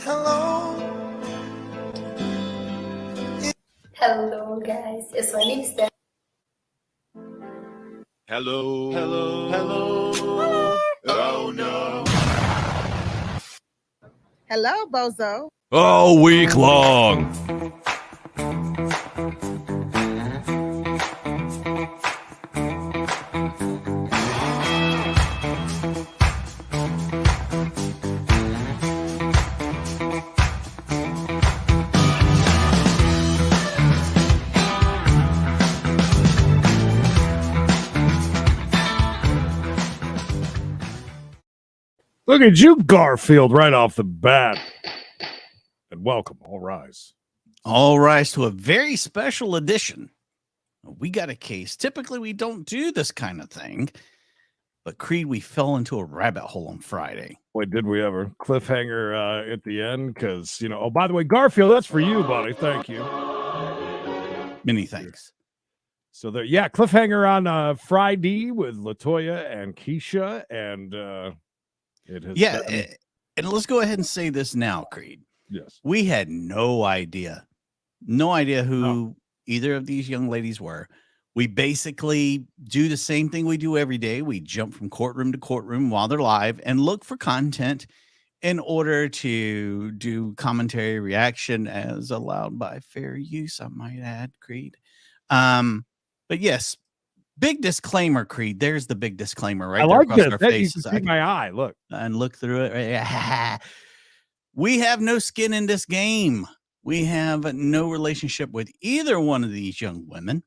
Hello. Hello, guys. Eu sou a Nipster. Hello. Hello. Hello. Oh no. Hello, Bozo. All week long. Look at you, Garfield, right off the bat. And welcome. All rise. All rise to a very special edition. We got a case. Typically, we don't do this kind of thing. But Creed, we fell into a rabbit hole on Friday. Boy, did we ever. Cliffhanger at the end because, oh, by the way, Garfield, that's for you, buddy. Thank you. Many thanks. So there, yeah, cliffhanger on Friday with LaToya and Keisha, and it has been... and let's go ahead and say this now, Creed. Yes. We had no idea who either of these young ladies were. We basically do the same thing we do every day. We jump from courtroom to courtroom while they're live and look for content in order to do commentary reaction as allowed by fair use, I might add, Creed. But yes, big disclaimer, Creed. There's the big disclaimer right there across our faces. You can see my eye. Look. And look through it. Right? We have no skin in this game. We have no relationship with either one of these young women.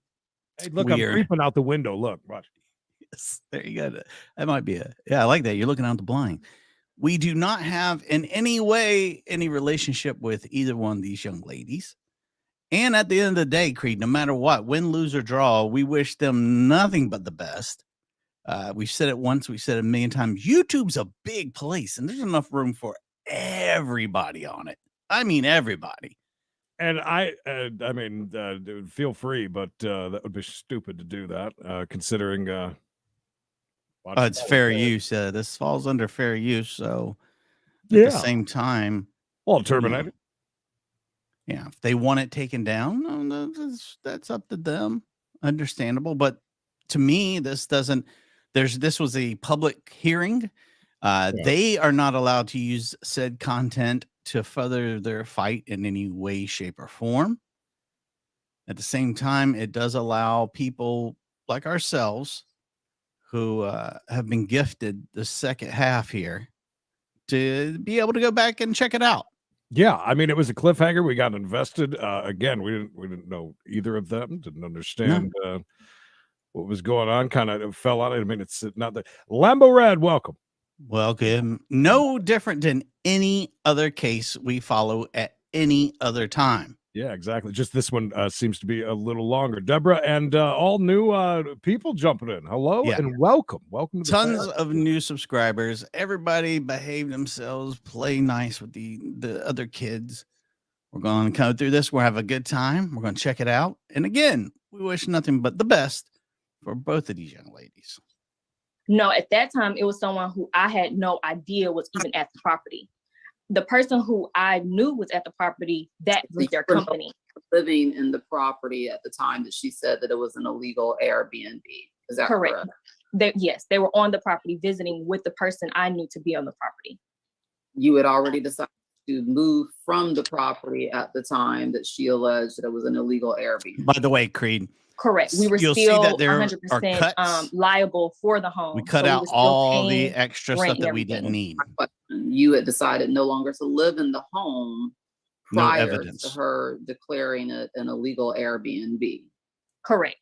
Hey, look, I'm creeping out the window. Look, watch. Yes, there you go. That might be I like that. You're looking out the blind. We do not have in any way any relationship with either one of these young ladies. And at the end of the day, Creed, no matter what, win, lose, or draw, we wish them nothing but the best. We've said it once, we've said it a million times. YouTube's a big place, and there's enough room for everybody on it. I mean, everybody. And dude, feel free, but that would be stupid to do that, considering. It's fair use. This falls under fair use, so at the same time, well, terminate it. Yeah, if they want it taken down, that's up to them. Understandable, but to me, this doesn't. This was a public hearing. They are not allowed to use said content to further their fight in any way, shape, or form. At the same time, it does allow people like ourselves who have been gifted the second half here to be able to go back and check it out. Yeah, I mean, it was a cliffhanger. We got invested. Again, we didn't know either of them. Didn't understand what was going on. Kind of fell out. I mean, it's not the Lambo Red. Welcome. Welcome. No different than any other case we follow at any other time. Yeah, exactly. Just this one seems to be a little longer. Deborah and all new people jumping in. Hello and welcome. Welcome to tons of new subscribers. Everybody behave themselves, play nice with the other kids. We're going to come through this. We'll have a good time. We're going to check it out. And again, we wish nothing but the best for both of these young ladies. No, at that time, it was someone who I had no idea was even at the property. The person who I knew was at the property, that was their company. Living in the property at the time that she said that it was an illegal Airbnb. Is that correct? Yes, they were on the property visiting with the person I knew to be on the property. You had already decided to move from the property at the time that she alleged that it was an illegal Airbnb. By the way, Creed. Correct. We were still 100% liable for the home. We cut out all the extra stuff that we didn't need. You had decided no longer to live in the home prior to her declaring it an illegal Airbnb. Correct.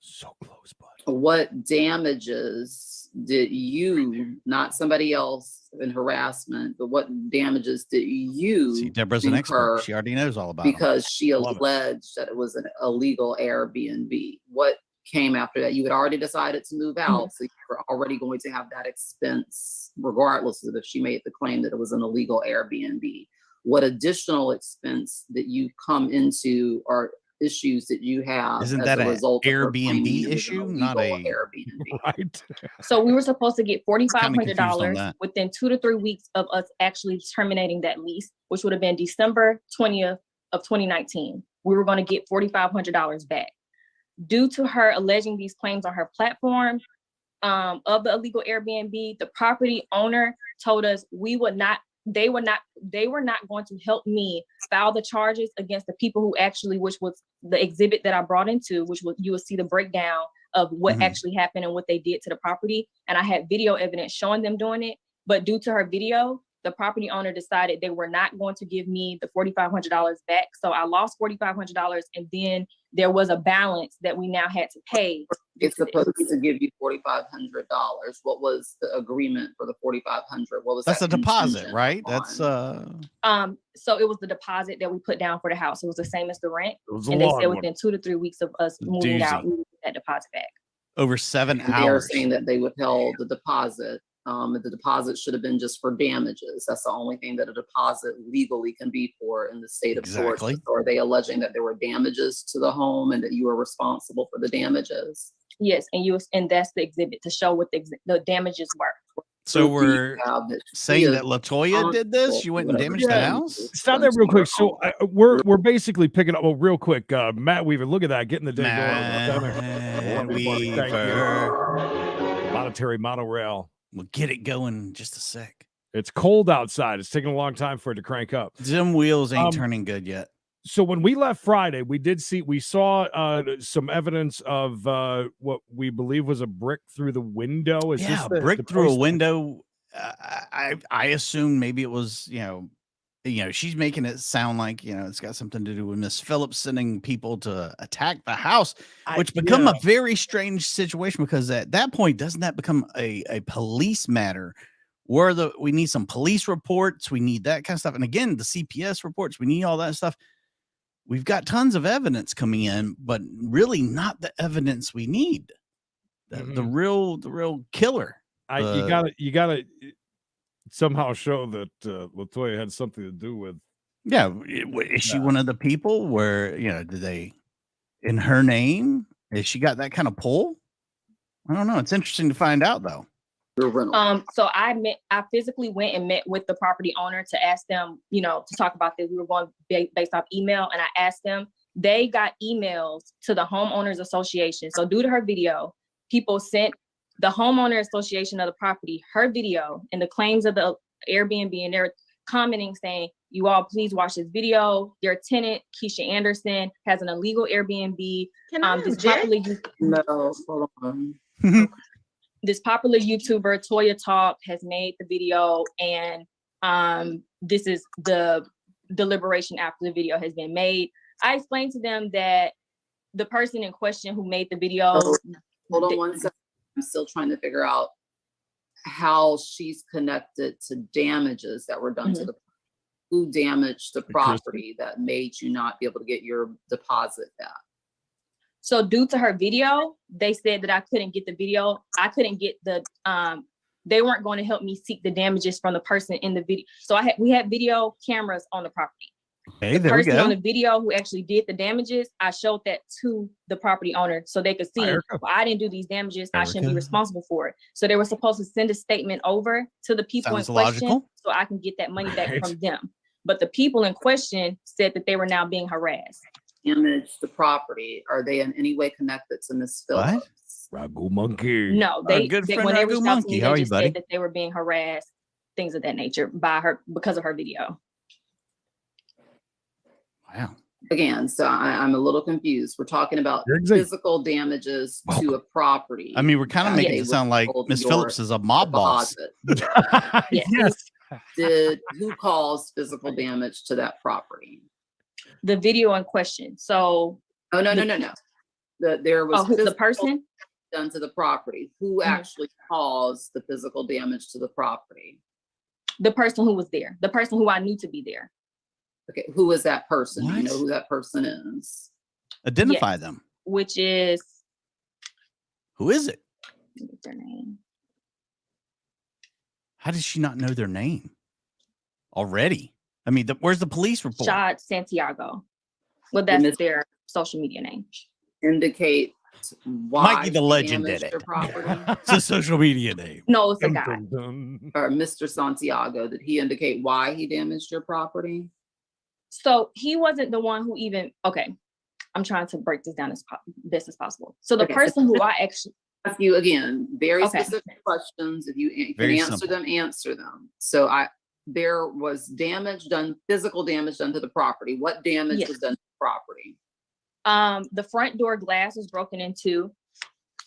So close, bud. What damages did you, not somebody else in harassment, but what damages did you see? Deborah's an expert. She already knows all about because she alleged that it was an illegal Airbnb. What came after that? You had already decided to move out, so you were already going to have that expense, regardless of if she made the claim that it was an illegal Airbnb. What additional expense that you come into or issues that you have Isn't as that a an result of her claiming Airbnb it was an issue, not illegal a Airbnb. Right. So we were supposed to get kinda confused on $4,500 that. within 2 to 3 weeks of us actually terminating that lease, which would have been December 20th of 2019. We were going to get $4,500 back. Due to her alleging these claims on her platform of the illegal Airbnb, the property owner told us they were not going to help me file the charges against the people who actually, which was the exhibit that I brought into, which was, you will see the breakdown of what Mhm. actually happened and what they did to the property. And I had video evidence showing them doing it. But due to her video, the property owner decided they were not going to give me the $4,500 back. So I lost $4,500. And then there was a balance that we now had to pay. It's supposed to give you $4,500. What was the agreement for the $4,500? What was That's a that deposit, contingent right? upon? That's So it was the deposit that we put down for the house. It was the same as the rent. It was a And they long said one. within 2 to 3 weeks of us moving out, Doozy. we would get that deposit back. over 7 And they are hours. saying that they withheld the deposit. The deposit should have been just for damages. That's the only thing that a deposit legally can be for in the state of Exactly. Georgia. So are they alleging that there were damages to the home and that you were responsible for the damages? Yes, and that's the exhibit to show what the damages were. So Proof do you we're have that she saying is that LaToya did this? responsible She for went and whatever damaged the damages house? Stop done that to real your quick. So home? we're basically picking up. Well, real quick, Matt Weaver, look at that, getting the day going. Man, Thank you. Weaver. Monetary monorail. We'll get it going in just a sec. It's cold outside. It's taking a long time for it to crank up. Them wheels ain't turning good yet. So when we left Friday, we saw some evidence of what we believe was a brick through the window. Is Yeah, this brick the through a place- window. I assume maybe it was, she's making it sound like, it's got something to do with Miss Phillips sending people to attack the house, which become a very strange situation, because at that point, doesn't that become a police matter where we need some police reports? We need that kind of stuff. And again, the CPS reports, we need all that stuff. We've got tons of evidence coming in, but really not the evidence we need. The real killer. You gotta somehow show that LaToya had something to do with. Yeah, is she one of the people where did they in her name? Has she got that kind of pull? I don't know. It's interesting to find out though. So I physically went and met with the property owner to ask them, to talk about this. We were going based off email, and I asked them. They got emails to the homeowners association. So due to her video, people sent the homeowner association of the property her video and the claims of the Airbnb, and they're commenting saying, "You all please watch this video. Your tenant Keisha Anderson has an illegal Airbnb. This popular No, hold on. this popular YouTuber Toya Talk has made the video, and this is the deliberation after the video has been made." I explained to them that the person in question who made the video. Hold on one second. I'm still trying to figure out how she's connected to damages that were done to the who damaged the property that made you not be able to get your deposit back. So due to her video, they said that I couldn't get the video. I couldn't get the they weren't going to help me seek the damages from the person in the video. So we had video cameras on the property. Okay, the person on the video who actually did the damages, I showed that to the property owner so they could see, well, I didn't do these damages. I shouldn't be responsible for it. So they were supposed to send a statement over to the people in question so I can get that money back from them. But the people in question said that they were now being harassed. Damage the property. Are they in any way connected to Miss Phillips? Ragu Monkey. No, they when they reached out to me, they just buddy? said that they were being harassed, things of that nature by her because of her video. Wow. Again, so I'm a little confused. We're talking about physical damages to a property. I mean, we're kind of making it sound like Miss Phillips is a mob boss. Yes. Who caused physical damage to that property? The video in question. So no. There was the person done to the property. Who actually caused the physical damage to the property? The person who was there. The person who I knew to be there. Okay, who is that person? Do you know who that person is? Identify them. Which is who is it? What's their name? How does she not know their name already? I mean, where's the police report? Shad Santiago. Well, that's their social media name. Indicate why Mikey the he legend damaged did it. your property. It's a social media name. No, it's a Dun, guy. dun, dun. Or Mr. Santiago, did he indicate why he damaged your property? So he wasn't the one who even, okay, I'm trying to break this down as best as possible. So the Okay, so person who I actually, Ask you again, very Okay. specific questions. If you can Very answer simple. them, answer them. So there was damage done, physical damage done to the property. What damage Yes. was done to the property? the front door glass was broken into.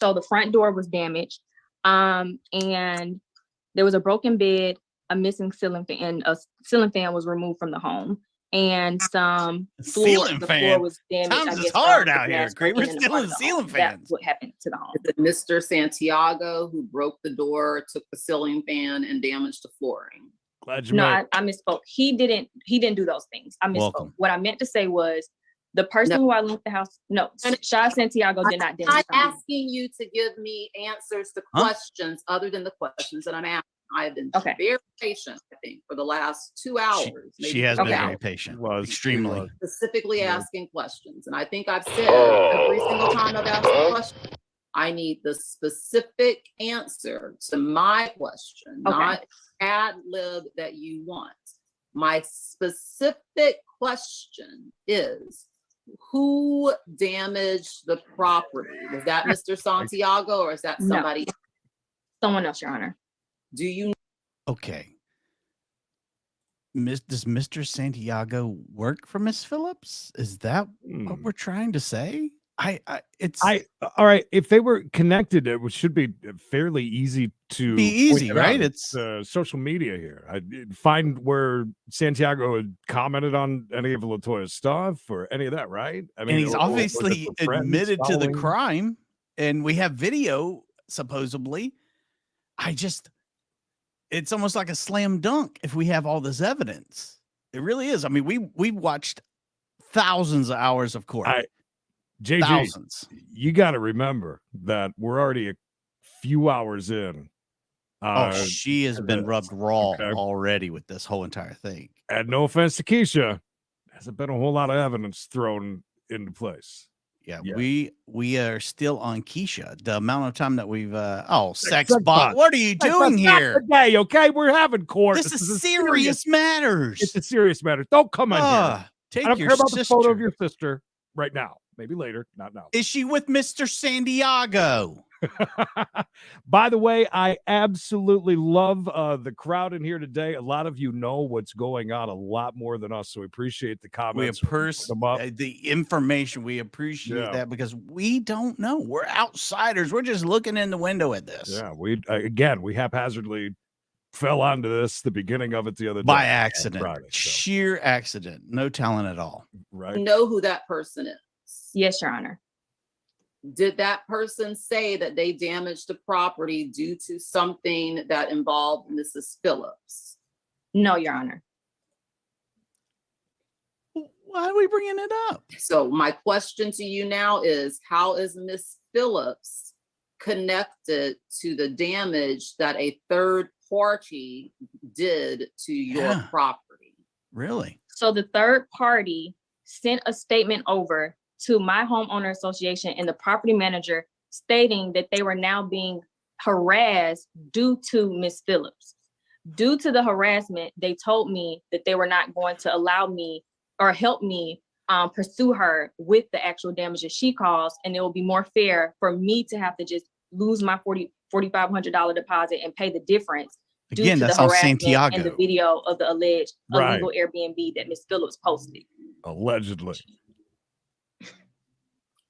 So the front door was damaged. And there was a broken bed, a missing ceiling fan, and a ceiling fan was removed from the home. And some floor, Ceiling the fan? floor was damaged. Times I is guess, hard the out here, glass Cree. We're breaking in the still front in of the ceiling home. That's fans. what happened to the home. Is it Mr. Santiago who broke the door, took the ceiling fan, and damaged the flooring? Glad you No, made I misspoke. He didn't do those things. I misspoke. Welcome. What I meant to say was the person who I left the house. No, Shy Santiago did not I'm damage not the home. asking you to give me answers to Huh? questions other than the questions that I'm asking. I have been Okay. very patient, I think, for the last 2 hours. She maybe has 3 been Okay. very hours, patient. Was, Extremely. was. specifically Yeah. asking questions. And I think I've said every single time I've asked a question, I need the specific answer to my question, Okay. not ad lib that you want. My specific question is, who damaged the property? Was that Mr. Santiago or is that No. somebody? Someone else, Your Honor. Do you Okay. Does Mr. Santiago work for Miss Phillips? Is that what we're trying to say? It's All right. If they were connected, it should be fairly easy to Be point easy, it out. right? It's social media here. I find where Santiago had commented on any of Latoya's stuff or any of that, right? I and he's or was it obviously the friends admitted to the following? crime, and we have video supposedly. It's almost like a slam dunk if we have all this evidence. It really is. I mean, we watched thousands of hours of court. JG, Thousands. you got to remember that we're already a few hours in. She has been this. rubbed raw Okay. already with this whole entire thing. And no offense to Keisha, hasn't been a whole lot of evidence thrown into place. Yeah, Yeah. we are still on Keisha. The amount of time that we've sex sex bot. bot. What are you doing here? Today, okay, we're having court. This is serious matters. It's a serious matter. Don't come in here. Take I don't your care about the photo of sister. your sister right now. Maybe later, not now. Is she with Mr. Santiago? By the way, I absolutely love the crowd in here today. A lot of you know what's going on a lot more than us, so we appreciate the We comments. appreciate them up. the information. We appreciate Yeah. that because we don't know. We're outsiders. We're just looking in the window at this Yeah, we haphazardly fell onto this, the beginning of it the other day. by on accident, Friday, so, sheer accident, no talent at all. right? know who that person is? Yes, Your Honor. Did that person say that they damaged the property due to something that involved Mrs. Phillips? No, Your Honor. Why are we bringing it up? So my question to you now is, how is Miss Phillips connected to the damage that a third party did to your Yeah. property? Really? So the third party sent a statement over to my homeowner association and the property manager stating that they were now being harassed due to Miss Phillips. Due to the harassment, they told me that they were not going to allow me or help me pursue her with the actual damage that she caused. And it will be more fair for me to have to just lose my $4,500 deposit and pay the difference. Due Again, to that's the on harassment Santiago. and the video of the alleged Right. illegal Airbnb that Miss Phillips posted. Allegedly.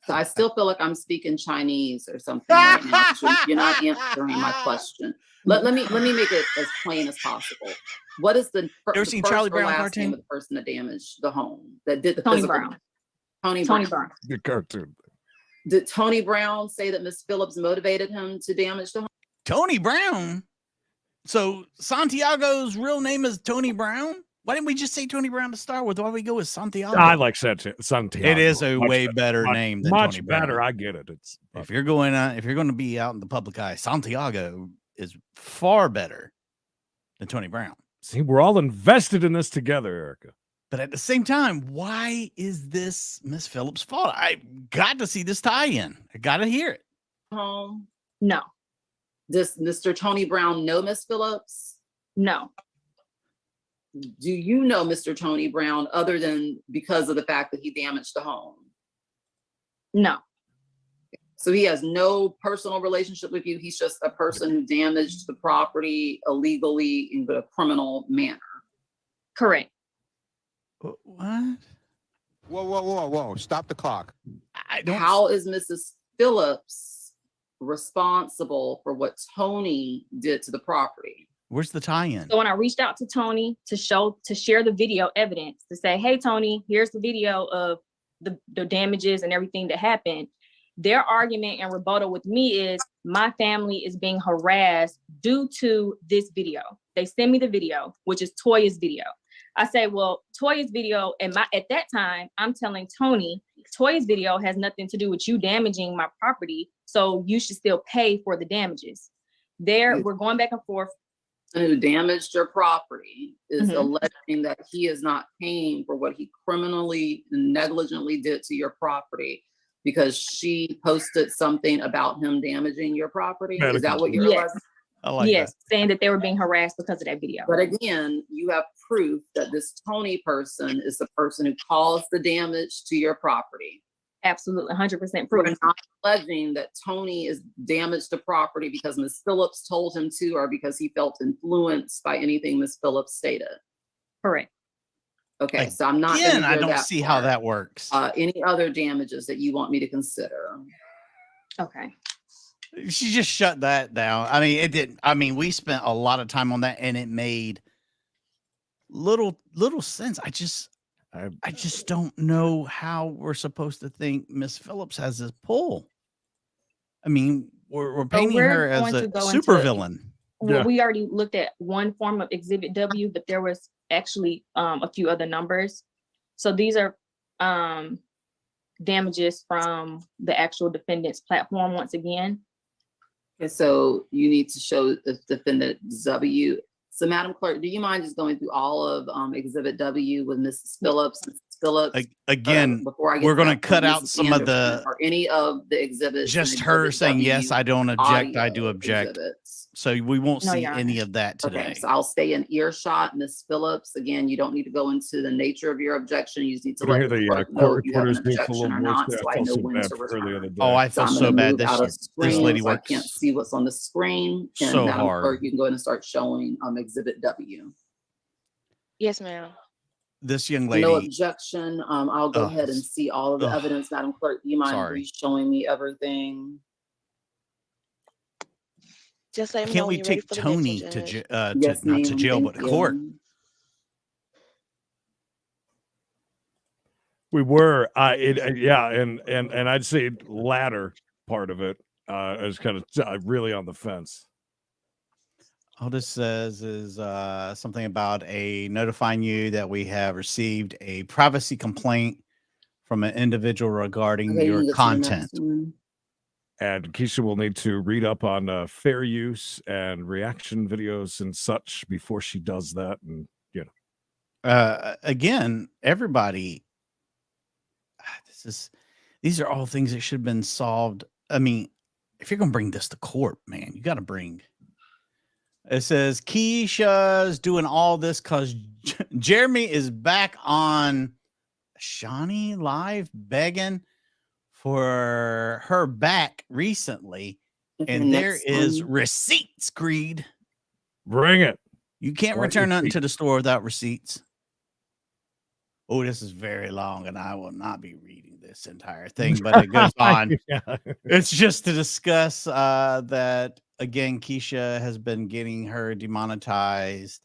So I still feel like I'm speaking Chinese or something right now. So you're not answering my question. Let me make it as plain as possible. What is the ever the seen first Charlie or Brown last cartoon? name of the person that damaged the home, that did the Tony physical? Brown. Tony Tony Brown. Brown. The cartoon. Did Tony Brown say that Miss Phillips motivated him to damage the home? Tony Brown. So Santiago's real name is Tony Brown? Why didn't we just say Tony Brown to start with? Why don't we go with Santiago? I like Santiago. It is a Much way better. better name than Much Tony Brown. better. I get it. It's If you're going to be out in the public eye, Santiago is far better than Tony Brown. see, we're all invested in this together, Erica. But at the same time, why is this Miss Phillips' fault? I got to see this tie-in. I got to hear it. Home? No, Does Mr. Tony Brown know Miss Phillips? no, Do you know Mr. Tony Brown other than because of the fact that he damaged the home? no, So he has no personal relationship with you. He's just a person who damaged the property illegally in a criminal manner. correct. What? Whoa. Stop the clock. I don't. How is Mrs. Phillips responsible for what Tony did to the property? Where's the tie-in? So when I reached out to Tony to share the video evidence, to say, hey, Tony, here's the video of the damages and everything that happened. Their argument and rebuttal with me is my family is being harassed due to this video. They send me the video, which is Toya's video. I say, well, Toya's video, at that time, I'm telling Tony, Toya's video has nothing to do with you damaging my property, so you should still pay for the damages. We're going back and forth. Who damaged your property is Mhm. alleging that he is not paying for what he criminally and negligently did to your property because she posted something about him damaging your property. Is that what you're Yes. alleging? I like Yes, saying that they were being harassed because of that video. But again, you have proof that this Tony person is the person who caused the damage to your property. Absolutely, 100% We're proof. not alleging that Tony is damaged the property because Ms. Phillips told him to, or because he felt influenced by anything Ms. Phillips stated. Correct. Okay, so I'm not. Again, gonna I hear don't that see how part. that works. Any other damages that you want me to consider? Okay. She just shut that down. I mean, it didn't. I mean, we spent a lot of time on that, and it made little sense. I just don't know how we're supposed to think Miss Phillips has this pull. I mean, we're painting we're her as going to a go into supervillain. Well, Yeah. we already looked at one form of Exhibit W, but there was actually a few other numbers. So these are damages from the actual defendant's platform once again. Okay, so you need to show the defendant W. So Madam Clerk, do you mind just going through all of Exhibit W with Mrs. Phillips? Mrs. Phillips, Again, before I get we're to going to that cut point, out Mrs. some of Anderson, the, or any of the exhibits. in just her Exhibit saying, yes, W, I don't object, I do audio object. exhibits. So we won't No, see Your any Honor. of that today. Okay, so I'll stay in earshot. Ms. Phillips, again, you don't need to go into the nature of your objection. You just need to Could I let hear the the clerk know court if you have an reporters need a objection little or voice not, there? so I I felt know so when bad to for her the other return. day. Oh, I So feel I'm so gonna bad. move out of This screen, lady so I can't works see what's on the screen. And so Madam hard. Clerk, you can go ahead and start showing Exhibit W. Yes, ma'am. This young No lady. objection. I'll go Ugh. ahead and see all of the Ugh. evidence. Madam Clerk, do you mind Sorry. showing me everything? Just let me know Can't when we you're ready take for the next one, Tony to, Judge. Yes, not to ma'am. jail, Thank but to court? you. We were, yeah, and I'd say latter part of it is kind of really on the fence. All this says is something about notifying you that we have received a privacy complaint from an individual regarding Okay, you your can get to the next content. one. And Keisha will need to read up on fair use and reaction videos and such before she does that. And Again, everybody, these are all things that should have been solved. I mean, if you're going to bring this to court, man, you got to bring. It says Keisha's doing all this because Jeremy is back on Shawnee Live begging for her back recently. Okay, And there next is one. receipts, Creed. bring it. You can't What return nothing receipt? to the store without receipts. Oh, this is very long, and I will not be reading this entire thing, but it goes on. Yeah. It's just to discuss that, again, Keisha has been getting her demonetized,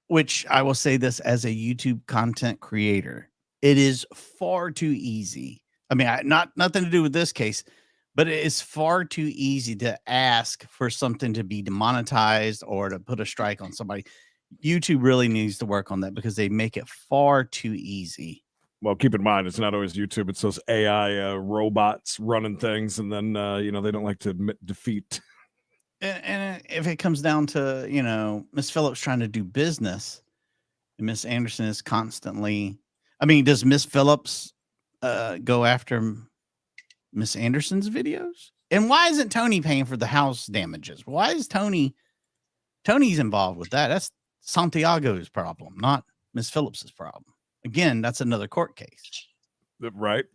which I will say this as a YouTube content creator. It is far too easy. I mean, nothing to do with this case, but it is far too easy to ask for something to be demonetized or to put a strike on somebody. YouTube really needs to work on that because they make it far too easy. Well, keep in mind, it's not always YouTube. It's those AI robots running things. And then, they don't like to admit defeat. And if it comes down to, Miss Phillips trying to do business, And Miss Anderson is constantly. I mean, does Miss Phillips go after Miss Anderson's videos? And why isn't Tony paying for the house damages? Why is Tony's involved with that? That's Santiago's problem, not Miss Phillips's problem. Again, that's another court case. Right.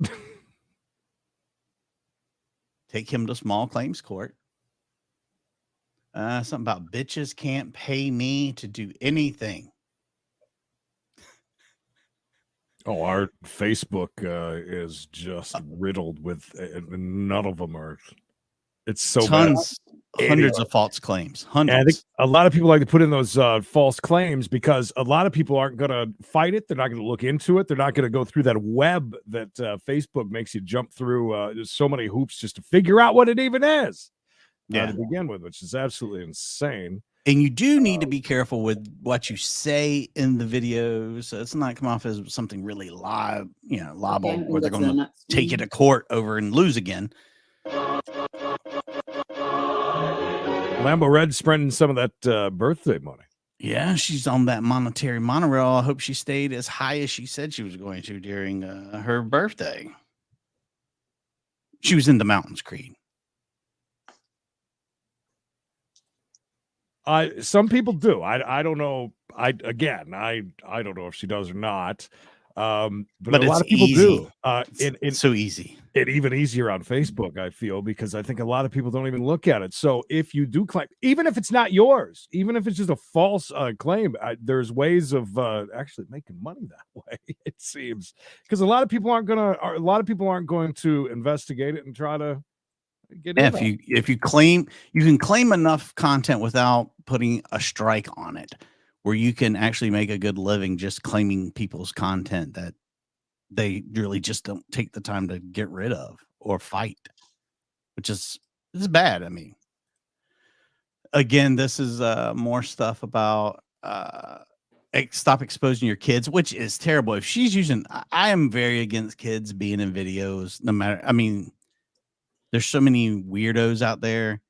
Take him to small claims court. Something about bitches can't pay me to do anything. Oh, our Facebook is just riddled with, none of them are. It's so Tons, bad. hundreds of false claims. And I think Hundreds. a lot of people like to put in those false claims because a lot of people aren't going to fight it. They're not going to look into it. They're not going to go through that web that Facebook makes you jump through. There's so many hoops just to figure out what it even is to begin with, which is absolutely insane. And you do need to be careful with what you say in the videos. So it's not come off as something really liable, where they're going to take you to court over and lose again. Lambo Red spending some of that birthday money. Yeah, she's on that monetary monorail. I hope she stayed as high as she said she was going to during her birthday. She was in the mountains, Creed. Some people do. I don't know. I don't know if she does or not. But a lot of people do. It's so easy. It even easier on Facebook, I feel, because I think a lot of people don't even look at it. So if you do claim, even if it's not yours, even if it's just a false claim, there's ways of actually making money that way. It seems, because a lot of people aren't going to investigate it and try to get in. If you claim, you can claim enough content without putting a strike on it, where you can actually make a good living just claiming people's content that they really just don't take the time to get rid of or fight, which is bad. I mean, again, this is more stuff about stop exposing your kids, which is terrible. If she's using, I am very against kids being in videos, no matter, I mean, there's so many weirdos out there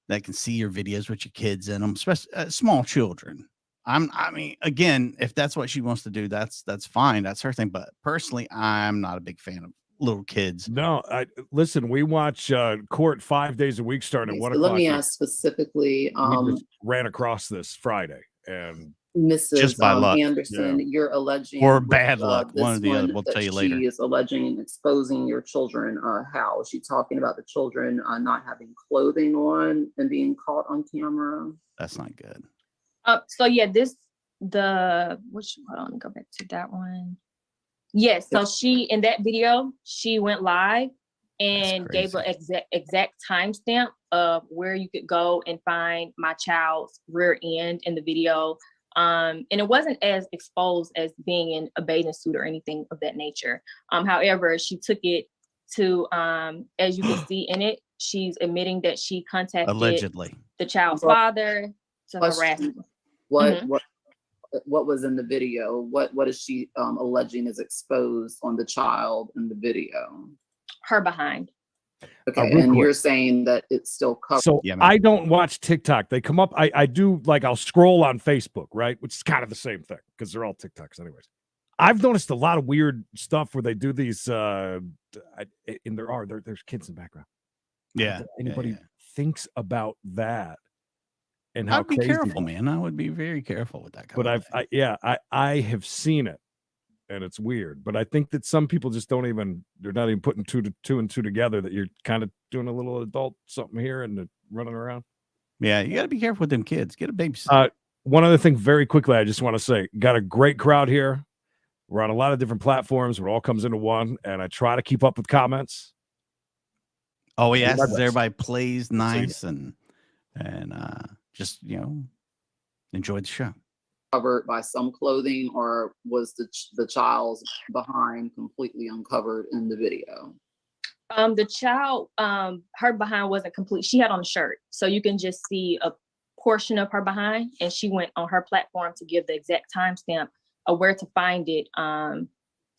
that can see your videos with your kids in them, especially small children. I mean, again, if that's what she wants to do, that's fine. That's her thing. But personally, I'm not a big fan of little kids. No, listen, we watch court 5 days a week starting at 1 o'clock. Let me ask specifically. We just ran across this Friday, and Mrs. Just by luck. Anderson, you're alleging, or bad luck, this one or the other. We'll that tell you later. She is alleging exposing your children. How is she talking about the children not having clothing on and being caught on camera? That's not good. So yeah, hold on, go back to that one. Yes, so she, in that video, she went live and gave an exact timestamp of where you could go and find my child's rear end in the video. And it wasn't as exposed as being in a bathing suit or anything of that nature. However, she took it to, as you can see in it, she's admitting that she contacted Allegedly the child's father to harass him. What was in the video? What is she alleging is exposed on the child in the video? Her behind. Okay, and you're saying that it's still covered. So I don't watch TikTok. They come up. I do, like, I'll scroll on Facebook, right? Which is kind of the same thing because they're all TikToks anyways. I've noticed a lot of weird stuff where they do these and there's kids in the background. Yeah. Anybody thinks about that and how I'd be careful, man. I would be very careful with that. But I have seen it, and it's weird. But I think that some people just they're not even putting two and two together, that you're kind of doing a little adult something here and running around. Yeah, you got to be careful with them kids. Get a babysitter. One other thing very quickly, I just want to say, got a great crowd here. We're on a lot of different platforms where it all comes into one, and I try to keep up with comments. Oh, yes, everybody plays nice and just, enjoy the show. Covered by some clothing, or was the child's behind completely uncovered in the video? The child, her behind wasn't complete. She had on a shirt, so you can just see a portion of her behind, and she went on her platform to give the exact timestamp of where to find it, to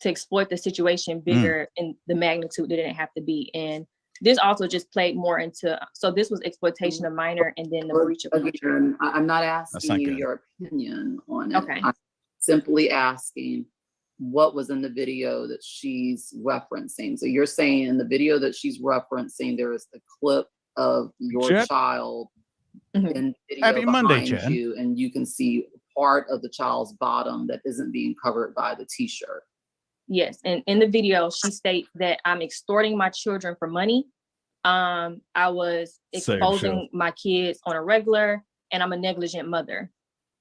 exploit the situation bigger in the magnitude that it didn't have to be. And this also just played more into, so this was exploitation of minor and then the breach of contract. I'm not asking you your opinion on it. Okay. simply asking what was in the video that she's referencing. So you're saying in the video that she's referencing, there is the clip of your Jen? child Mhm. in video Happy Monday, behind Jen. you, and you can see part of the child's bottom that isn't being covered by the t-shirt. Yes, and in the video, she states that I'm extorting my children for money. I was Same exposing my kids on a regular, and I'm a negligent mother.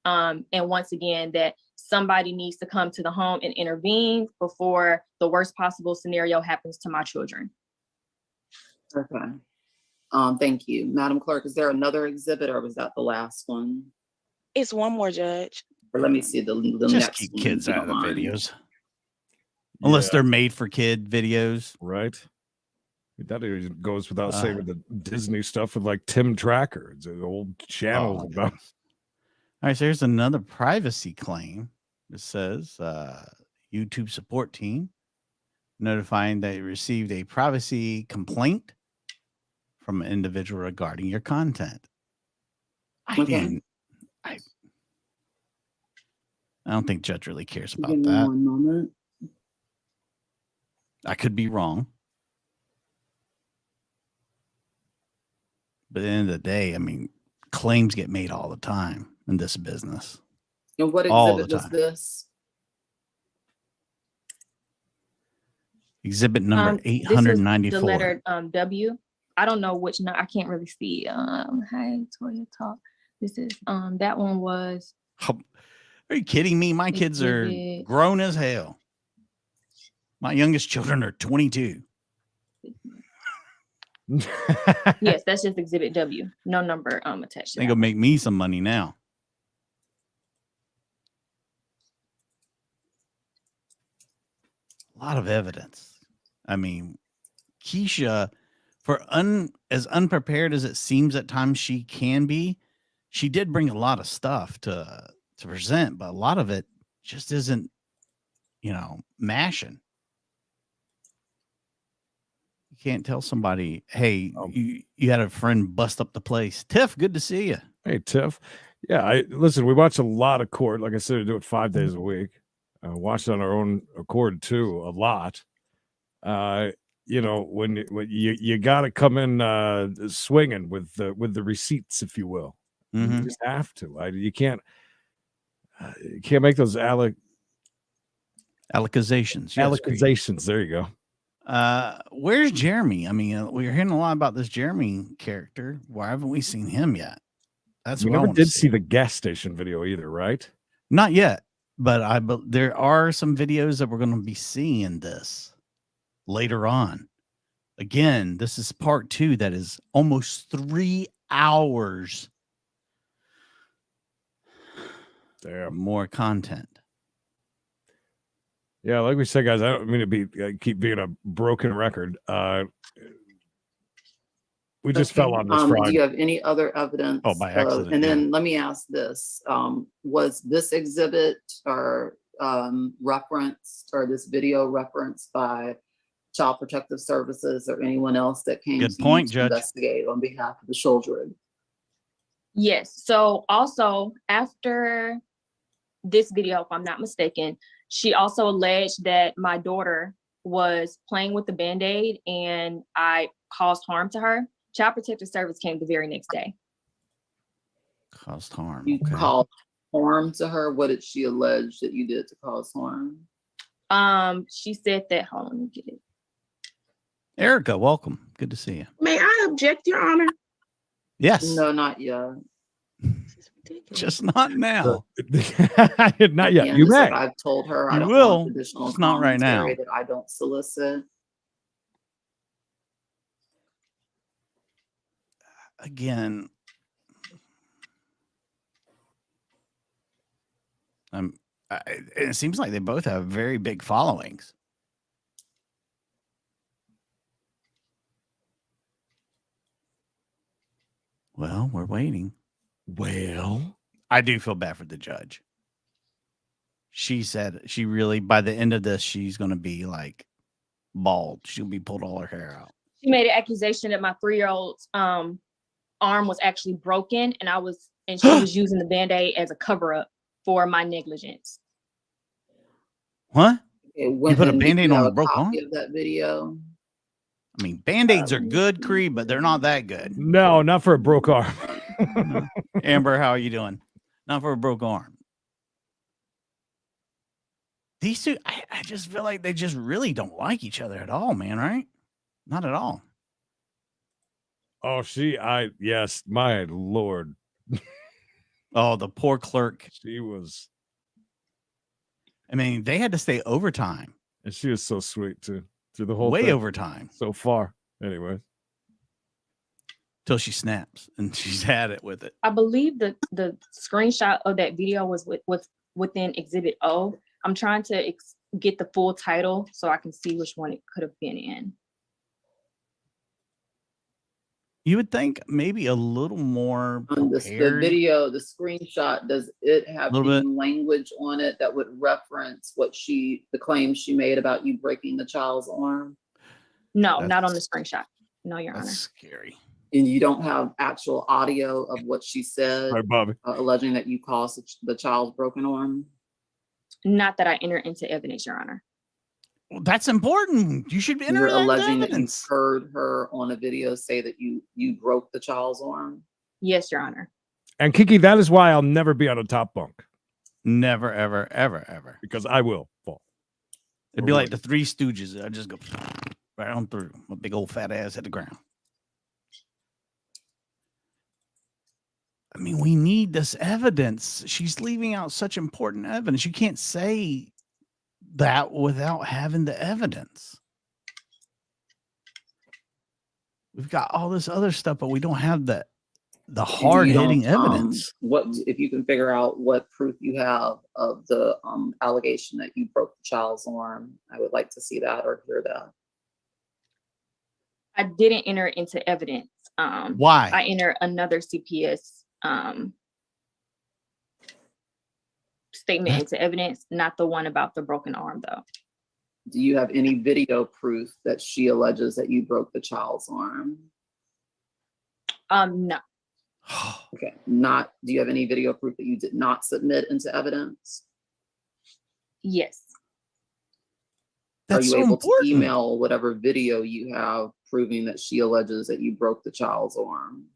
And once again, that somebody needs to come to the home and intervene before the worst possible scenario happens to my children. Okay. Thank you. Madam Clerk, is there another exhibit or was that the last one? It's one more, Judge. Or let me see the Just next keep one, kids if you out of the don't mind. videos. Unless Yeah, they're made for kid videos. right. That even goes without Uh, saying with the Disney stuff with like Tim Tracker. It's an old channel Oh, about. all right, so here's another privacy claim. It says YouTube support team notifying that you received a privacy complaint from an individual regarding your content. Okay. I don't think Judge really cares Give about me that. 1 moment. I could be wrong. But at the end of the day, I mean, claims get made all the time in this business. And what All exhibit the was time. this? Exhibit number This was 894. the letter W. I don't know which. I can't really see. Hi, Toya Talk. This is that one was. Are you kidding me? My kids are Exhibit. grown as hell. My youngest children are 22. Yes, that's just exhibit W. No number attached to They that go one. make me some money now. A lot of evidence. I mean, Keisha, for as unprepared as it seems at times she can be, she did bring a lot of stuff to present, but a lot of it just isn't, mashing. You can't tell somebody, hey, you had a friend bust up the place. Tiff, good to see you. Hey, Tiff. Yeah, listen, we watch a lot of court. Like I said, we do it 5 days a week. Watch it on our own accord too, a lot. When you got to come in swinging with the receipts, if you will. You just have to. You can't make those Allegations. Yes, Creed. allegations. There you go. Where's Jeremy? I mean, we're hearing a lot about this Jeremy character. Why haven't we seen him yet? That's We what I never want to did see the gas station video either, right? Not yet, but there are some videos that we're going to be seeing in this later on. Again, this is part 2 that is almost 3 hours. Damn. More content. Yeah, like we said, guys, I don't mean to keep being a broken record. We just fell on this Do Friday. you have any other evidence? Oh, by accident. And then let me ask this. Was this exhibit or referenced, or this video referenced by Child Protective Services or anyone else that came Good to point, you to Judge. investigate on behalf of the children? Yes. So also after this video, if I'm not mistaken, she also alleged that my daughter was playing with the Band-Aid and I caused harm to her. Child Protective Service came the very next day. Caused harm. You Okay. caused harm to her. What did she allege that you did to cause harm? She said that, hold on, let me get it. Erica, welcome. Good to see you. May I object, Your Honor? Yes. No, not yet. This is ridiculous. Just not now. Not yet. And You just may. like I've told her, I You don't will, want additional just not right now. commentary that I don't solicit. Again, it seems like they both have very big followings. Well, we're waiting. Well, I do feel bad for the judge. She said she really, by the end of this, she's going to be like bald. She'll be pulled all her hair out. She made an accusation that my 3-year-old's arm was actually broken and she was using the Band-Aid as a cover-up for my negligence. What? You put a Band-Aid on a broke copy arm? of that video. I mean, Band-Aids are good, Creed, but they're not that good. No, not for a broke arm. No. Amber, how are you doing? Not for a broke arm. These two, I just feel like they just really don't like each other at all, man, right? Not at all. Oh, yes, my Lord. Oh, the poor clerk. She was, I mean, they had to stay overtime. and she was so sweet too, through the whole Way thing. overtime. So far. Anyway. Till she snaps and she's had it with it. I believe the screenshot of that video was within Exhibit O. I'm trying to get the full title so I can see which one it could have been in. You would think maybe a little more On the prepared. video, the screenshot, does it have Little any bit. language on it that would reference the claim she made about you breaking the child's arm? No, not on the That's- screenshot. No, Your Honor. That's scary. And you don't have actual audio of what she said, Hi, Bobby. alleging that you caused the child's broken arm? Not that I entered into evidence, Your Honor. Well, that's important. You should enter You're that into alleging that you evidence. heard her on a video say that you broke the child's arm? Yes, Your Honor. And Kiki, that is why I'll never be on a top bunk, Never, ever, ever, ever. because I will fall. It'd be like the Three Stooges. I'd just go right on through. My big old fat ass hit the ground. I mean, we need this evidence. She's leaving out such important evidence. You can't say that without having the evidence. We've got all this other stuff, but we don't have the hard hitting You don't, evidence. What if you can figure out what proof you have of the allegation that you broke the child's arm? I would like to see that or hear that. I didn't enter into evidence. I Why? entered another CPS statement into evidence, not the one about the broken arm, though. Do you have any video proof that she alleges that you broke the child's arm? No. Okay, do you have any video proof that you did not submit into evidence? Yes. Are That's you so able important. to email whatever video you have proving that she alleges that you broke the child's arm?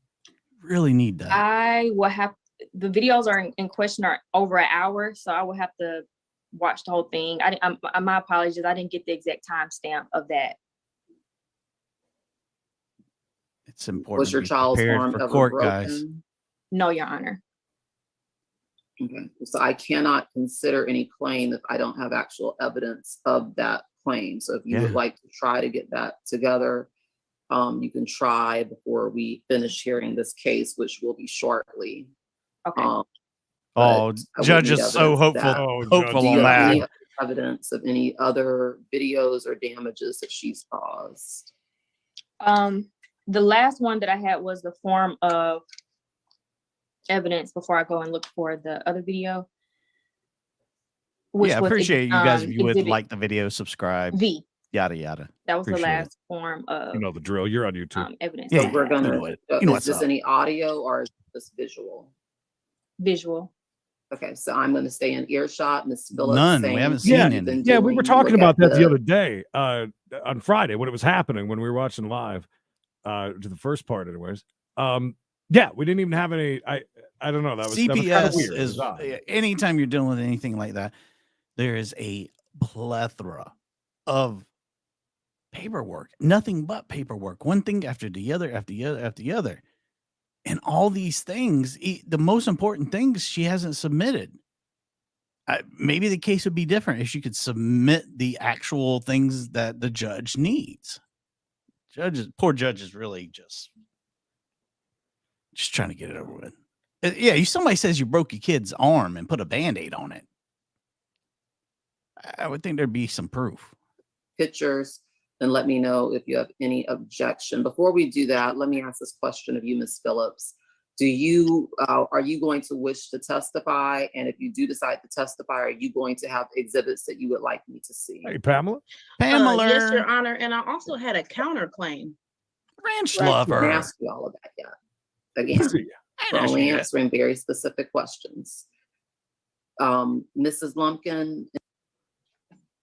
Really need that. I will have the videos are in question are over an hour, so I will have to watch the whole thing. My apologies, I didn't get the exact timestamp of that. It's important. Was to your be child's prepared arm for ever court, broken? guys. No, Your Honor. Okay, so I cannot consider any claim if I don't have actual evidence of that claim. So if you would Yeah. like to try to get that together, you can try before we finish hearing this case, which will be shortly. Okay. But Oh, I would judge need is so evidence of hopeful. that. Oh, Hopeful Do on you have that. any evidence of any other videos or damages that she's caused? The last one that I had was the form of evidence before I go and look for the other video. Yeah, I appreciate you guys. If you would Exhibit like the video, subscribe. V. Yada yada. That was Appreciate the it. last form of You know the drill. You're on YouTube. evidence. Yeah, So we're gonna, you know what- you know is what's this up. any audio or is this visual? Visual. Okay, so I'm gonna stay in earshot, Ms. Phillips. None. We saying haven't what seen you've any. been Yeah, we were doing. talking Look about at that the other day on Friday when it was happening, when we were watching live to the first part anyways. Yeah, we didn't even have any. I don't know. That was kind of CPS weird. It was is odd. anytime you're dealing with anything like that, there is a plethora of paperwork, nothing but paperwork, one thing after the other, after the other, after the other. And all these things, the most important things she hasn't submitted. Maybe the case would be different if she could submit the actual things that the judge needs. Poor judge is really just trying to get it over with. Yeah, if somebody says you broke your kid's arm and put a Band-Aid on it, I would think there'd be some proof. pictures, then let me know if you have any objection. Before we do that, let me ask this question of you, Ms. Phillips. Are you going to wish to testify? And if you do decide to testify, are you going to have exhibits that you would like me to see? Hey, Pamela. Pamela, Yes, Your Honor. And I also had a counterclaim. ranch I lover. haven't asked you all of that yet. Again, See ya. I we're know only she is. answering very specific questions. Mrs. Lumpkin,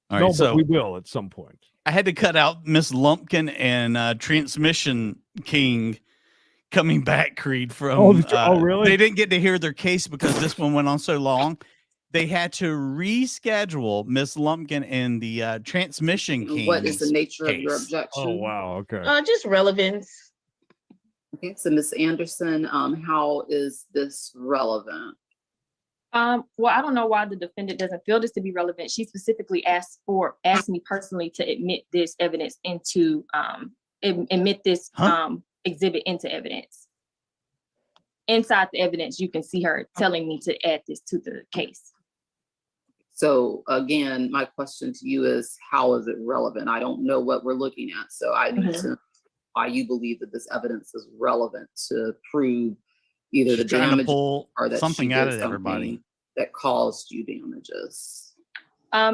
All No, right, but so we will at some point. I had to cut out Miss Lumpkin and Transmission King coming back, Creed, from really? they didn't get to hear their case because this one went on so long. They had to reschedule Miss Lumpkin and the Transmission King. What is the nature of your case. objection? Oh, wow. Okay. Just relevance. Okay, so Ms. Anderson, how is this relevant? Well, I don't know why the defendant doesn't feel this to be relevant. She specifically asked me personally to admit this evidence into admit this exhibit into evidence. Inside the evidence, you can see her telling me to add this to the case. So again, my question to you is, how is it relevant? I don't know what we're looking at, so I need to know why you believe that this evidence is relevant to prove either She's the trying to damage pull or that something she out did of everybody. something that caused you damages.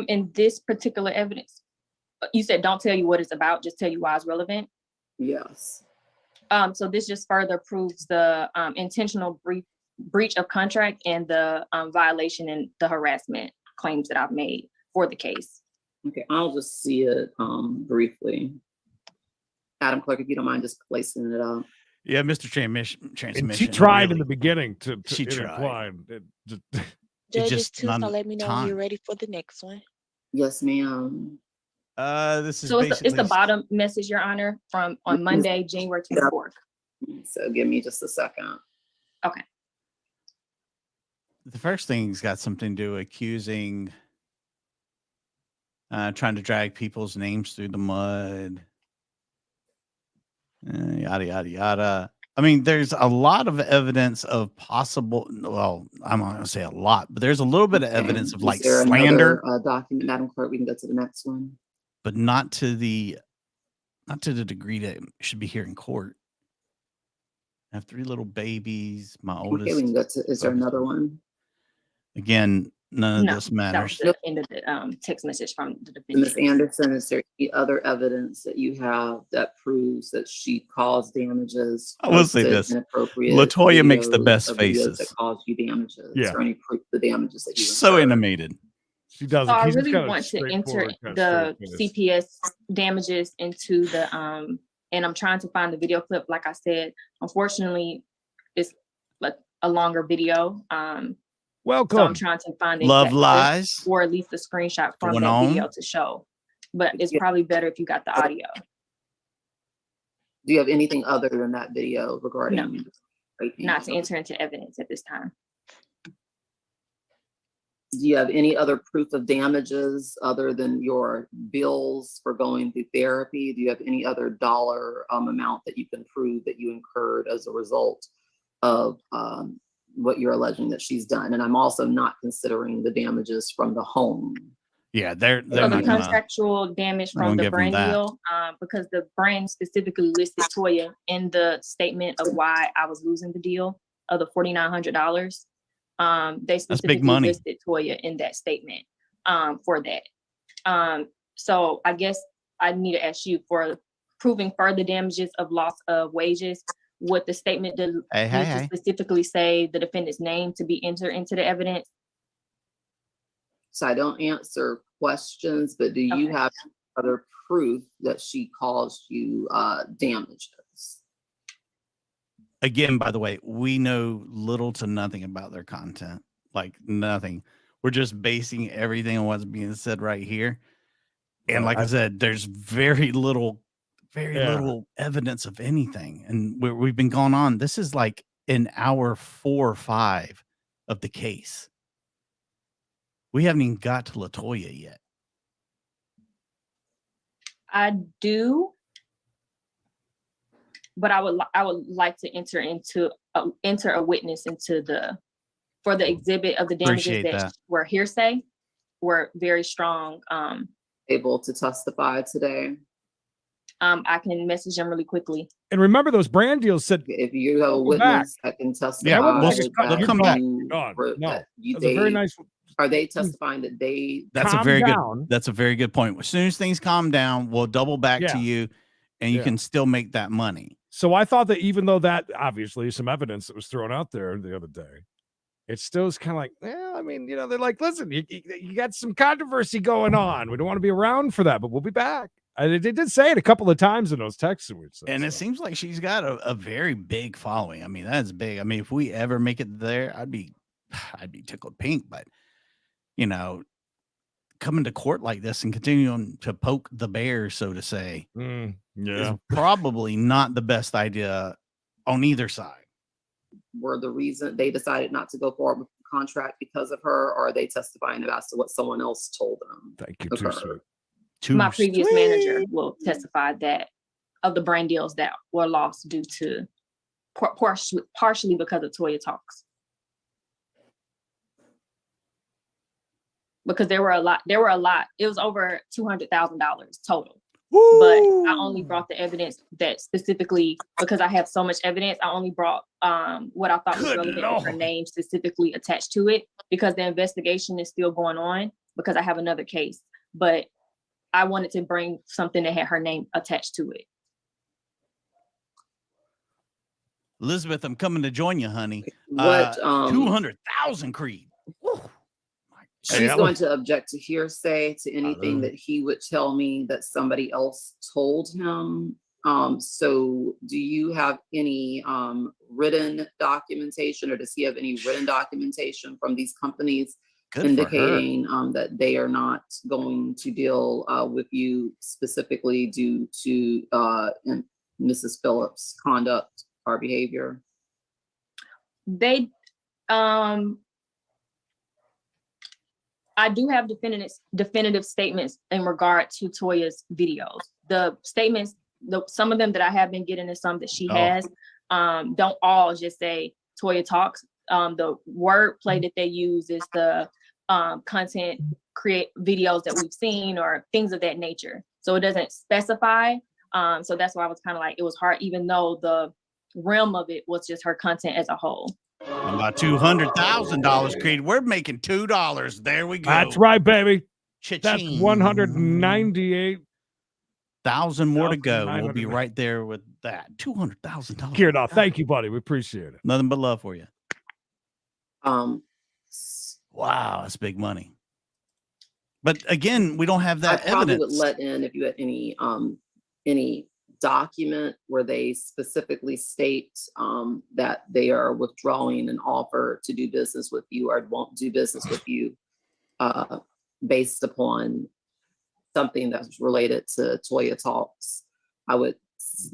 In this particular evidence, you said don't tell you what it's about, just tell you why it's relevant. Yes. So this just further proves the intentional breach of contract and the violation and the harassment claims that I've made for the case. Okay, I'll just see it briefly. Adam Clerk, if you don't mind just placing it up. Yeah, Mr. Transmission. And she tried in really- the beginning to She tried. imply It Judges just too, so not let me know when time. you're ready for the next one. Yes, ma'am. This is So basically it's the bottom message, Your Honor, from on Monday, January 24th. So give me just a second. Okay. the first thing's got something to do accusing, trying to drag people's names through the mud, yada yada yada. I mean, there's a lot of evidence of possible. Well, I'm not gonna say a lot, but there's a little bit of evidence of Is like there slander, another, document, Madam Clerk? We can go to the next one. but not to the degree that it should be here in court. I have 3 little babies. My oldest. Okay, we can go to. Is there another one? Again, none of No, this that was matters. the end of the text message from the Ms. defendant. Anderson, is there any other evidence that you have that proves that she caused damages? I will say posted this. inappropriate Latoya makes the videos best of videos faces. that caused you damages, Yeah. or any proof of the damages that you So incurred? animated. she doesn't. So I He's just really got a want to enter straightforward, kind of the straight face. CPS damages into the and I'm trying to find the video clip. Like I said, unfortunately, it's like a longer video. So I'm Welcome. trying to find the Love exact clip, lies. or at least a screenshot from Going that on. video to show. But it's Yeah. probably better if you got the audio. Do you have anything other than that video regarding? No. raping? Not to enter into evidence at this time. Do you have any other proof of damages other than your bills for going through therapy? Do you have any other dollar amount that you can prove that you incurred as a result of what you're alleging that she's done? And I'm also not considering the damages from the home. Yeah, they're So the not gonna. contractual damage I don't from the give 'em brand that. deal, because the brand specifically listed Toya in the statement of why I was losing the deal of the $4,900. They specifically money. listed Toya in that statement for that. So I guess I need to ask you for proving further damages of loss of wages. Would the statement need to specifically say the defendant's name to be entered into the evidence? So I don't answer questions, but do you Okay. have other proof that she caused you damages? Again, by the way, we know little to nothing about their content, like nothing. We're just basing everything on what's being said right here. And like I said, there's very little evidence of anything. And we've been going on. This is like in hour 4 or 5 of the case. We haven't even got to Latoya yet. I do, but I would like to enter a witness into for the exhibit of the damages Appreciate that. were hearsay, were very strong. Able to testify today? I can message them really quickly. And remember, those brand deals said If you have a Welcome back. witness that can testify, Yeah, we'll that just cut- they'll come back. you Gone. were- No, that you- that's a very nice. Are they testifying that they? That's Calm a very down. good. That's a very good point. As soon as things calm down, we'll double back Yeah. to you, and you Yeah. can still make that money. So I thought that even though that obviously some evidence that was thrown out there the other day, it still is kind of like, well, I mean, you know, they're like, listen, you got some controversy going on. We don't want to be around for that, but we'll be back. They did say it a couple of times in those texts. And it seems like she's got a very big following. I mean, that's big. I mean, if we ever make it there, I'd be tickled pink. But, you know, coming to court like this and continuing to poke the bear, so to say, is probably not the best idea on either side. Were the reason they decided not to go forward with the contract because of her, or are they testifying as to what someone else told them? Thank you. Too sweet. My previous manager will testify that of the brand deals that were lost due to partially because of Toya Talks. Because there were a lot. It was over $200,000 total. Woo! But I only brought the evidence that specifically, because I have so much evidence, I only brought what I thought was relevant with her name specifically attached to it, because the investigation is still going on, because I have another case. But I wanted to bring something that had her name attached to it. Elizabeth, I'm coming to join you, honey. What 200,000 Creed. Woo. She's going to object to hearsay, to anything that he would tell me that somebody else told him. So do you have any written documentation, or does he have any written documentation from these companies indicating that they are not going to deal with you specifically due to Mrs. Phillips' conduct or behavior? They I do have definitive statements in regard to Toya's videos. The statements, some of them that I have been getting, and some that she has, don't all just say Toya Talks. The wordplay that they use is the content create videos that we've seen or things of that nature. So it doesn't specify. So that's why I was kind of like, it was hard, even though the realm of it was just her content as a whole. About $200,000, Creed. We're making $2. There we go. That's right, baby. Cha-ching. That's 198,000 more to go. We'll be right there with that. $200,000. Kierdal, thank you, buddy. We appreciate it. Nothing but love for you. Wow, that's big money. But again, we don't have that I probably evidence. would let in if you had any document where they specifically state that they are withdrawing an offer to do business with you or won't do business with you based upon something that's related to Toya Talks. I would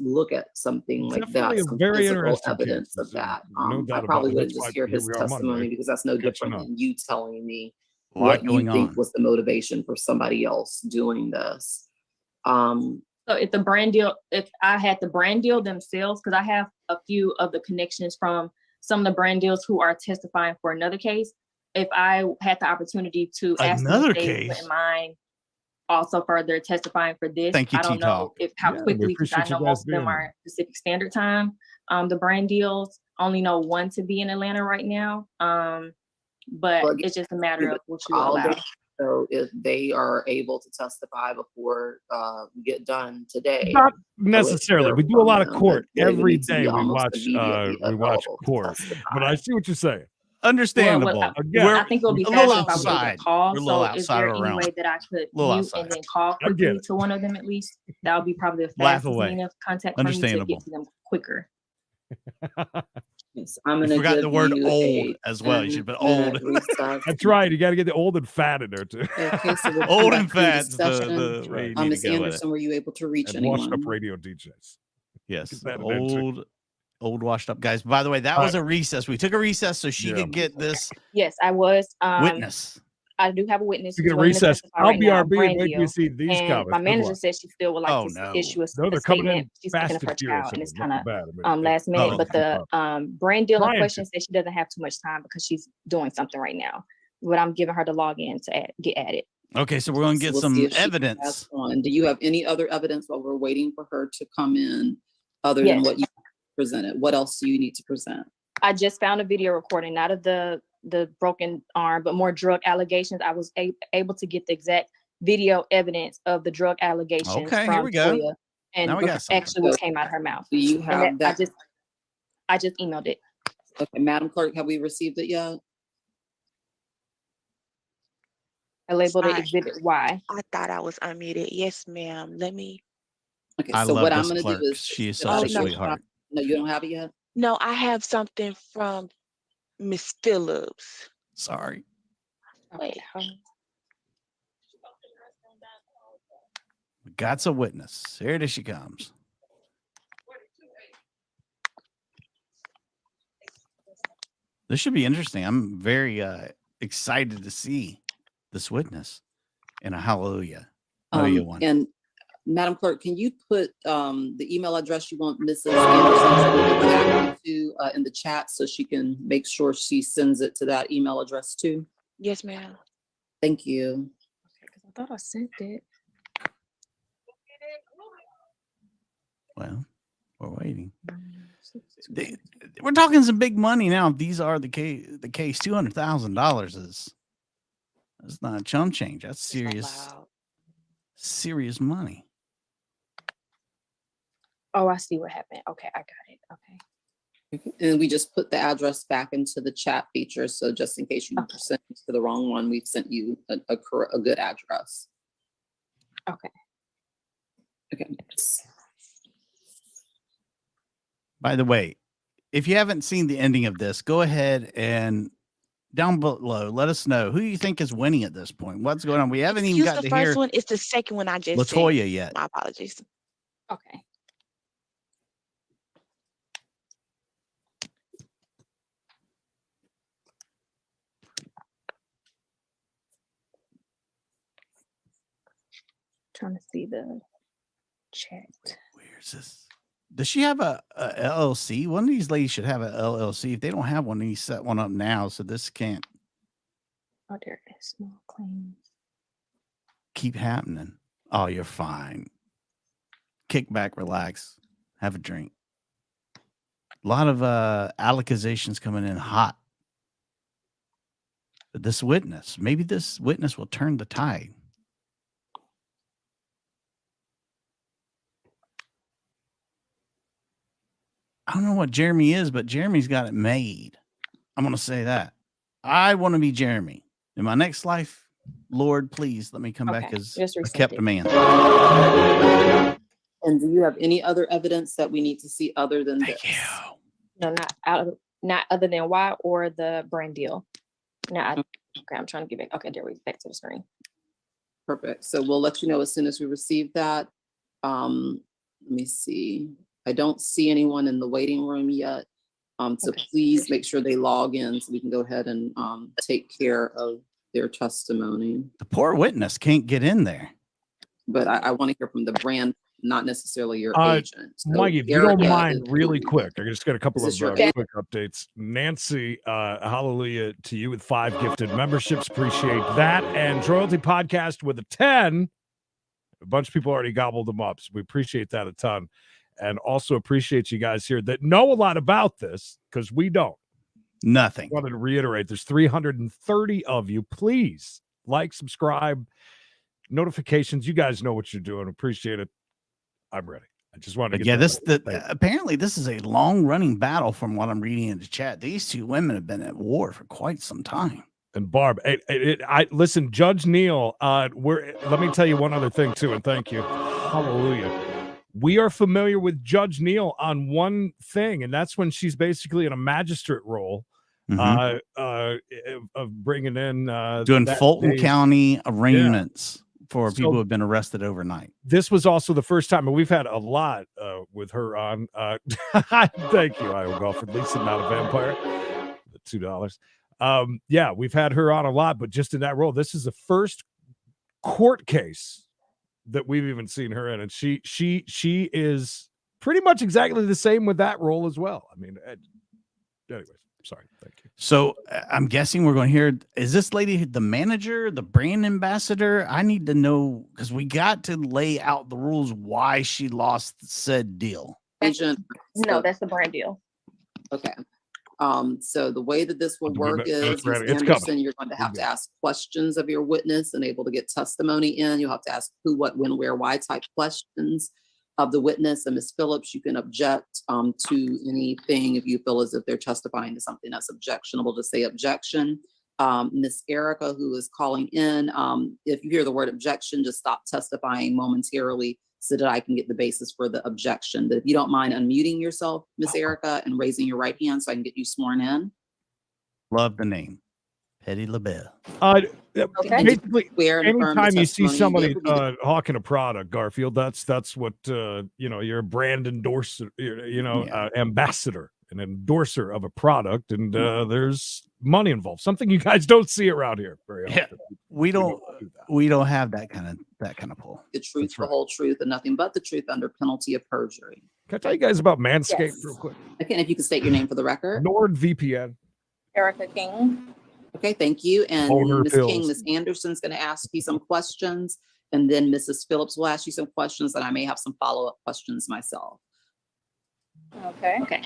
look at something like that, some very physical evidence of that. I probably wouldn't just hear his testimony, because that's no different than you telling me what you think was the motivation for somebody else doing this. So if I had the brand deal themselves, because I have a few of the connections from some of the brand deals who are testifying for another case. If I had the opportunity to ask them if they wouldn't mind also further testifying for this, Thank you, I don't know how quickly, because I know most of them are Pacific Standard Time. The brand deals, only know one to be in Atlanta right now. But it's just a matter of what you allow. So if they are able to testify before we get done today, not necessarily. We do a lot of court every day. We watch court. But I see what you're saying. Understandable. Well, I think it'll be faster if I would get a call. So is there any way that I could mute and then call quickly to one of them at least? That would be probably the fastest means of contact for me to get to them quicker. Yes, I'm gonna forgot the word old as well. You should put old. That's right. You got to get the old and fat in there too. Okay, so old and fat. Ms. Anderson, were you able to reach anyone? Washed up radio DJs. Yes, old washed up guys. By the way, that was a recess. We took a recess so she could get this. Yes, I was witness. I do have a witness. You can recess. I'll be RB and wait to see these comments. My manager said she still would like to issue a statement. She's taking up her child, and it's kind of last minute. But the brand deal in question said she doesn't have too much time because she's doing something right now. But I'm giving her the login to get added. Okay, so we're going to get some evidence. Do you have any other evidence while we're waiting for her to come in other than what you presented? What else do you need to present? I just found a video recording, not of the broken arm, but more drug allegations. I was able to get the exact video evidence of the drug allegations from Toya, and actually what came out of her mouth. Do you have that? I just emailed it. Okay, Madam Clerk, have we received it yet? I labeled it Sorry. Exhibit Y. I thought I was unmuted. Yes, ma'am. Let me. Okay, I so love what I'm this gonna clerk. do is She is should I such a take your sweetheart. shot? No, you don't have it yet? No, I have something from Miss Phillips. Sorry. Wait. We got a witness. Here it is. She comes. This should be interesting. I'm very excited to see this witness in a hallelujah. One. And Madam Clerk, can you put the email address you want Mrs. Anderson to back to in the chat so she can make sure she sends it to that email address too? Yes, ma'am. Thank you. Because I thought I sent it. Well, we're waiting. We're talking some big money now. If these are the case, $200,000 is that's not a chump change. That's serious money. Oh, I see what happened. Okay, I got it. Okay. And we just put the address back into the chat feature. So just in case you sent it to the wrong one, we've sent you a good address. Okay. Okay. By the way, if you haven't seen the ending of this, go ahead and down below, let us know who you think is winning at this point. What's going on? We haven't even got the to hear first one. It's the second one I just Latoya said. yet. My apologies. Okay. Trying to see the chat. Where's this? Does she have a LLC? One of these ladies should have an LLC. If they don't have one, they need to set one up now so this can't Oh, there it is. Small claims. keep happening. Oh, you're fine. Kick back, relax, have a drink. A lot of accusations coming in hot. But maybe this witness will turn the tide. I don't know what Jeremy is, but Jeremy's got it made. I'm going to say that. I want to be Jeremy. In my next life, Lord, please let me come back as a kept man. And do you have any other evidence that we need to see other than Thank this? you. No, not other than Y or the brand deal. Okay, I'm trying to get back. Okay, there we go. Back to the screen. Perfect. So we'll let you know as soon as we receive that. Let me see. I don't see anyone in the waiting room yet. So please make sure they log in so we can go ahead and take care of their testimony. The poor witness can't get in there. But I want to hear from the brand, not necessarily your agent. So Mikey, if you don't mind, really quick, I just got a couple of quick updates. Nancy, hallelujah to you with 5 gifted memberships. Appreciate that. And Royalty Podcast with a 10. A bunch of people already gobbled them up. So we appreciate that a ton. And also appreciate you guys here that know a lot about this because we don't. Nothing. I wanted to reiterate, there's 330 of you. Please like, subscribe, notifications. You guys know what you're doing. Appreciate it. I'm ready. I just wanted to get apparently this is a long running battle from what I'm reading in the chat. These two women have been at war for quite some time. And Barb, I listen, Judge Neal, let me tell you one other thing too, and thank you. Hallelujah. We are familiar with Judge Neal on one thing, and that's when she's basically in a magistrate role of bringing in doing Fulton County arraignments for people who have been arrested overnight. This was also the first time, and we've had a lot with her on. Thank you, Iowa Golfer. At least I'm not a vampire. $2. Yeah, we've had her on a lot, but just in that role, this is the first court case that we've even seen her in, and she is pretty much exactly the same with that role as well. I mean, anyways, sorry, thank you. So I'm guessing we're going to hear, is this lady the manager, the brand ambassador? I need to know, because we got to lay out the rules why she lost said deal. Agent. No, that's the brand deal. Okay. So the way that this will work is, Ms. Anderson, you're going to have to ask questions of your witness and able to get testimony in. You'll have to ask who, what, when, where, why type questions of the witness. And Ms. Phillips, you can object to anything if you feel as if they're testifying to something that's objectionable, to say objection. Miss Erica, who is calling in. If you hear the word objection, just stop testifying momentarily so that I can get the basis for the objection. But if you don't mind unmuting yourself, Miss Erica, and raising your right hand so I can get you sworn in. Love the name. Petty LaBelle. Okay. Basically, Swear and affirm the anytime you see testimony somebody give will be the- hawking a product, Garfield, that's what you're a brand endorser, ambassador, an endorser of a product, and there's money involved. Something you guys don't see around here very often. Yeah, we don't have that kind of pull. the truth, That's the right. whole truth, and nothing but the truth under penalty of perjury. Can I tell you guys about Manscaped Yes. real quick? Again, if you can state your name for the record. NordVPN. Erica King. Okay, thank you. And Boner Ms. pills. King, Ms. Anderson's going to ask you some questions, and then Mrs. Phillips will ask you some questions, and I may have some follow-up questions myself. Okay. Okay.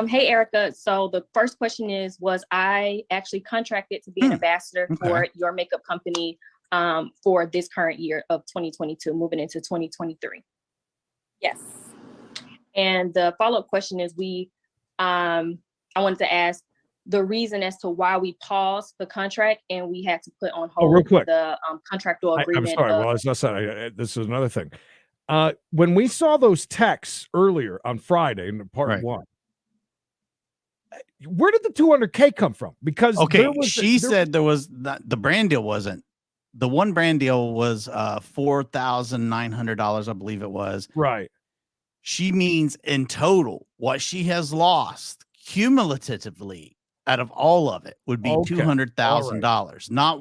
Hey, Erica. So the first question is, was I actually contracted to be an ambassador for your makeup company for this current year of 2022, moving into 2023? Yes. And the follow-up question is, I wanted to ask the reason as to why we paused the contract and we had to put on hold real quick. the contractual agreement. I'm sorry. Well, this is another thing. When we saw those texts earlier on Friday in part one, where did the 200K come from? Because she said there was not, the brand deal wasn't. The one brand deal was $4,900, I believe it was. Right. She means in total, what she has lost cumulatively out of all of it would be $200,000. Not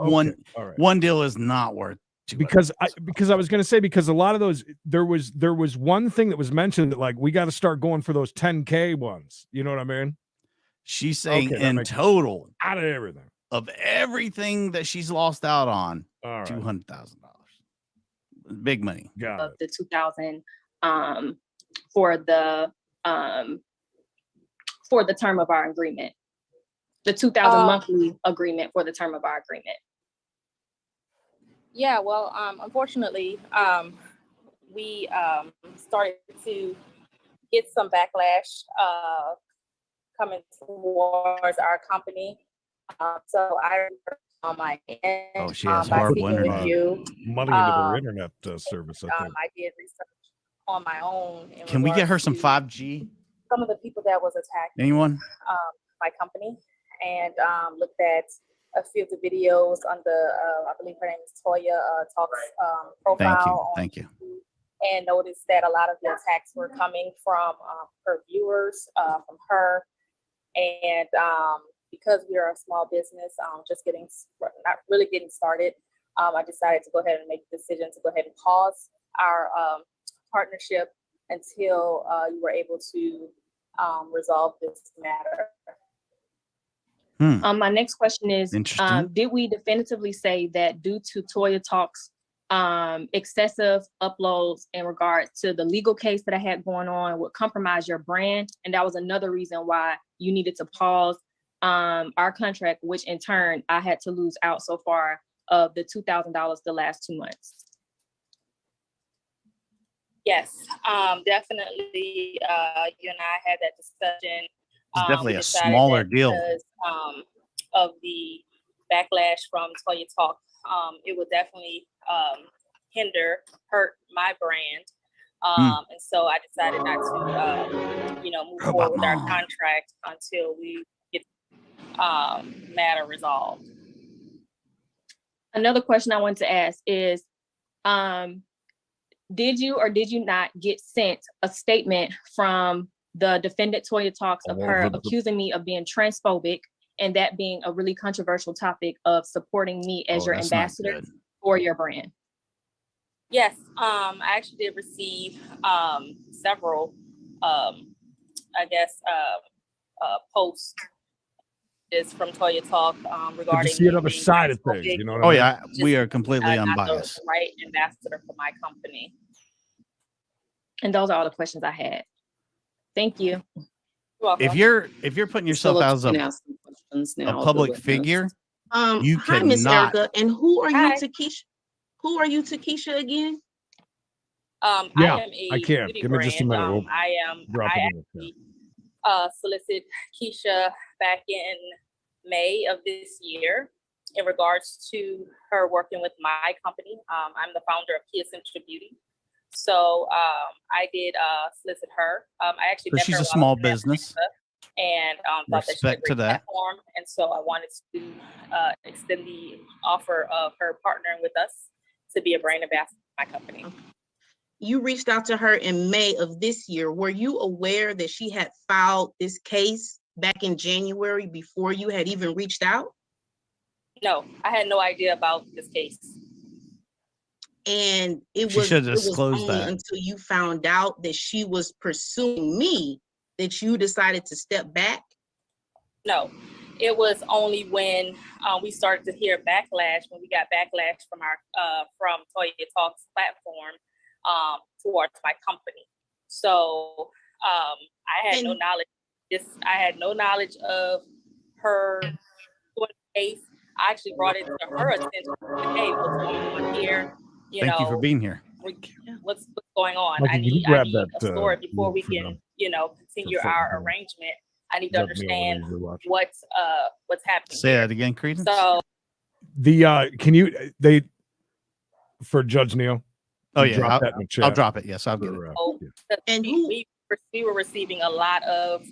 one deal is not worth. Because I was going to say, because a lot of those, there was one thing that was mentioned that, like, we got to start going for those 10K ones. You know what I mean? She's saying in total, out of everything, of everything that she's lost out on, $200,000. Big money. Of the 2,000 for the term of our agreement, the 2,000 monthly agreement for the term of our agreement. Yeah, well, unfortunately, we started to get some backlash coming towards our company. So I on my end. Oh, she has by horrible speaking with internet. you, Money into their internet service. I think. I did research on my own. Can we get her some 5G? Some of the people that was attacked. Anyone? My company, and looked at a few of the videos on the I believe her name is Toya Talks profile. Thank you. And noticed that a lot of the attacks were coming from her viewers, from her, and because we are a small business, not really getting started, I decided to go ahead and make the decision to go ahead and pause our partnership until you were able to resolve this matter. My next question is, did we definitively say that due to Toya Talks excessive uploads in regard to the legal case that I had going on would compromise your brand? And that was another reason why you needed to pause our contract, which in turn I had to lose out so far of the $2,000 the last 2 months. Yes, definitely. You and I had that discussion. It's definitely a smaller deal. Because of the backlash from Toya Talk, it would definitely hurt my brand. And so I decided not to, move forward with our contract until we get matter resolved. Another question I wanted to ask is, did you or did you not get sent a statement from the defendant Toya Talks of her accusing me of being transphobic, and that being a really controversial topic of supporting me as your ambassador for your brand? Yes, I actually did receive several, posts from Toya Talk regarding. Did you see another side of things? You know what I mean? We are completely unbiased. The right ambassador for my company. And those are all the questions I had. Thank you. If you're putting yourself as a public figure, you hi, Miss cannot. Erica. And who are you to Keisha? Who are you to Keisha again? I am I can. Give me just a minute. We'll I actually solicited Keisha back in May of this year in regards to her working with my company. I'm the founder of Kia Beauty. So I did solicit her. I actually So met she's her a while I small was in business. Atlanta, and thought that she had a Respect to great that. platform. And so I wanted to extend the offer of her partnering with us to be a brand ambassador for my company. You reached out to her in May of this year. Were you aware that she had filed this case back in January before you had even reached out? No, I had no idea about this case. And it She was should have disclosed only that. until you found out that she was pursuing me that you decided to step back? No, it was only when we started to hear backlash, when we got backlash from our from Toya Talks platform towards my company. So I had no knowledge. I had no knowledge of her doing the case. I actually brought it to her attention. Hey, what's going on here? Thank you for being here. What's going on? Mikey, I can you need grab a that, story before link we for can, them? continue For our Phillips. arrangement. I need to Let Neal understand know you're watching. what's happening. Say here. that again, Credence. So The can you for Judge Neal? Oh you yeah, drop that in the chat. I'll drop it. Yes, I'll get it. And we were receiving a lot of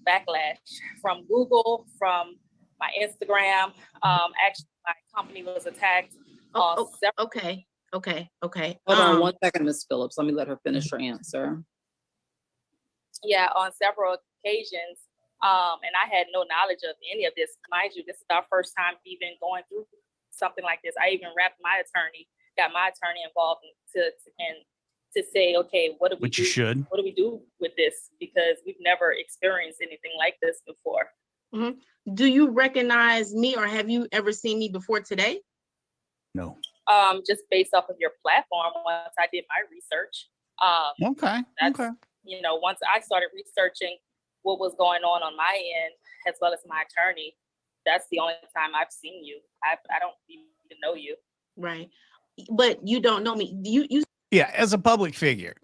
backlash from Google, from my Instagram. Actually, my company was attacked. Okay. Hold on 1 second, Ms. Phillips. Let me let her finish her answer. Yeah, on several occasions. And I had no knowledge of any of this. Mind you, this is our first time even going through something like this. I even got my attorney involved to say, okay, what do we Which do? you should. What do we do with this? Because we've never experienced anything like this before. Mm-hmm. Do you recognize me, or have you ever seen me before today? No. Just based off of your platform, once I did my research. Okay. Once I started researching what was going on my end, as well as my attorney, that's the only time I've seen you. I don't even know you. Right. But you don't know me. You Yeah, as a public figure,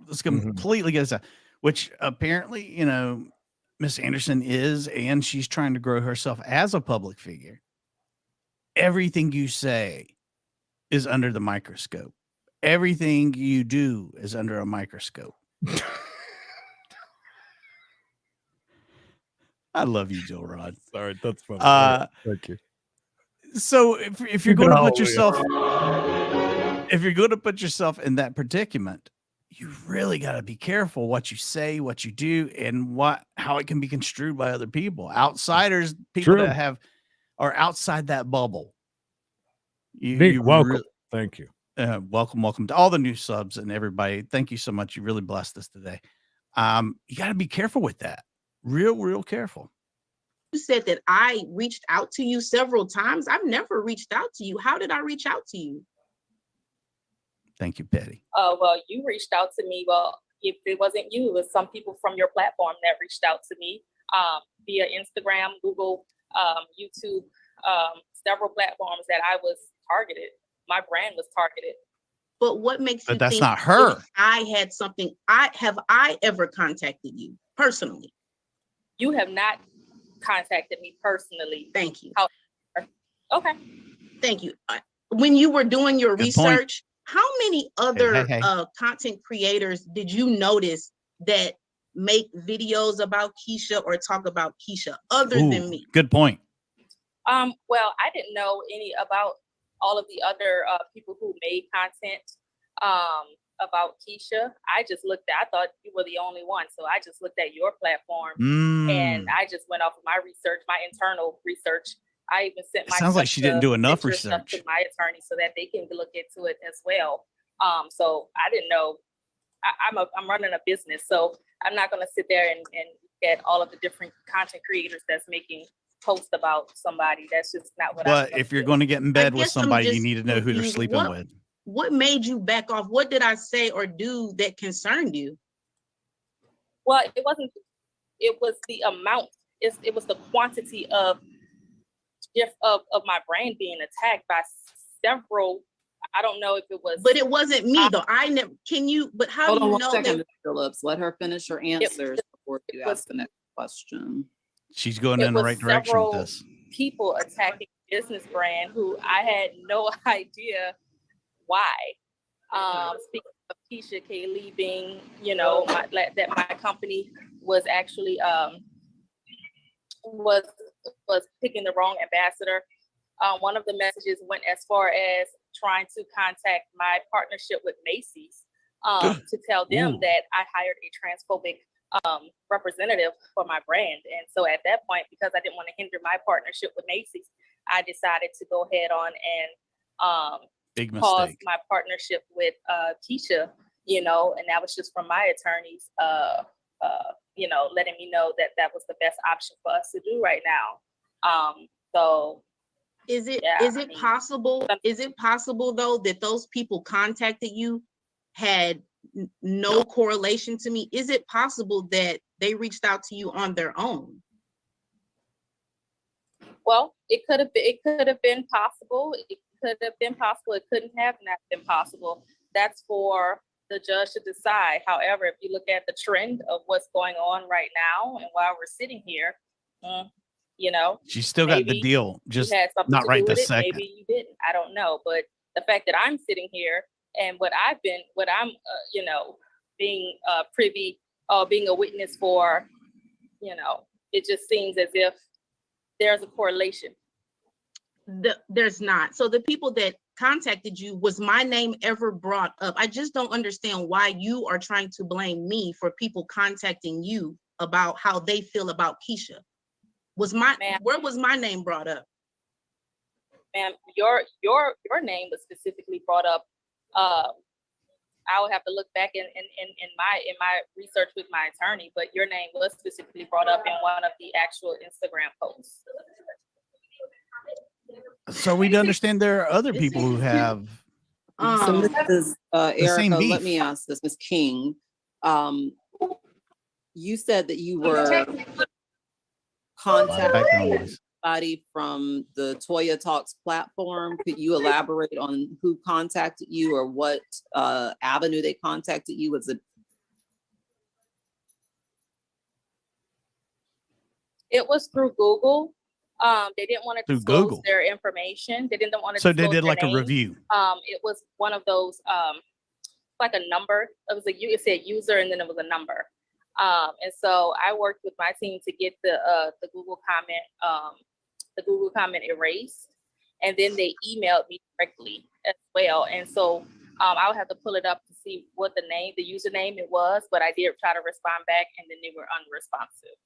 this completely gets that, which apparently, Miss Anderson is, and she's trying to grow herself as a public figure. Everything you say is under the microscope. Everything you do is under a microscope. I love you, Jill Rod. Sorry, that's funny. Thank you. So if you're going to put yourself, if you're going to put yourself in that predicament, you really got to be careful what you say, what you do, and how it can be construed by other people, outsiders, people that are outside that bubble. You welcome. Thank you. Welcome to all the new subs and everybody. Thank you so much. You really blessed us today. You got to be careful with that. Real careful. You said that I reached out to you several times. I've never reached out to you. How did I reach out to you? Thank you, Petty. Well, you reached out to me. Well, if it wasn't you, it was some people from your platform that reached out to me via Instagram, Google, YouTube, several platforms that I was targeted. My brand was targeted. But what makes you that's think not her? I had something? Have I ever contacted you personally? You have not contacted me personally. Thank you. Okay. Thank you. When you were doing your Good point. research, how many other Hey. Content creators did you notice that make videos about Keisha or talk about Keisha other than me? Good point. Well, I didn't know any about all of the other people who made content about Keisha. I thought you were the only one. So I just looked at your platform and I just went off of my research, my internal research. I even sent my sounds like she didn't do enough research to my attorney so that they can look into it as well. So I didn't know. I'm running a business, so I'm not going to sit there and get all of the different content creators that's making posts about somebody. That's just not what. But if you're going to get in bed with somebody, you need to know who they're sleeping with. What made you back off? What did I say or do that concerned you? Well, it wasn't. It was the amount. It was the quantity of my brand being attacked by several. I don't know if it was. But it wasn't me though. I never. Can you? But how do you know that? Phillips, let her finish her answers before you ask the next question. She's going It in the was right direction with several this. people attacking business brand who I had no idea why. Speaking of Keisha K. Lee being, that my company was actually was picking the wrong ambassador. One of the messages went as far as trying to contact my partnership with Macy's to tell them that I hired a transphobic representative for my brand. And so at that point, because I didn't want to hinder my partnership with Macy's, I decided to go ahead on and Big pause mistake. my partnership with Keisha, and that was just from my attorneys, letting me know that that was the best option for us to do right now. So Is it possible? Is it possible though that those people contacted you had no correlation to me? Is it possible that they reached out to you on their own? Well, it could have been possible. It could have been possible. It couldn't have not been possible. That's for the judge to decide. However, if you look at the trend of what's going on right now and while we're sitting here, She still got the deal, just you had something not to right do with this it. second. Maybe you didn't. I don't know. But the fact that I'm sitting here and what I'm being privy, being a witness for, it just seems as if there's a correlation. There's not. So the people that contacted you, was my name ever brought up? I just don't understand why you are trying to blame me for people contacting you about how they feel about Keisha. Where was my name brought up? Ma'am, your name was specifically brought up. I would have to look back in my research with my attorney, but your name was specifically brought up in one of the actual Instagram posts. So we'd understand there are other people who have So Mrs. Erica, let beef. me ask this, Ms. King. You said that you were contacting somebody from the Toya Talks platform. Could you elaborate on who contacted you or what avenue they contacted you? Was it? It was through Google. They didn't want to disclose their information. They didn't want to. So they did like a review. It was one of those, like a number. It said user, and then it was a number. And so I worked with my team to get the Google comment erased, and then they emailed me directly as well. And so I would have to pull it up to see what the username it was, but I did try to respond back, and then they were unresponsive.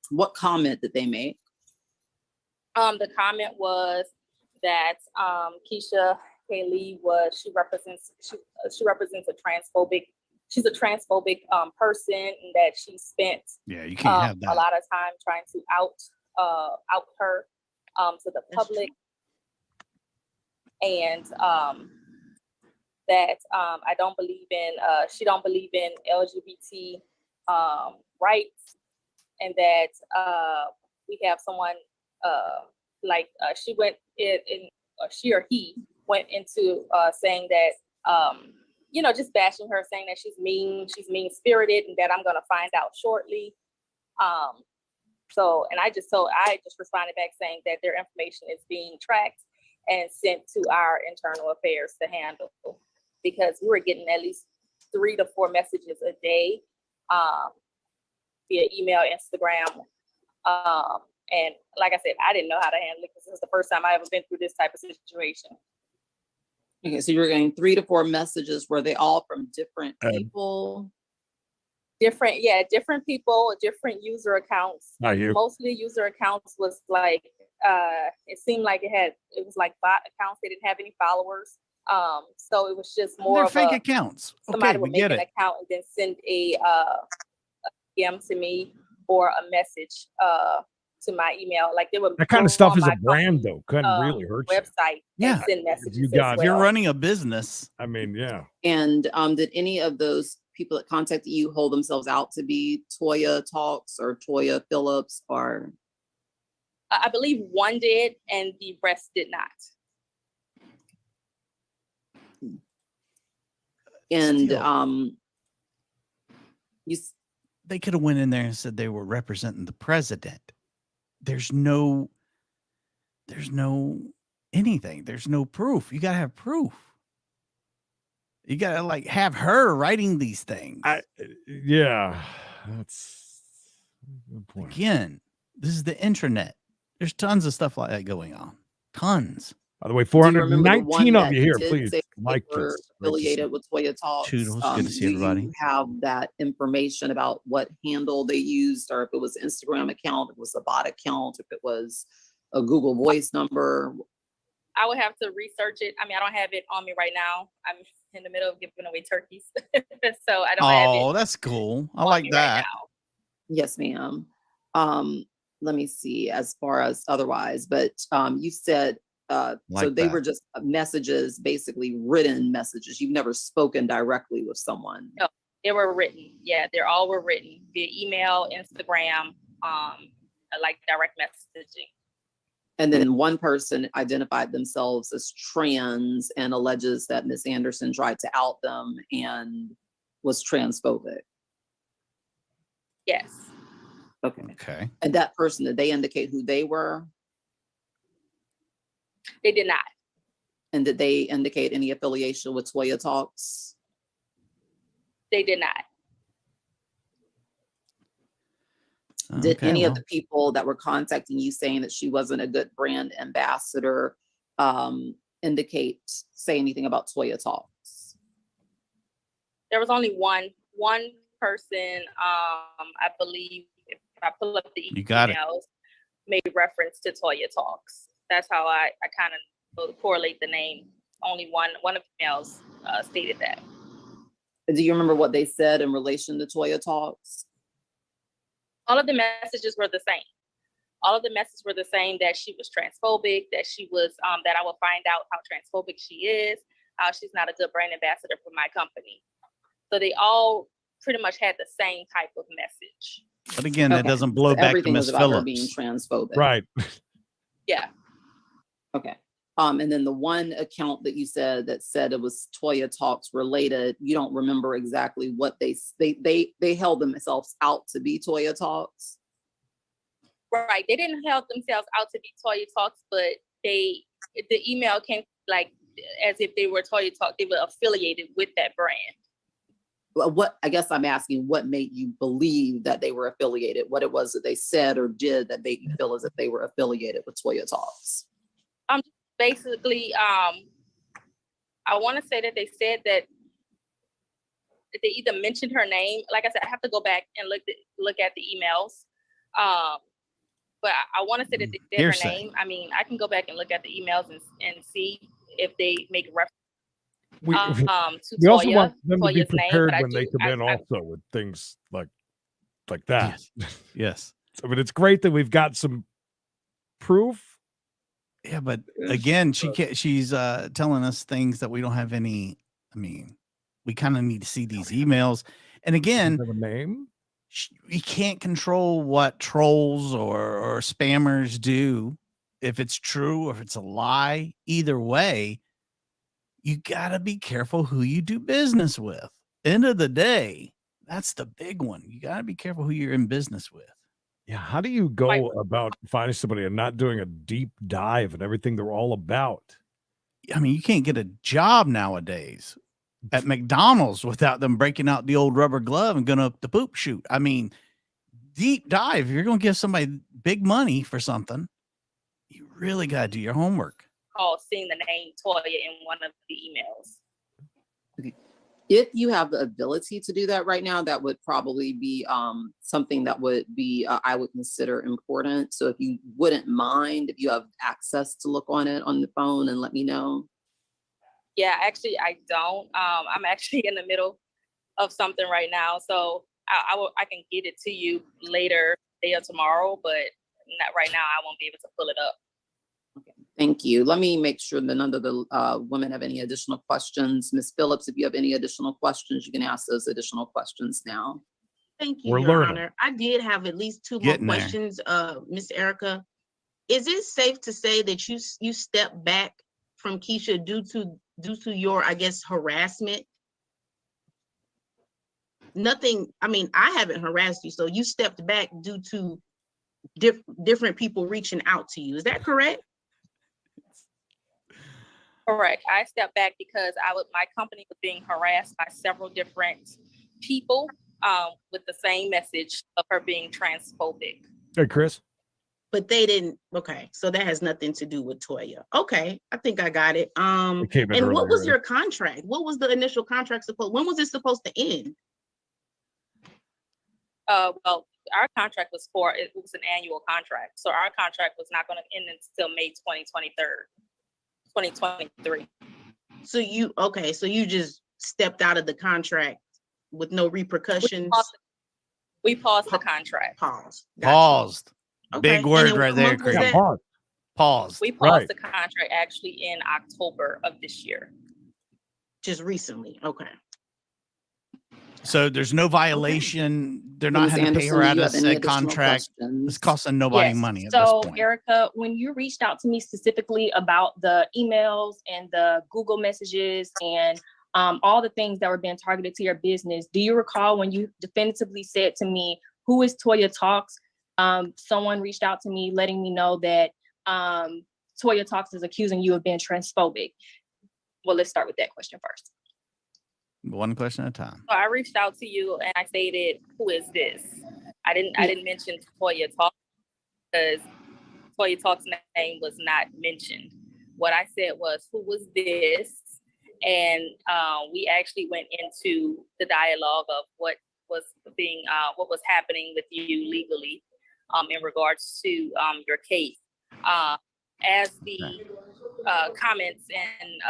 What comment did they make? The comment was that Keisha K. Lee she represents a transphobic. She's a transphobic person, and that she spent you can't have that. A lot of time trying to out her to the public, and that I don't believe in. She don't believe in LGBT rights, and that we have someone she went in she or he went into saying that just bashing her, saying that she's mean spirited, and that I'm gonna find out shortly. And I just responded back saying that their information is being tracked and sent to our internal affairs to handle, because we were getting at least 3 to 4 messages a day via email, Instagram. And like I said, I didn't know how to handle it because this is the first time I ever been through this type of situation. Okay, so you're getting 3 to 4 messages. Were they all from different people? Different people, different user accounts. Not you. Mostly user accounts was like, it seemed like it was like bot accounts. They didn't have any followers. So it was just more of fake accounts. Somebody would make an account and then send a DM to me or a message to my email. Like they would. That kind of stuff is a brand, though. Couldn't really hurt website. Yeah, send messages. If you're running a business. I mean, yeah. And did any of those people that contacted you hold themselves out to be Toya Talks or Toya Phillips, or? I believe one did, and the rest did not. And they could have went in there and said they were representing the president. There's no anything. There's no proof. You got to have proof. You got to like have her writing these things. Yeah, that's a good point. Again, this is the intranet. There's tons of stuff like that going on. Tons. By the way, Do you remember the 419 one of that you here. did Please say they like were this. affiliated with Toya Talks? Toodles, good to see Do everybody. you have that information about what handle they used, or if it was an Instagram account, if it was a bot account, if it was a Google Voice number? I would have to research it. I mean, I don't have it on me right now. I'm in the middle of giving away turkeys. So I don't have it. Oh, that's cool. I on like me that. right now. Yes, ma'am. Let me see as far as otherwise, but you said so Like they that. were just messages, basically written messages. You've never spoken directly with someone. No, they were written. Yeah, they all were written via email, Instagram, like direct messaging. And then one person identified themselves as trans and alleges that Miss Anderson tried to out them and was transphobic. Yes. Okay. Okay. And that person, did they indicate who they were? They did not. And did they indicate any affiliation with Toya Talks? They did not. Did Okay, any well, of the people that were contacting you saying that she wasn't a good brand ambassador say anything about Toya Talks? There was only one person, I believe, if I pull up the You got it. emails, made reference to Toya Talks. That's how I kind of correlate the name. Only one of the emails stated that. Do you remember what they said in relation to Toya Talks? All of the messages were the same. All of the messages were the same, that she was transphobic, that she was, that I will find out how transphobic she is, how she's not a good brand ambassador for my company. So they all pretty much had the same type of message. but again, that Okay. doesn't blow So back to everything was Miss about her being Phillips. transphobic. Right. Yeah. Okay. And then the one account that you said it was Toya Talks related, you don't remember exactly what they held themselves out to be Toya Talks. Right. They didn't help themselves out to be Toya Talks, but the email came like as if they were Toya Talks. They were affiliated with that brand. Well, what I guess I'm asking, what made you believe that they were affiliated? What it was that they said or did that made you feel as if they were affiliated with Toya Talks? Basically, I want to say that they said that they either mentioned her name. Like I said, I have to go back and look at the emails. But I want to say that they said Hearsay. her name. I mean, I can go back and look at the emails and see if they make reference We to also Toya, want them to be Toya's name. prepared But when they come in also with things like that. Yes. Yes. I mean, it's great that we've got some proof. Yeah, but again, she's telling us things that we don't have any. I mean, we kind of need to see these emails. And again, Have a name. We can't control what trolls or spammers do. If it's true or if it's a lie, either way, you got to be careful who you do business with. End of the day, that's the big one. You got to be careful who you're in business with. Yeah. How do you go about finding somebody and not doing a deep dive and everything they're all about? I mean, you can't get a job nowadays at McDonald's without them breaking out the old rubber glove and going up the poop chute. I mean, deep dive. If you're going to give somebody big money for something, you really got to do your homework. seeing the name Toya in one of the emails. Okay. If you have the ability to do that right now, that would probably be something that would be, I would consider important. So if you wouldn't mind, if you have access to look on it on the phone and let me know. Yeah, actually, I don't. I'm actually in the middle of something right now. So I can get it to you later today or tomorrow, but not right now. I won't be able to pull it up. Okay, thank you. Let me make sure that none of the women have any additional questions. Ms. Phillips, if you have any additional questions, you can ask those additional questions now. Thank you, We're Your learning. Honor. I did have at least two more Getting there. questions. Miss Erica, is it safe to say that you stepped back from Keisha due to your, I guess, harassment? nothing. I mean, I haven't harassed you, so you stepped back due to different people reaching out to you. Is that correct? Correct. I stepped back because my company was being harassed by several different people with the same message of her being transphobic. Hey, Chris. But they didn't. Okay, so that has nothing to do with Toya. Okay, I think I got it. It came in And what earlier. was your contract? What was the initial contract supposed? When was it supposed to end? Well, our contract was it was an annual contract, so our contract was not going to end until May 2023. So you just stepped out of the contract with no repercussions. We paused the contract. Paused. Paused. Okay. Big word And right what there, month was Chris. that? Paused. We paused Right. the contract actually in October of this year. Just recently. Okay. So there's no violation. They're not Ms. having to pay her Anderson, out you of have any said additional contract. questions? It's costing nobody Yes. money at So, this point. Erica, when you reached out to me specifically about the emails and the Google messages and all the things that were being targeted to your business, do you recall when you definitively said to me, "Who is Toya Talks?" Someone reached out to me letting me know that Toya Talks is accusing you of being transphobic. Well, let's start with that question first. One question at a time. So I reached out to you and I stated, "Who is this?" I didn't mention Toya Talks because Toya Talks' name was not mentioned. What I said was, "Who was this?" And we actually went into the dialogue of what was happening with you legally in regards to your case. As the comments and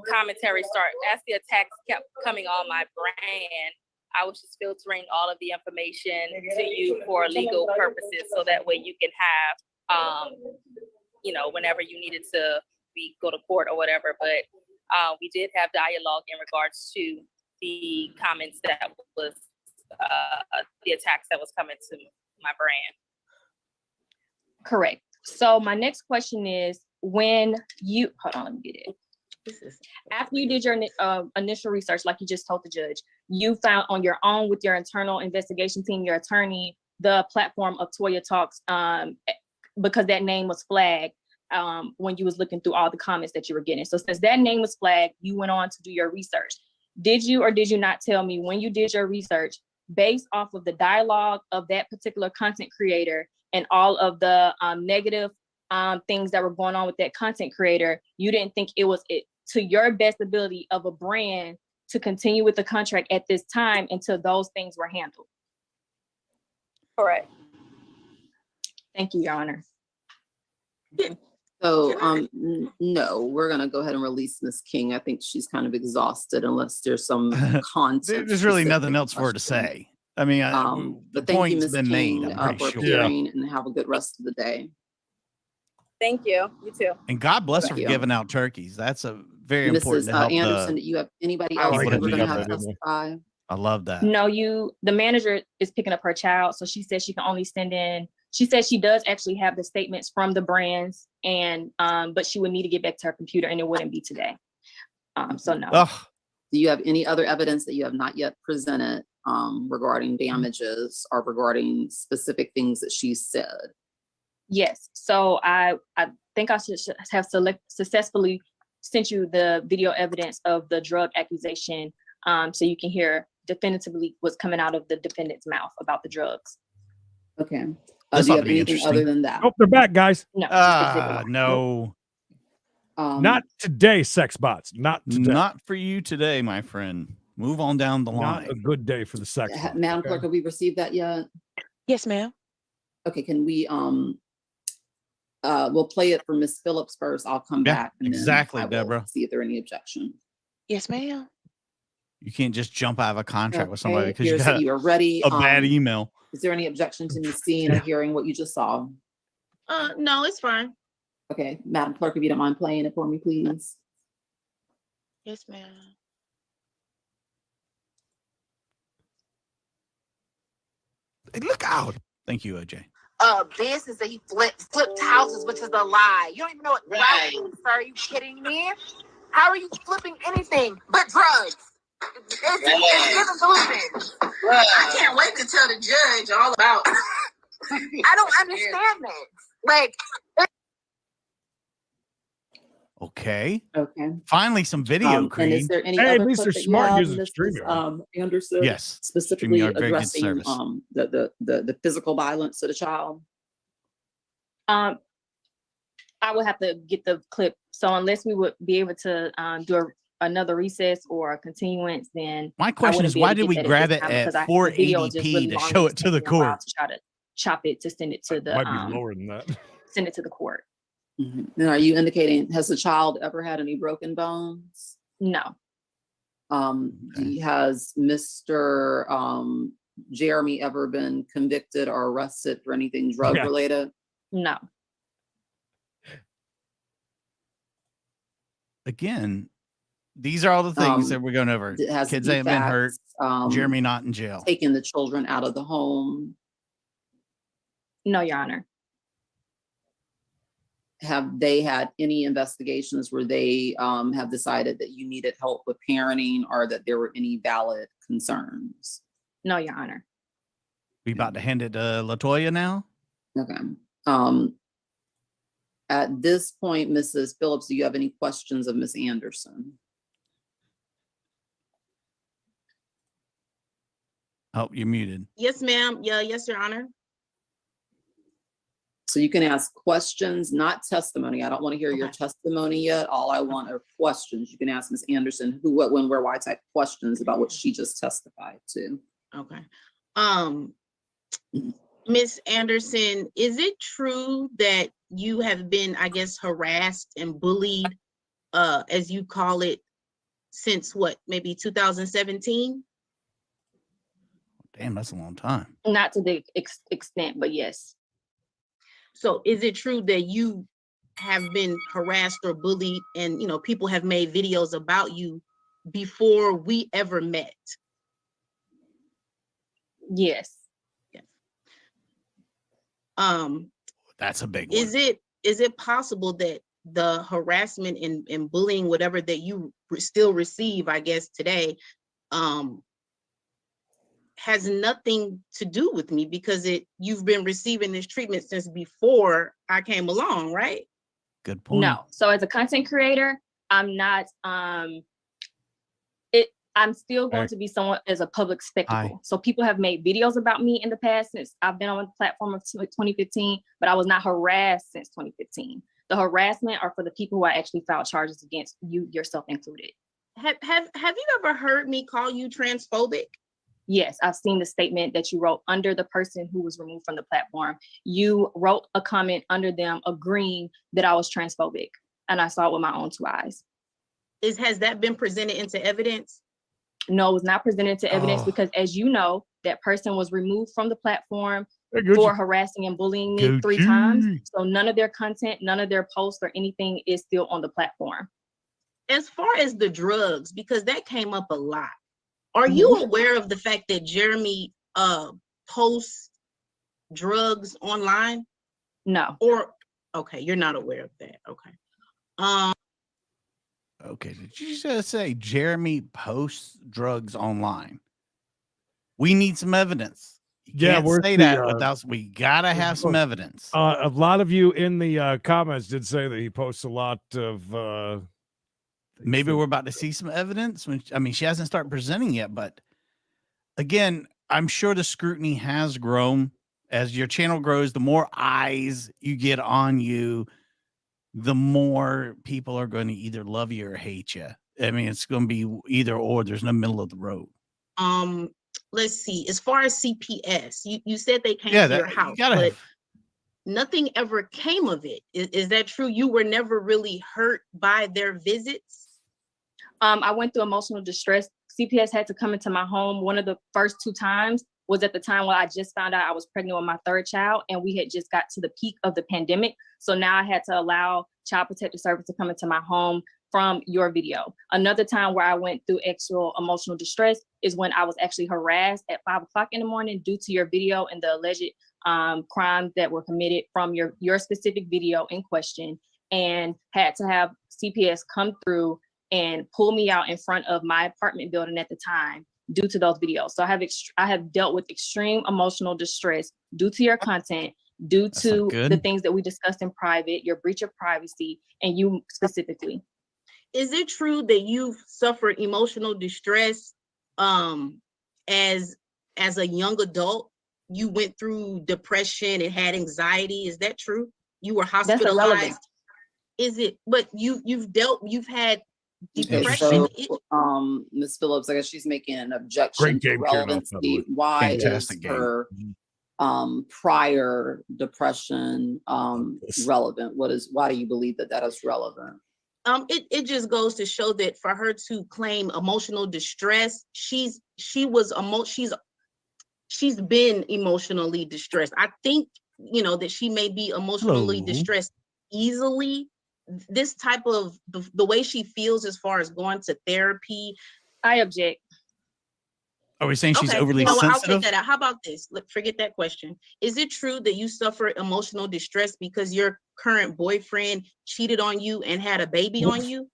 commentary as the attacks kept coming on my brand, I was just filtering all of the information to you for legal purposes, so that way you can have, whenever you needed to go to court or whatever. But we did have dialogue in regards to the comments that was the attacks that was coming to my brand. Correct. So my next question is, when you, hold on, let me get it. After you did your initial research, like you just told the judge, you found on your own with your internal investigation team, your attorney, the platform of Toya Talks, because that name was flagged when you was looking through all the comments that you were getting. So since that name was flagged, you went on to do your research. Did you or did you not tell me when you did your research, based off of the dialogue of that particular content creator and all of the negative things that were going on with that content creator, you didn't think it was to your best ability of a brand to continue with the contract at this time until those things were handled? Correct. Thank you, Your Honor. So, no, we're going to go ahead and release Ms. King. I think she's kind of exhausted unless there's some content. There's really nothing else for her to say. I mean, the but thank you, point's Ms. been made, King, I'm pretty for sure. appearing, and have a good rest of the day. Thank you. You too. And God bless her Thank for you. giving out turkeys. That's a very important Mrs. to help Anderson, do you have anybody else people that that we're need going to have that. testify? I love that. No, the manager is picking up her child. So she says she can only send in, she says she does actually have the statements from the brands, and but she would need to get back to her computer and it wouldn't be today. So no. Ugh. Do you have any other evidence that you have not yet presented regarding damages or regarding specific things that she said? Yes. So I think I should have successfully sent you the video evidence of the drug accusation, so you can hear definitively what's coming out of the defendant's mouth about the drugs. Okay. This Do you ought have to be anything interesting. other than that? Oh, they're back, guys. No. No. Not today, sex bots. Not today. Not for you today, my friend. Move on down the line. Not a good day for the sex bots. Madam okay? Clerk, have we received that yet? Yes, ma'am. Okay, can we we'll play it for Miss Phillips first. I'll come Yeah, back and exactly, then I will Deborah. see if there are any objection. Yes, ma'am. You can't just jump out of a contract with somebody Okay, because you appears got that you are ready. a bad email. Is there any objection to me seeing or hearing what you just saw? No, it's fine. Okay, Madam Clerk, if you don't mind playing it for me, please. Yes, ma'am. Hey, look out. Thank you, OJ. Business that he flipped houses, which is a lie. You don't even know what right means, sir. Are you kidding me? How are you flipping anything but drugs? It's given movement. I can't wait to tell the judge all about. I don't understand that. Like, Okay. Okay. Finally, some video, And Creed. is there any Hey, at other least clip they're that you smart have, using Mrs. StreamYard. Anderson? Yes, Specifically StreamYard, very good addressing service. the physical violence to the child. I would have to get the clip. So unless we would be able to do another recess or a continuance, then My question is, why did we grab it at 480p to show it to the court? To try to chop it to send it to the Might be lower than that. send it to the court. Now, are you indicating, has the child ever had any broken bones? No, Has Mr. Jeremy ever been convicted or arrested for anything drug related? no. Again, these are all the things that we're going over. Has Kids that have been hurt. Jeremy not in jail. Taking the children out of the home? No, Your Honor. Have they had any investigations where they have decided that you needed help with parenting or that there were any valid concerns? No, Your Honor. We about to hand it to LaToya now? Okay. At this point, Mrs. Phillips, do you have any questions of Ms. Anderson? Oh, you're muted. Yes, ma'am. Yeah, yes, Your Honor. So you can ask questions, not testimony. I don't want to hear your testimony yet. All I want are questions. You can ask Ms. Anderson who, what, when, where, why type questions about what she just testified to. Okay. Ms. Anderson, is it true that you have been, I guess, harassed and bullied, as you call it, since what, maybe 2017? Damn, that's a long time. Not to the extent, but yes. So is it true that you have been harassed or bullied and, you know, people have made videos about you before we ever met? Yes. That's a big one. Is it possible that the harassment and bullying, whatever that you still receive, I guess today, has nothing to do with me because you've been receiving this treatment since before I came along, right? Good point. No. So as a content creator, I'm not I'm still going to be someone as a public spectacle. So people have made videos about me in the past since I've been on the platform of 2015, but I was not harassed since 2015. The harassment are for the people who I actually filed charges against, you yourself included. Have you ever heard me call you transphobic? Yes, I've seen the statement that you wrote under the person who was removed from the platform. You wrote a comment under them agreeing that I was transphobic, and I saw it with my own two eyes. Has that been presented into evidence? No, it was not presented to evidence because, as you know, that person was removed from the platform for harassing and bullying me 3 times. So none of their content, none of their posts or anything is still on the platform. As far as the drugs, because that came up a lot, are you aware of the fact that Jeremy posts drugs online? No. Okay, you're not aware of that. Okay. Okay, did you just say Jeremy posts drugs online? We need some evidence. You can't say that without. We gotta have some evidence. A lot of you in the comments did say that he posts a lot of. Maybe we're about to see some evidence. I mean, she hasn't started presenting yet, but again, I'm sure the scrutiny has grown as your channel grows. The more eyes you get on you, the more people are going to either love you or hate you. I mean, it's going to be either or. There's no middle of the road. Let's see. As far as CPS, you said they came to your house, but nothing ever came of it. Is that true? You were never really hurt by their visits? I went through emotional distress. CPS had to come into my home. One of the first 2 times was at the time when I just found out I was pregnant with my 3rd child, and we had just got to the peak of the pandemic. So now I had to allow Child Protective Service to come into my home from your video. Another time where I went through actual emotional distress is when I was actually harassed at 5 o'clock in the morning due to your video and the alleged crimes that were committed from your specific video in question, and had to have CPS come through and pull me out in front of my apartment building at the time due to those videos. So I have dealt with extreme emotional distress due to your content, due to the things that we discussed in private, your breach of privacy, and you specifically. Is it true that you've suffered emotional distress as a young adult? You went through depression and had anxiety. Is that true? You were hospitalized. That's irrelevant. Is it? But you've had depression. Okay, so, Ms. Phillips, I guess she's making an objection to relevancy. Why is her prior depression relevant? Why do you believe that is relevant? It just goes to show that for her to claim emotional distress, she's been emotionally distressed. I think, that she may be emotionally distressed easily. This type of the way she feels as far as going to therapy. I object. Are we saying she's overly I'll sensitive? take that out. How about this? Forget that question. Is it true that you suffer emotional distress because your current boyfriend cheated on you and had a baby on you?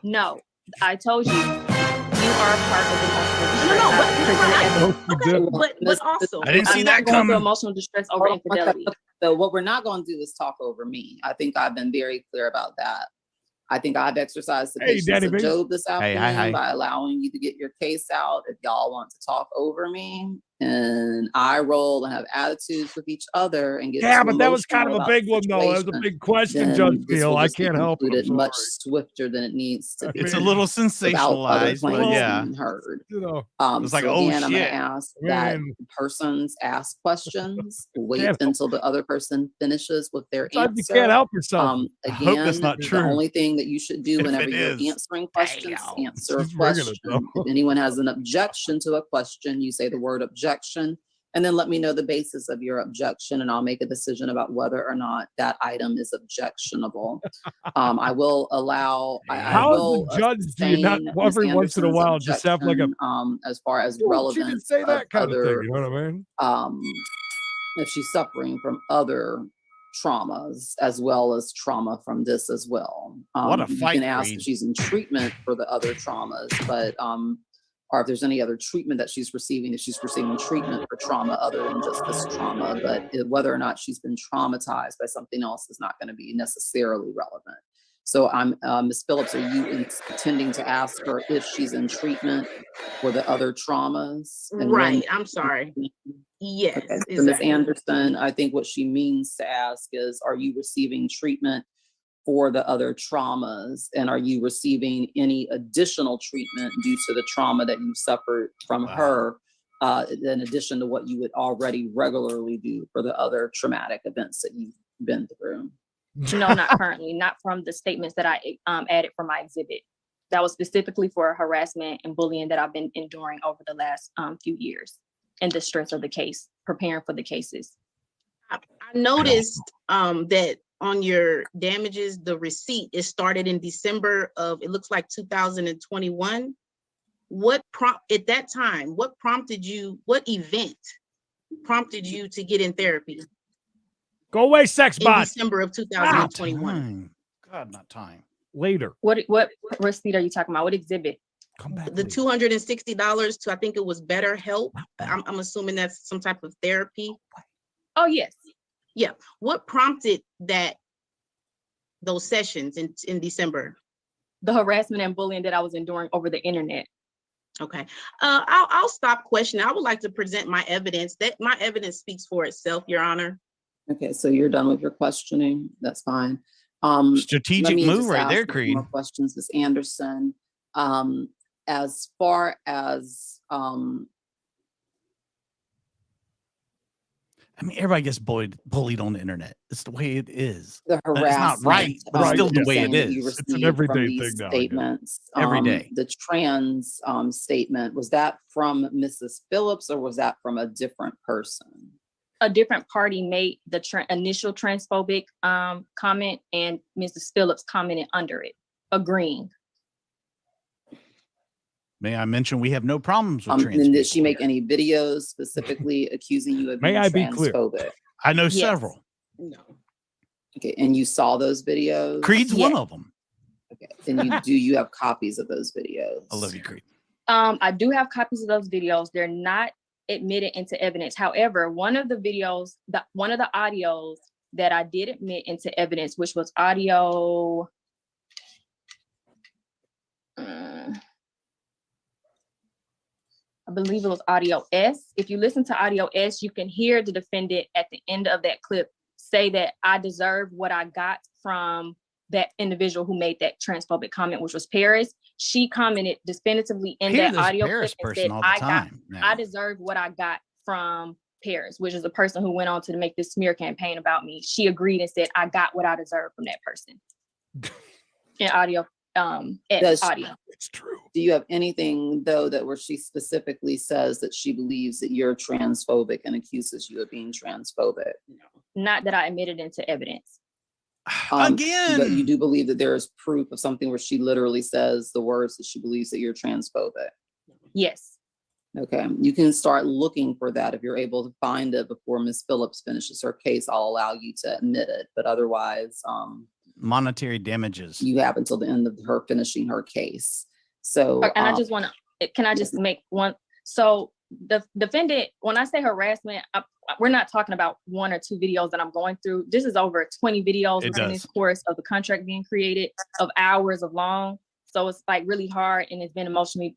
No, I told you. You are a part of emotional distress. But also, I didn't see I'm that not going coming. through emotional distress over infidelity. So what we're not going to do is talk over me. I think I've been very clear about that. I think I've exercised the patience of Job this afternoon by allowing you to get your case out if y'all want to talk over me. And I roll and have attitudes with each other and get but that was kind of a big one, though. That was a big question, Judge Neal. I can't help it. Much swifter than it needs to be. It's a little sensationalized, but yeah. Heard. It's like, so oh again, shit. I'm going to ask that persons ask questions. Wait until the other person finishes with their answer. You can't help yourself. Again, I hope that's not true. The only thing that you should do whenever you're answering questions, answer a question. If anyone has an objection to a question, you say the word objection, and then let me know the basis of your objection, and I'll make a decision about whether or not that item is objectionable. I will allow. I will the judge do you not every once in a while just have like a as far as relevance? She can say that kind of thing. You know what I mean? If she's suffering from other traumas as well as trauma from this as well. What a fight, you can ask Reed. if she's in treatment for the other traumas, but or if there's any other treatment that she's receiving, if she's receiving treatment for trauma other than just this trauma, but whether or not she's been traumatized by something else is not going to be necessarily relevant. So I'm Ms. Phillips, are you intending to ask her if she's in treatment for the other traumas? Right. I'm sorry. Yes. Okay. So Ms. Anderson, I think what she means to ask is, are you receiving treatment for the other traumas? And are you receiving any additional treatment due to the trauma that you suffered from her, in addition to what you would already regularly do for the other traumatic events that you've been through? No, not currently. Not from the statements that I added for my exhibit. That was specifically for harassment and bullying that I've been enduring over the last few years and the stress of the case, preparing for the cases. I noticed that on your damages, the receipt is started in December of, it looks like 2021. What event prompted you to get in therapy? Go away, sex in bot. December of 2021. God, not time. Later. What receipt are you talking about? What exhibit? Come back. The $260 to, I think it was BetterHelp. I'm assuming that's some type of therapy. Oh, yes. Yeah. What prompted those sessions in December? The harassment and bullying that I was enduring over the internet. Okay. I'll stop questioning. I would like to present my evidence. That my evidence speaks for itself, Your Honor. Okay, so you're done with your questioning. That's fine. Strategic move right there, Creed. More questions, Ms. Anderson. As far as I mean, everybody gets bullied on the internet. It's the way it is. the harassment, It's not right, but it's still the way it that you is. It's an received everyday from these thing now, I guess. statements, Every day. the trans statement, was that from Mrs. Phillips or was that from a different person? A different party made the initial transphobic comment, and Mrs. Phillips commented under it, agreeing. May I mention we have no problems with trans And did people she make here. any videos specifically accusing you of May being I be clear? transphobic? I know Yes. several. No. Okay, and you saw those videos? Creed's one Yes. of them. And you have copies of those videos? I love you, Creed. I do have copies of those videos. They're not admitted into evidence. However, one of the videos, one of the audios that I did admit into evidence, which was audio, I believe it was audio S. If you listen to audio S, you can hear the defendant at the end of that clip say that I deserve what I got from that individual who made that transphobic comment, which was Paris. She commented definitively in that audio clip and said, I deserve what I got from Paris, which is a person who went on to make this smear campaign about me. She agreed and said, I got what I deserve from that person. In audio, audio. It's true. Do you have anything though that where she specifically says that she believes that you're transphobic and accuses you of being transphobic? Not that I admitted into evidence. Again, but you do believe that there is proof of something where she literally says the words that she believes that you're transphobic? Yes. Okay, you can start looking for that. If you're able to find it before Ms. Phillips finishes her case, I'll allow you to admit it. But otherwise, monetary damages. You have until the end of her finishing her case. So, and I just want to, can I just make one? So the defendant, when I say harassment, we're not talking about 1 or 2 videos that I'm going through. This is over 20 videos within this course of the contract being created, of hours of long. So it's like really hard, and it's been emotionally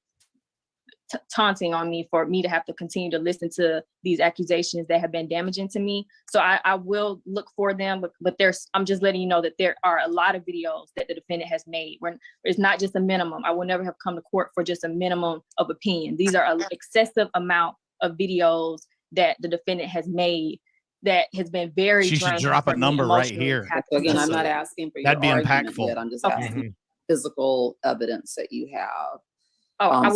taunting on me for me to have to continue to listen to these accusations that have been damaging to me. So I will look for them, but I'm just letting you know that there are a lot of videos that the defendant has made where it's not just a minimum. I will never have come to court for just a minimum of opinion. These are an excessive amount of videos that the defendant has made that has been very. She should drop a number right here. Again, I'm not asking for your that'd be argument impactful. yet. I'm just asking physical evidence that you have. Oh, I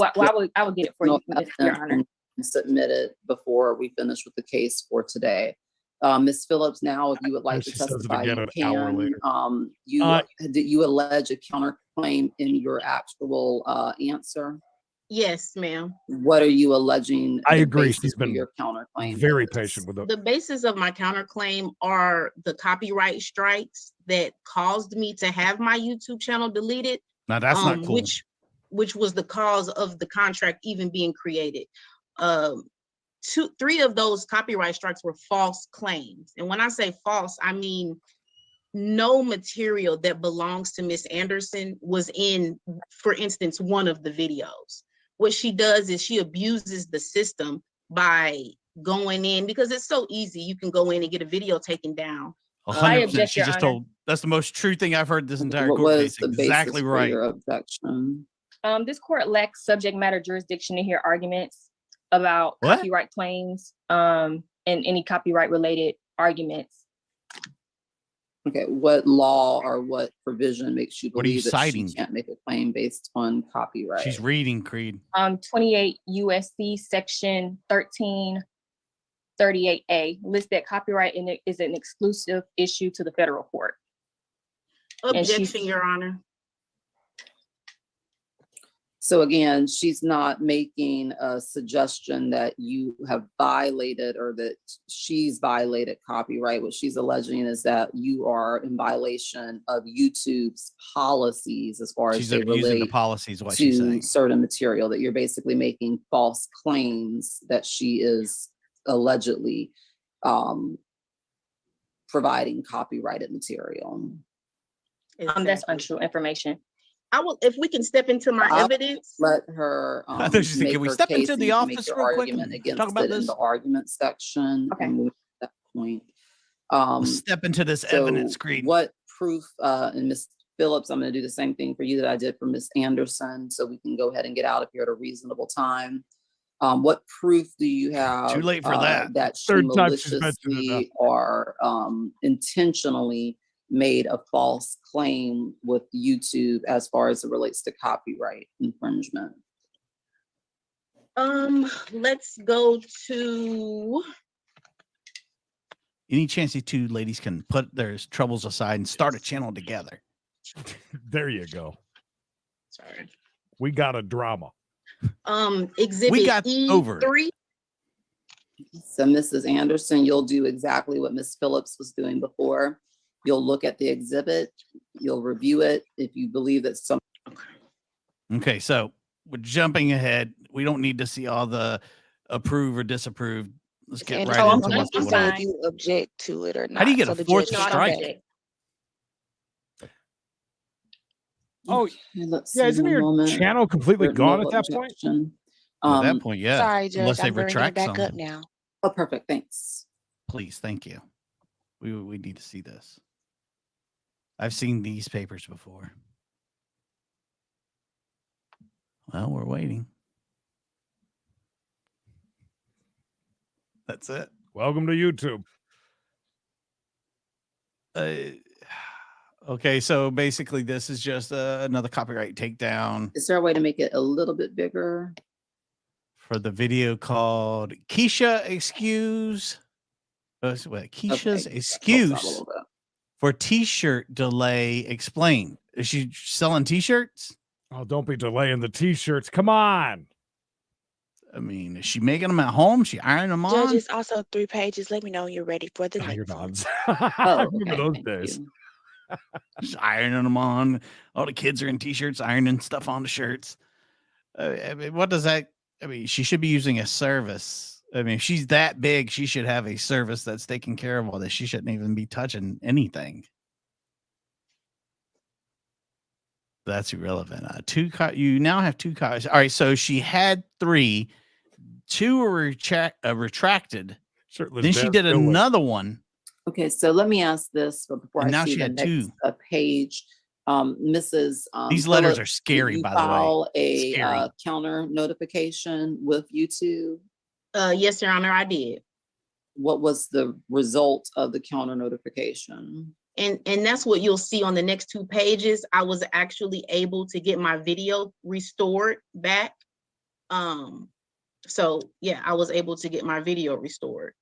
will get it for you, Your Honor. Submitted before we finish with the case for today. Ms. Phillips, now if you would like to testify, you can. Did you allege a counterclaim in your actual answer? Yes, ma'am. What are you alleging? I agree. She's been your counterclaim. Very patient with the basis of my counterclaim are the copyright strikes that caused me to have my YouTube channel deleted. Now that's not cool. Which was the cause of the contract even being created. 3 of those copyright strikes were false claims. And when I say false, I mean no material that belongs to Miss Anderson was in, for instance, one of the videos. What she does is she abuses the system by going in, because it's so easy. You can go in and get a video taken down. 100%. She just told, that's the most true thing I've heard this entire court case. Exactly right. Your objection? This court lacks subject matter jurisdiction to hear arguments about copyright claims and any copyright related arguments. Okay, what law or what provision makes you believe that she can't make a claim based on copyright? She's reading, Creed. 28 USC section 1338A lists that copyright is an exclusive issue to the federal court. Objection, Your Honor. So again, she's not making a suggestion that you have violated or that she's violated copyright. What she's alleging is that you are in violation of YouTube's policies as far as they relate the policies, what to she's saying. Certain material, that you're basically making false claims that she is allegedly providing copyrighted material. That's untrue information. I will, if we can step into my evidence. Let her. I thought she said, can we step into the office real quick and talk about this? In the argument section. Okay. And move to that point. Step into this evidence, Creed. What proof, and Ms. Phillips, I'm going to do the same thing for you that I did for Ms. Anderson, so we can go ahead and get out of here at a reasonable time. What proof do you have? Too late for that. That she maliciously or intentionally made a false claim with YouTube as far as it relates to copyright infringement? Let's go to. Any chance you 2 ladies can put their troubles aside and start a channel together? There you go. Sorry. We got a drama. Exhibit we got E3. over. So Mrs. Anderson, you'll do exactly what Ms. Phillips was doing before. You'll look at the exhibit. You'll review it if you believe that some. Okay, so we're jumping ahead. We don't need to see all the approve or disapprove. Let's get right I'm into fine. what's I'm going on. fine. You object to it or not. How do you get so a the fourth judge No, can I don't strike? object. Oh, Okay, let's yeah, see isn't one your moment. channel completely There's gone no at that point? objection. At that point, yeah. Sorry, Judge. Unless they I'm bringing it retract back up something. now. Oh, perfect. Thanks. Please, thank you. We need to see this. I've seen these papers before. Well, we're waiting. That's it. Welcome to YouTube. Okay, so basically, this is just another copyright takedown Is there a way to make it a little bit bigger? for the video called Keisha Excuse. Keisha's Okay, that helps out a excuse little bit. for T-shirt delay explained. Is she selling T-shirts? Oh, don't be delaying the T-shirts. Come on. I mean, is she making them at home? She ironing them Judge, on? it's also 3 pages. Let me know when you're ready for the Ah, you're next one. nods. Oh, I remember okay, those thank days. you. She's ironing them on. All the kids are in T-shirts, ironing stuff on the shirts. I mean, what does that? I mean, she should be using a service. I mean, if she's that big, she should have a service that's taking care of all this. She shouldn't even be touching anything. That's irrelevant. You now have 2 copies. All right, so she had 3. 2 were retracted. Shirtless Then she Bear did Phillips. another one. Okay, so let me ask this before And I now see she the had next 2. Page. Mrs. These letters are Phillips, scary, did you by the way. file a Scary. counter notification with YouTube? Yes, Your Honor, I did. What was the result of the counter notification? And that's what you'll see on the next 2 pages. I was actually able to get my video restored back. So yeah, I was able to get my video restored.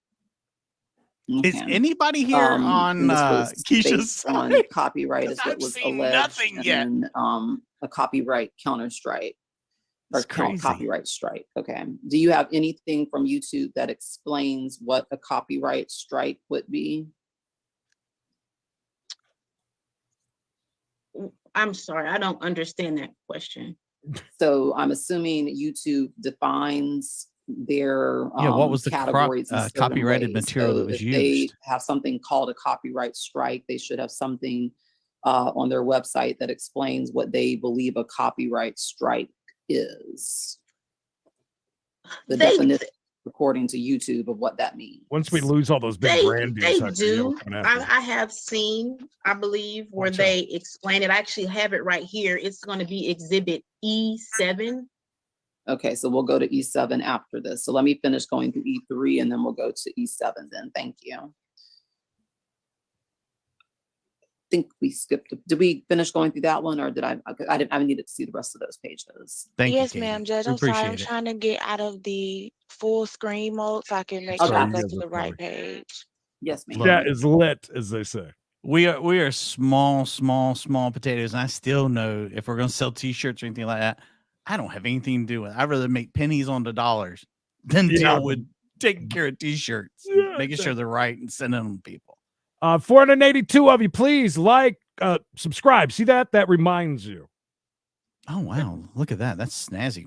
Is Okay. anybody here on And this was Keisha's based on side? copyright is 'Cause what I've was seen alleged, nothing and yet. then a copyright counter strike or It's crazy. copyright strike. Okay. Do you have anything from YouTube that explains what a copyright strike would be? I'm sorry, I don't understand that question. So I'm assuming YouTube defines their Yeah, what was the categories in certain copyrighted ways. material So that was if they used? have something called a copyright strike, they should have something on their website that explains what they believe a copyright strike is. The definition, according to YouTube, of what that means. Once we lose all those big brand They deals, do. coming after us. I have seen, I believe, where Watch they explain it. I actually have it right here. It's going to be Exhibit E7. Okay, so we'll go to E7 after this. So let me finish going through E3 and then we'll go to E7 then. Thank you. I think we skipped. Did we finish going through that one, or did I needed to see the rest of those pages. Thank Yes, you, ma'am, Katie. Judge. We I'm sorry. I'm appreciate it. trying to get out of the full screen mode so I can make Okay. sure I Sorry, go you to guys the are right sorry. page. Yes, ma'am. Look. That is lit, as they say. We are small potatoes, and I still know if we're gonna sell T-shirts or anything like that, I don't have anything to do with it. I'd rather make pennies on the dollars than Yeah. deal with taking care of T-shirts, Yeah, making sure they're right and sending them to people. 482 of you, please subscribe. See that? That reminds you. Oh wow, look at that. That's snazzy.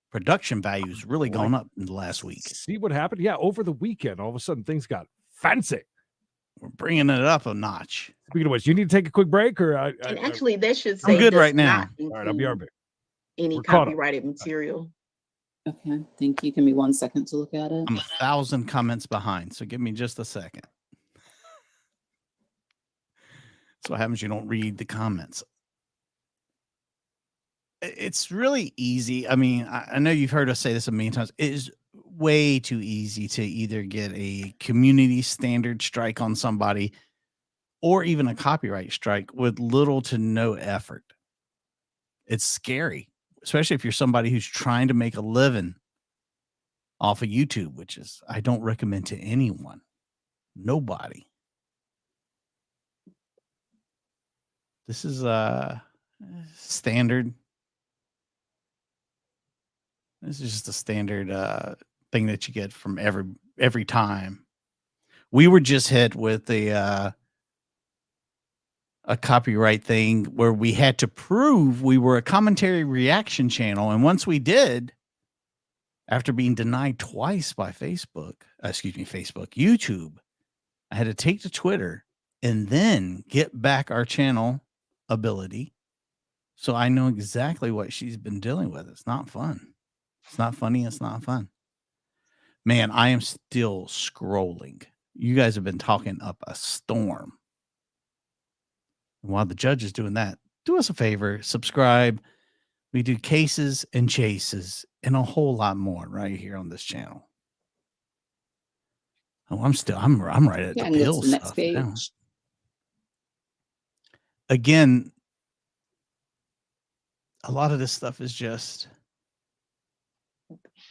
Production value's really Boy. gone up in the last week. See what happened? Yeah, over the weekend, all of a sudden things got fancy. We're bringing it up a notch. Speaking of which, you need to take a quick break, or And actually, they should say I'm good does right now. not all right, I'll be include RB. any We're caught up. copyrighted material. Okay, thank you. Give me 1 second to look at it. I'm 1,000 comments behind, so give me just a second. That's what happens. You don't read the comments. It's really easy. I mean, I know you've heard us say this a million times. It is way too easy to either get a community standard strike on somebody or even a copyright strike with little to no effort. It's scary, especially if you're somebody who's trying to make a living off of YouTube, which is I don't recommend to anyone. Nobody. This is standard. This is just a standard thing that you get from every time. We were just hit with the a copyright thing where we had to prove we were a commentary reaction channel. And once we did, after being denied twice by YouTube, I had to take to Twitter and then get back our channel ability. So I know exactly what she's been dealing with. It's not fun. It's not funny. It's not fun. Man, I am still scrolling. You guys have been talking up a storm. And while the judge is doing that, do us a favor, subscribe. We do cases and chases and a whole lot more right here on this channel. Oh, I'm right at the bill stuff now. Again, a lot of this stuff is just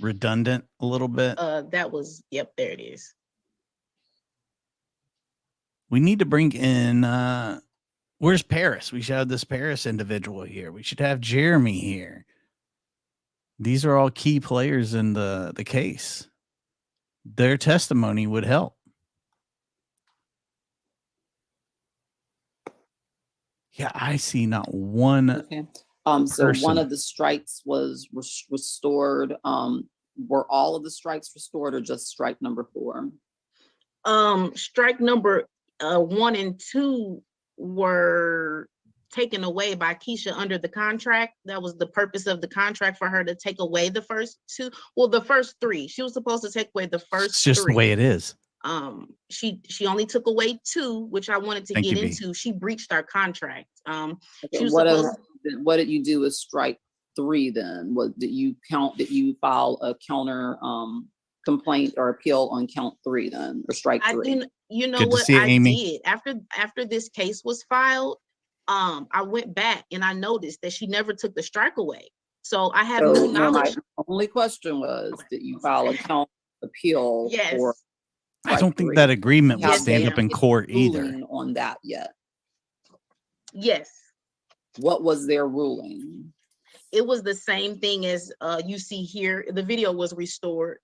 redundant a little bit. That was, yep, there it is. We need to bring in where's Paris? We should have this Paris individual here. We should have Jeremy here. These are all key players in the case. Their testimony would help. Yeah, I see not one. Okay. So one of the strikes was restored. Were all of the strikes restored or just strike number 4? Strike number 1 and 2 were taken away by Keisha under the contract. That was the purpose of the contract, for her to take away the first 2. Well, the first 3. She was supposed to take away the first 3. It's just the way it is. She only took away 2, which I wanted to get into. She breached our contract. Okay, what did you do with strike 3 then? What did you count? Did you file a counter complaint or appeal on count 3 then, or strike 3? I didn't. You know Good what to see you, I Amy. did after this case was filed? I went back and I noticed that she never took the strike away. So I have no knowledge. My only question was, did you file a count appeal? Yes. For I don't think that agreement would Yes, stand up in court either. ruling on that yet? Yes. What was their ruling? It was the same thing as you see here. The video was restored.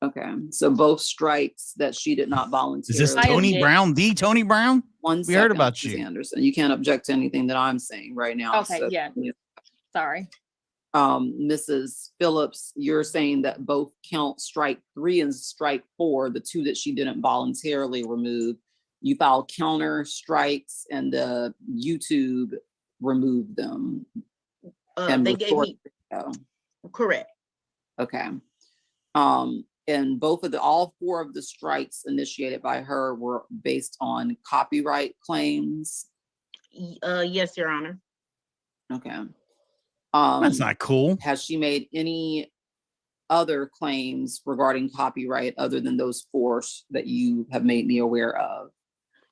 Okay, so both strikes that she did not volunteer. Is this Tony Brown? The Tony Brown? We heard about Ms. you. Anderson. You can't object to anything that I'm saying right now. Okay, yeah. Sorry. Mrs. Phillips, you're saying that both count strike 3 and strike 4, the 2 that she didn't voluntarily remove, you filed counter strikes and the YouTube removed them. And they gave me correct. Okay. And all 4 of the strikes initiated by her were based on copyright claims. Yes, Your Honor. Okay. That's not cool. Has she made any other claims regarding copyright other than those 4 that you have made me aware of?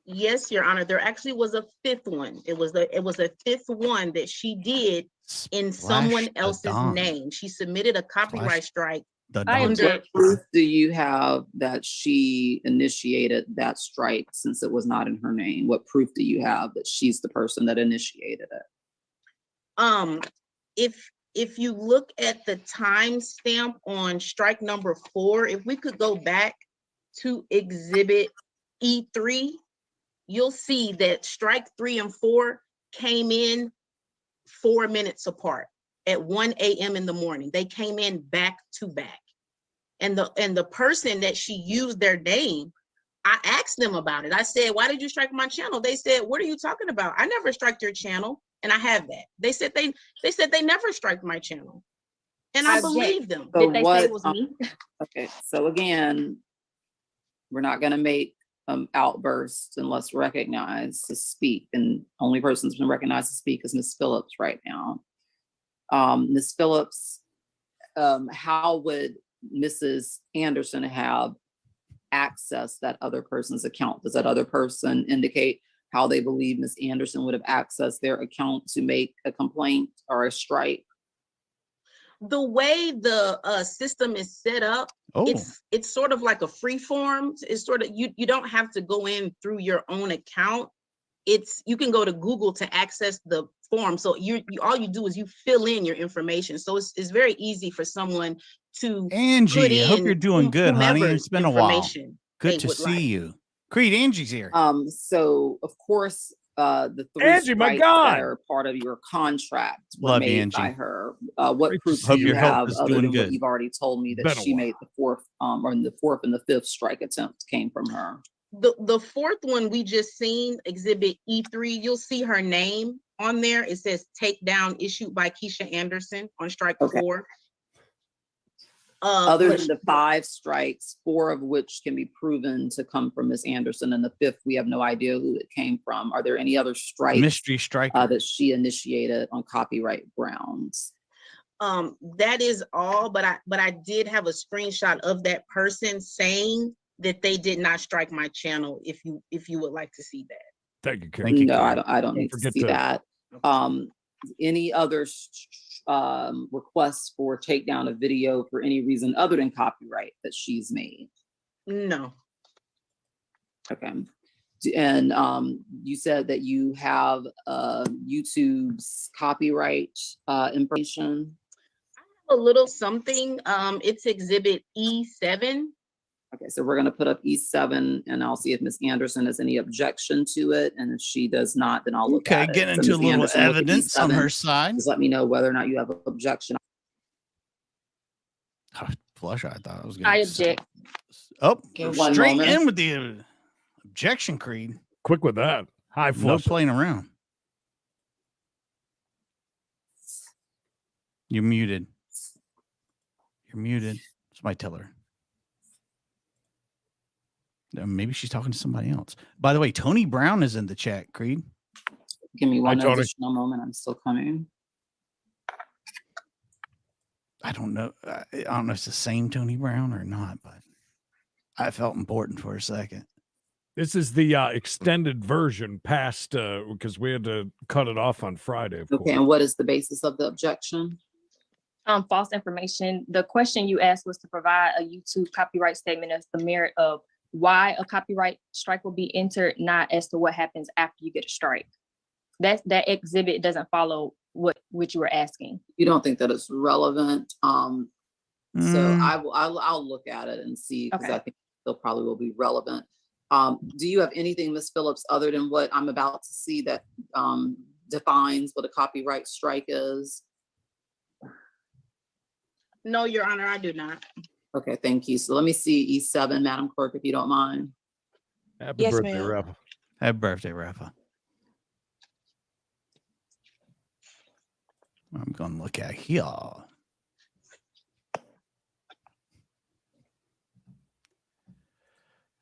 Yes, Your Honor. There actually was a 5th one. It was a 5th one that she did in someone else's name. She submitted a copyright strike. What proof do you have that she initiated that strike since it was not in her name? What proof do you have that she's the person that initiated it? If you look at the timestamp on strike number 4, if we could go back to exhibit E3, you'll see that strike 3 and 4 came in 4 minutes apart at 1 a.m. in the morning. They came in back to back. And the person that she used their name, I asked them about it. I said, why did you strike my channel? They said, what are you talking about? I never striked your channel. And I have that. They said they never striked my channel. And I believe them. So Did they say it was me? Okay, so again, we're not going to make outbursts unless recognized to speak. And only person that's been recognized to speak is Ms. Phillips right now. Ms. Phillips, how would Mrs. Anderson have accessed that other person's account? Does that other person indicate how they believe Ms. Anderson would have accessed their account to make a complaint or a strike? The way the system is set up, it's sort of like a free form. It's sort of, you don't have to go in through your own account. You can go to Google to access the form. So all you do is you fill in your information. So it's very easy for someone to Angie, I hope you're doing good, honey. It's been a while. Good to would see like. you. Creed, Angie's here. So of course, the three Angie, my strikes God. that are part of your contract were Love you, made Angie. by her. What Great to proof see do Hope you your health have is other doing than good. what you've already told me that Been a she while. made the fourth and the fifth strike attempt came from her? The fourth one we just seen, Exhibit E3, you'll see her name on there. It says takedown issued by Keisha Anderson on strike Okay. 4. Other but than the 5 strikes, 4 of which can be proven to come from Miss Anderson, and the 5th, we have no idea who it came from. Are there any other strikes Mystery striker. that she initiated on copyright grounds? that is all, but I did have a screenshot of that person saying that they did not strike my channel, if you would like to see that. Thank you, Karen. Thank you, No, Karen. I don't need to forget see to- that. Any other requests for takedown of video for any reason other than copyright that she's made? No. Okay. And you said that you have YouTube's copyright information. A little something. It's Exhibit E7. Okay, so we're gonna put up E7 and I'll see if Miss Anderson has any objection to it. And if she does not, then I'll look Okay, at it. getting So into a Ms. little Anderson, look at evidence on E7. her side. Just let me know whether or not you have an objection. Flush, I thought I was going I object. Oh, One straight moment. in with the objection, Creed. Quick with that. High No flush. playing around. You're muted. You're muted. Somebody tell her. Maybe she's talking to somebody else. By the way, Tony Brown is in the chat, Creed. Give me one Tony. additional moment. I'm still coming. I don't know. I don't know if it's the same Tony Brown or not, but I felt important for a second. This is the extended version past because we had to cut it off on Friday, of Okay, course. and what is the basis of the objection? False information. The question you asked was to provide a YouTube copyright statement as the merit of why a copyright strike will be entered, not as to what happens after you get a strike. That exhibit doesn't follow what you were asking. You don't think that it's relevant? So Mm. I'll look at it and see, because Okay. I think they'll probably will be relevant. Do you have anything, Ms. Phillips, other than what I'm about to see that defines what a copyright strike is? No, Your Honor, I do not. Okay, thank you. So let me see E7, Madam Clerk, if you don't mind. Happy Yes, birthday, ma'am. Rafa. Happy birthday, Rafa. I'm going to look at here.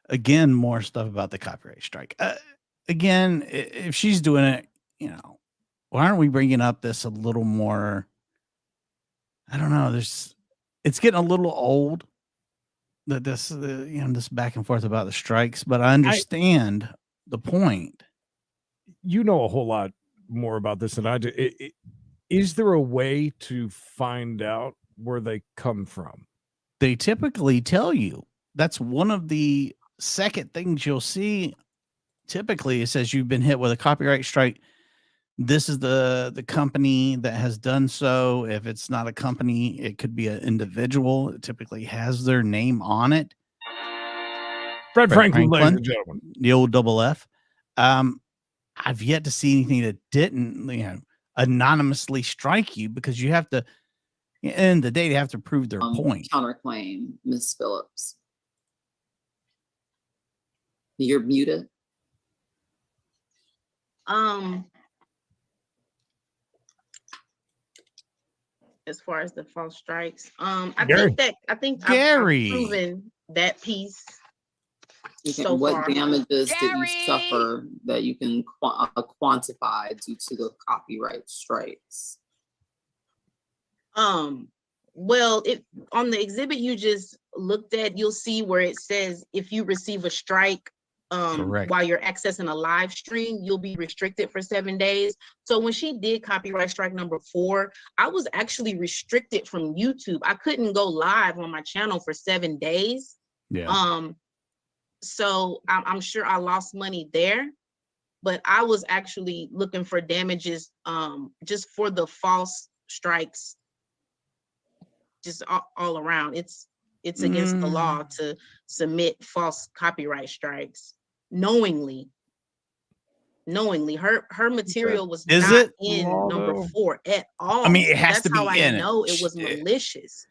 Again, more stuff about the copyright strike. Again, if she's doing it, why aren't we bringing up this a little more? I don't know. It's getting a little old that this back and forth about the strikes, but I understand the point. You know a whole lot more about this than I do. Is there a way to find out where they come from? They typically tell you. That's one of the second things you'll see. Typically, it says you've been hit with a copyright strike. This is the company that has done so. If it's not a company, it could be an individual. It typically has their name on it. Fred Franklin, ladies and gentlemen. Neal double F. I've yet to see anything that didn't, anonymously strike you, because you have to, in the day, they have to prove their point. Counterclaim, Ms. Phillips. You're muted. As far as the false strikes, I Gary. think Gary. I've proven that piece. Okay, So what far. damages did you Gary! suffer that you can quantify due to the copyright strikes? Well, on the exhibit you just looked at, you'll see where it says if you receive a strike Correct. while you're accessing a live stream, you'll be restricted for 7 days. So when she did copyright strike number 4, I was actually restricted from YouTube. I couldn't go live on my channel for 7 days. Yeah. So I'm sure I lost money there, but I was actually looking for damages just for the false strikes, just all around. It's against the law to submit false copyright strikes knowingly. knowingly. Her material was Is not it? in Law, number though? 4 at all. I mean, it has That's to be how I in know it. it was malicious.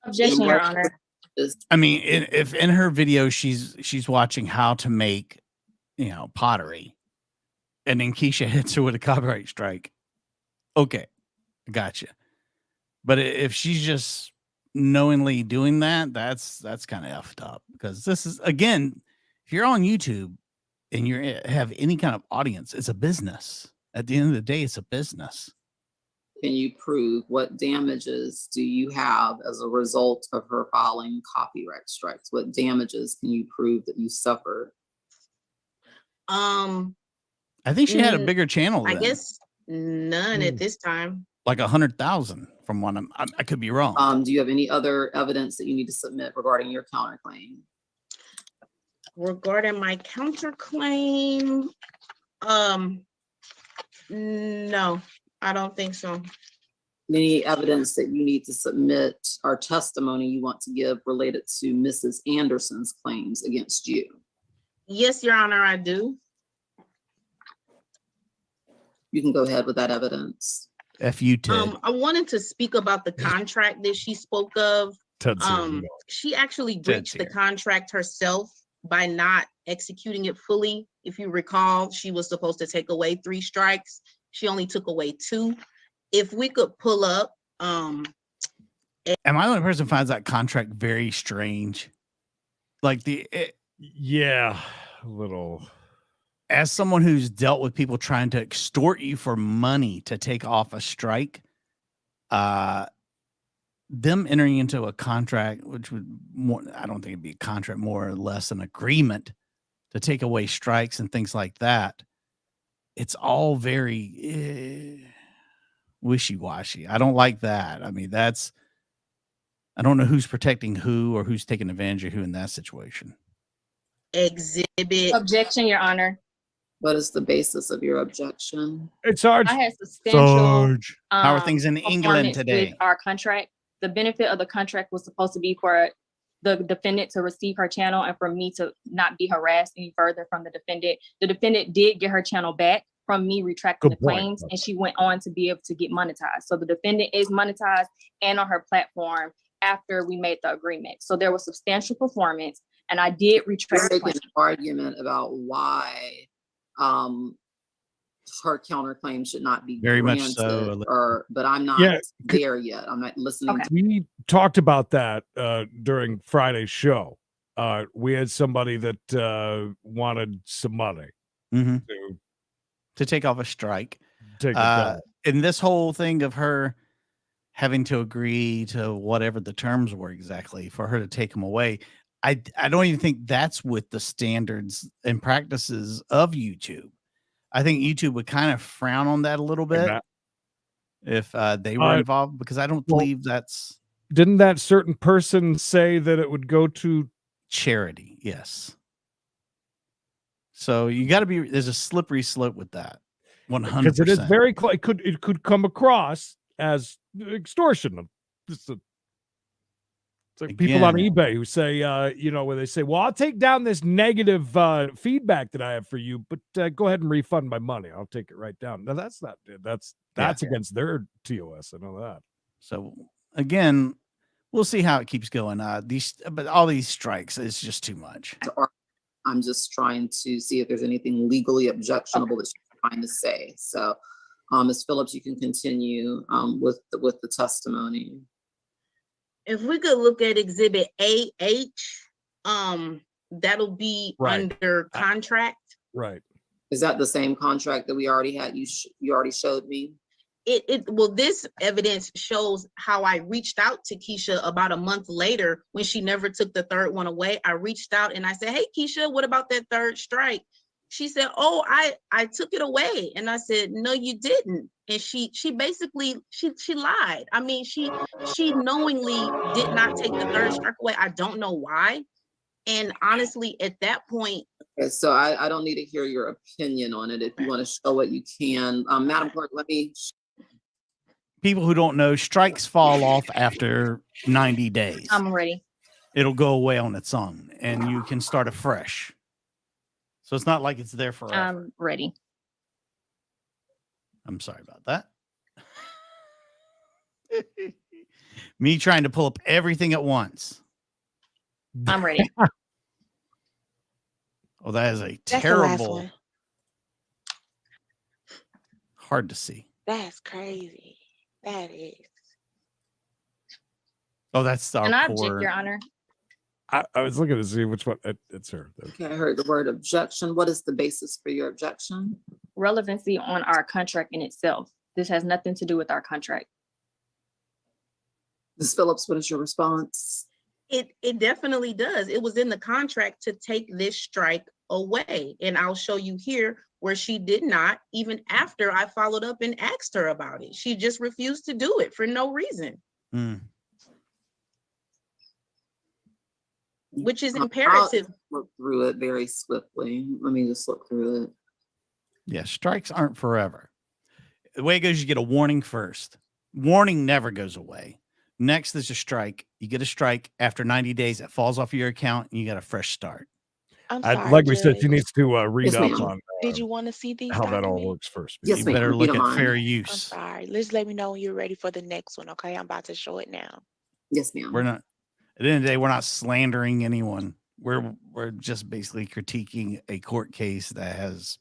Objection, And Your what Honor. is- I mean, if in her video she's watching how to make, pottery, and then Keisha hits her with a copyright strike. Okay, gotcha. But if she's just knowingly doing that, that's kind of effed up, because this is, again, if you're on YouTube and you have any kind of audience, it's a business. At the end of the day, it's a business. Can you prove what damages do you have as a result of her filing copyright strikes? What damages can you prove that you suffered? Um, I think she had a Mm, bigger channel I then, guess none at this time. like 100,000 from one. I could be wrong. Do you have any other evidence that you need to submit regarding your counterclaim? Regarding my counterclaim, no, I don't think so. Any evidence that you need to submit or testimony you want to give related to Mrs. Anderson's claims against you? Yes, Your Honor, I do. You can go ahead with that evidence. F you, Ted. I wanted to speak about the contract that she spoke of. Ted's here, you know. She actually Ted's breached the here. contract herself by not executing it fully. If you recall, she was supposed to take away 3 strikes. She only took away 2. If we could pull up, Am I the only person who finds that contract very strange? Like Yeah, a little. as someone who's dealt with people trying to extort you for money to take off a strike, them entering into a contract, which would I don't think it'd be a contract, more or less an agreement to take away strikes and things like that. It's all very wishy-washy. I don't like that. I mean, I don't know who's protecting who or who's taking advantage of who in that situation. exhibit. Objection, Your Honor. What is the basis of your objection? It's Sarge. I had substantial Sarge. How are things in England performance today? with our contract. The benefit of the contract was supposed to be for the defendant to receive her channel and for me to not be harassed any further from the defendant. The defendant did get her channel back from me retracting Good the point. claims, and she went on to be able to get monetized. So the defendant is monetized and on her platform after we made the agreement. So there was substantial performance, and I did You're retract the making claim. an argument about why her counterclaim should not be Very much granted, so. but I'm not Yeah, there yet. I'm not listening Okay. to We talked about that during Friday's show. We had somebody that wanted some money Mhm. to To take off a strike. take it down. And this whole thing of her having to agree to whatever the terms were exactly for her to take them away, I don't even think that's with the standards and practices of YouTube. I think YouTube would kind of frown on that a little bit Matt, if they were involved, because I don't well- believe that's didn't that certain person say that it would go to charity. Yes. So you got to be, there's a slippery slope with that. 100%. because it is very it could come across as extortion. It's like people on Again. eBay who say, where they say, "Well, I'll take down this negative feedback that I have for you, but go ahead and refund my money. I'll take it right down." Now that's not that's against their TOS. I know that. So again, we'll see how it keeps going. But all these strikes is just too much. I'm just trying to see if there's anything legally objectionable that she's trying to say. So, Ms. Phillips, you can continue with the testimony. If we could look at exhibit AH, that'll be Right. under contract. Right. Is that the same contract that we already had? You already showed me. Well, this evidence shows how I reached out to Keisha about a month later when she never took the 3rd one away. I reached out and I said, "Hey, Keisha, what about that 3rd strike?" She said, "Oh, I took it away." And I said, "No, you didn't." And she basically she lied. I mean, she knowingly did not take the 3rd strike away. I don't know why. And honestly, at that point, Okay, so I don't need to hear your opinion on it. If you want to show what you can, Madam Clerk, let me. People who don't know, strikes fall off after 90 days. I'm ready. It'll go away on its own and you can start afresh. So it's not like it's there forever. I'm ready. I'm sorry about that. Me trying to pull up everything at once. I'm ready. Oh, that is a That's the last terrible, one. hard to see. That's crazy. That is. Oh, that's our And I object, poor. Your Honor. I was looking to see which one. It's her. Okay, I heard the word objection. What is the basis for your objection? Relevancy on our contract in itself. This has nothing to do with our contract. Ms. Phillips, what is your response? It definitely does. It was in the contract to take this strike away. And I'll show you here where she did not, even after I followed up and asked her about it. She just refused to do it for no reason, which is imperative. I'll look through it very swiftly. Let me just look through it. Yeah, strikes aren't forever. The way it goes, you get a warning first. Warning never goes away. Next is a strike. You get a strike after 90 days. It falls off your account and you got a fresh start. I'm sorry, like we said, Judge. she needs to read Yes, up ma'am. on Did you want to see these how that all documents? works first. Yes, You ma'am, better if you look don't at mind. fair I'm use. sorry. Just let me know when you're ready for the next one, okay? I'm about to show it now. Yes, ma'am. We're not, at the end of the day, we're not slandering anyone. We're just basically critiquing a court case that has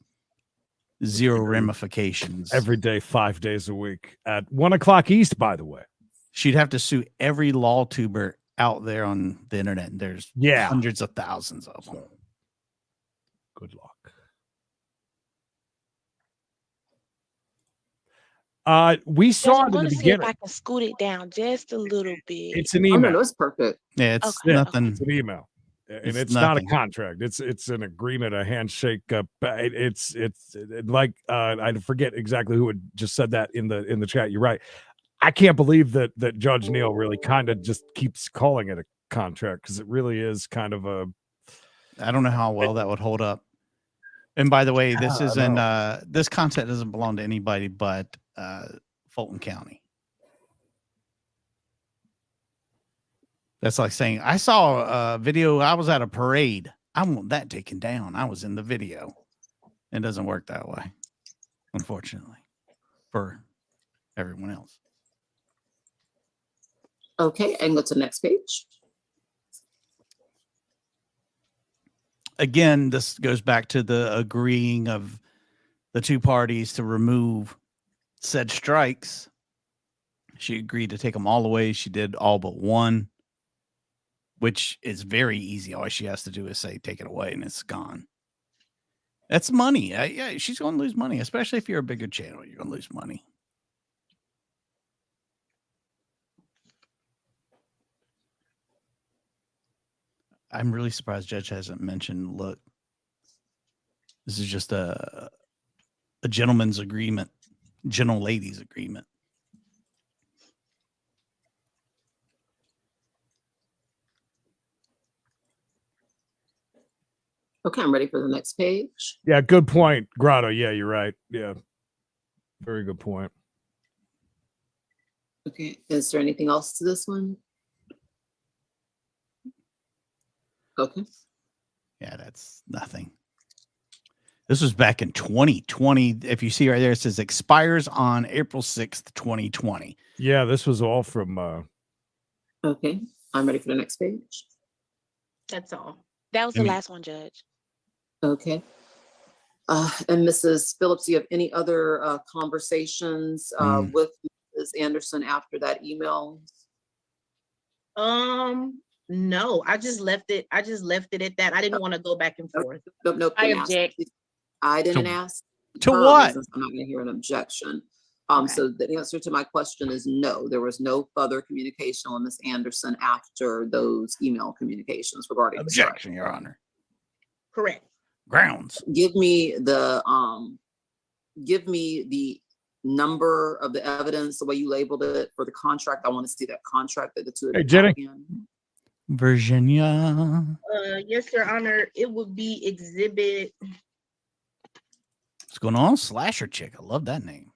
zero ramifications. Every day, 5 days a week at 1 o'clock East, by the way. She'd have to sue every law tuber out there on the internet. And there's hundreds of thousands of them. Good luck. We saw I'm it in going the to see if beginning. I can scoot it down just a little bit. It's an Oh, email. no, it's perfect. Yeah, it's Okay, nothing. It's an email, and It's it's not a nothing. contract. It's an agreement, a handshake. It's like I forget exactly who had just said that in the chat. You're right. I can't believe that Judge Neal really kind of just keeps calling it a contract, because it really is kind of a. I don't know how well that would hold up. And by the way, this I isn't know. this content doesn't belong to anybody but Fulton County. That's like saying I saw a video. I was at a parade. I want that taken down. I was in the video. It doesn't work that way, unfortunately, for everyone else. Okay, and go to the next page. Again, this goes back to the agreeing of the two parties to remove said strikes. She agreed to take them all away. She did all but one, which is very easy. All she has to do is say, take it away, and it's gone. That's money. Yeah, she's going to lose money, especially if you're a bigger channel. You're going to lose money. I'm really surprised Judge hasn't mentioned, look, this is just a gentleman's agreement, gentle ladies agreement. Okay, I'm ready for the next page. Yeah, good point, Grotto. Yeah, you're right. Yeah, very good point. Okay, is there anything else to this one? Okay. Yeah, that's nothing. This was back in 2020. If you see right there, it says expires on April 6th, 2020. Yeah, this was all from. Okay, I'm ready for the next page. That's all. That was the last one, Judge. Okay. And Mrs. Phillips, do you have any other conversations with Mrs. Anderson after that email? No, I just left it. I just left it at that. I didn't want to go back and forth. Nope. I object. I didn't ask. To her what? reasons. I'm not going to hear an objection. Okay. So the answer to my question is no. There was no further communication with Ms. Anderson after those email communications regarding the strike. Objection, Your Honor. Correct. Grounds. Give me the number of the evidence, the way you labeled it for the contract. I want to see that contract that the two of Hey, you Jenny. have again. Virginia. Yes, Your Honor. It would be exhibit. What's going on? Slasher Chick. I love that name.